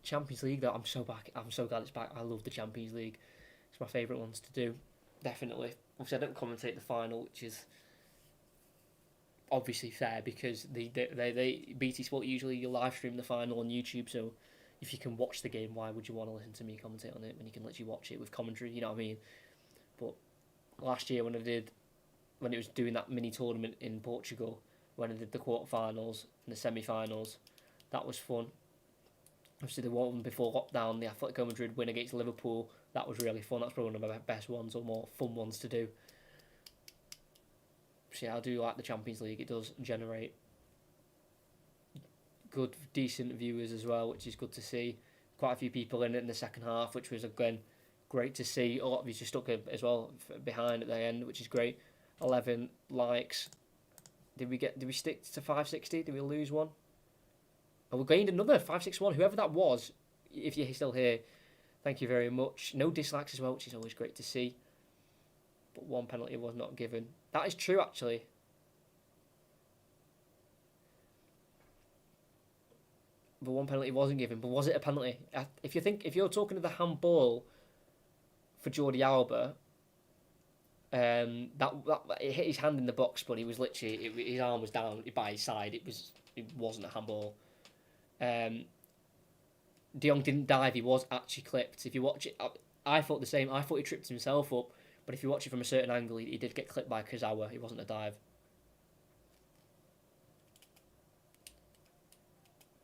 Speaker 1: Champions League though, I'm so glad it's back. I love the Champions League. It's my favourite ones to do, definitely. Obviously, I don't commentate the final, which is obviously fair because they BT Sport usually live stream the final on YouTube. So if you can watch the game, why would you want to listen to me commentate on it when you can literally watch it with commentary? You know what I mean? But last year when it was doing that mini tournament in Portugal, when I did the quarterfinals and the semi-finals, that was fun. Obviously, the one before lockdown, the Atletico Madrid win against Liverpool, that was really fun. That's probably one of my best ones or more fun ones to do. So yeah, I do like the Champions League. It does generate good, decent viewers as well, which is good to see. Quite a few people in it in the second half, which was again great to see. A lot of you just stuck as well behind at the end, which is great. 11 likes. Did we stick to 560? Did we lose one? And we gained another 561. Whoever that was, if you're still here, thank you very much. No dislikes as well, which is always great to see. But one penalty was not given. That is true, actually. But one penalty wasn't given. But was it a penalty? If you're talking to the handball for Jordi Alba, that it hit his hand in the box, but he was literally his arm was down by his side. It wasn't a handball. De Jong didn't dive. He was actually clipped. If you watch it, I thought the same. I thought he tripped himself up. But if you watch it from a certain angle, he did get clipped by Kurzawa. It wasn't a dive.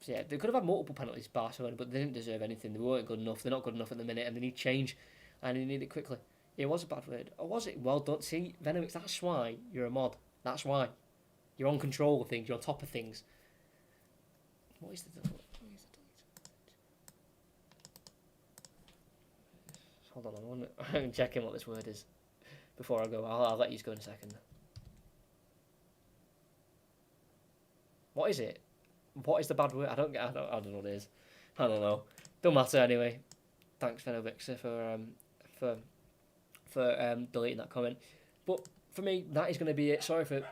Speaker 1: So yeah, they could have had multiple penalties, Barcelona, but they didn't deserve anything. They weren't good enough. They're not good enough at the minute, and they need change, and they need it quickly. It was a bad word. Or was it? Well done. See, Venomix, that's why you're a mod. That's why. You're on control of things. You're on top of things. What is the delete? Hold on, I'm checking what this word is before I go. I'll let you go in a second. What is it? What is the bad word? I don't know what it is. I don't know. Don't matter anyway. Thanks, Venovixer, for deleting that comment. But for me, that is going to be it. Sorry for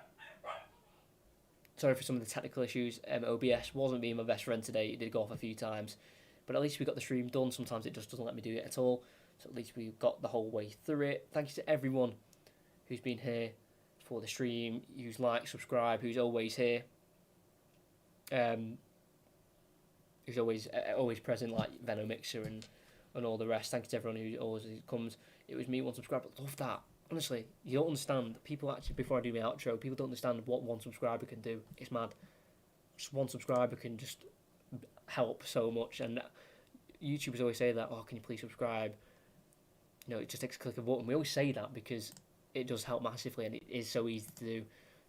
Speaker 1: some of the technical issues. OBS wasn't being my best friend today. It did go off a few times, but at least we got the stream done. Sometimes it just doesn't let me do it at all. So at least we got the whole way through it. Thank you to everyone who's been here for the stream, who's liked, subscribe, who's always here. Who's always present, like Venomixer and all the rest. Thank you to everyone who always comes. It was me, one subscriber. Love that. Honestly, you don't understand. People actually, before I do my outro, people don't understand what one subscriber can do. It's mad. Just one subscriber can just help so much. And YouTubers always say that, oh, can you please subscribe? You know, it just takes a click of a button. We always say that because it does help massively and it is so easy to do.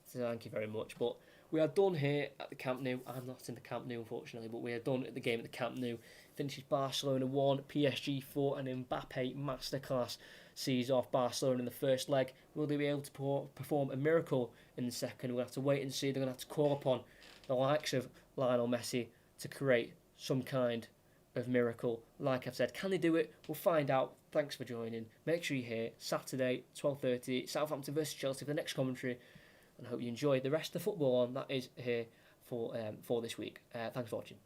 Speaker 1: So thank you very much. But we are done here at the Camp Nou. I'm not in the Camp Nou, unfortunately, but we are done at the game at the Camp Nou. Finishes Barcelona 1, PSG 4, and Mbappe masterclass sees off Barcelona in the first leg. Will they be able to perform a miracle in the second? We'll have to wait and see. They're going to have to call upon the likes of Lionel Messi to create some kind of miracle. Like I've said, can they do it? We'll find out. Thanks for joining. Make sure you're here Saturday, 12:30, Southampton versus Chelsea for the next commentary. And I hope you enjoy the rest of the football on that is here for this week. Thanks for watching.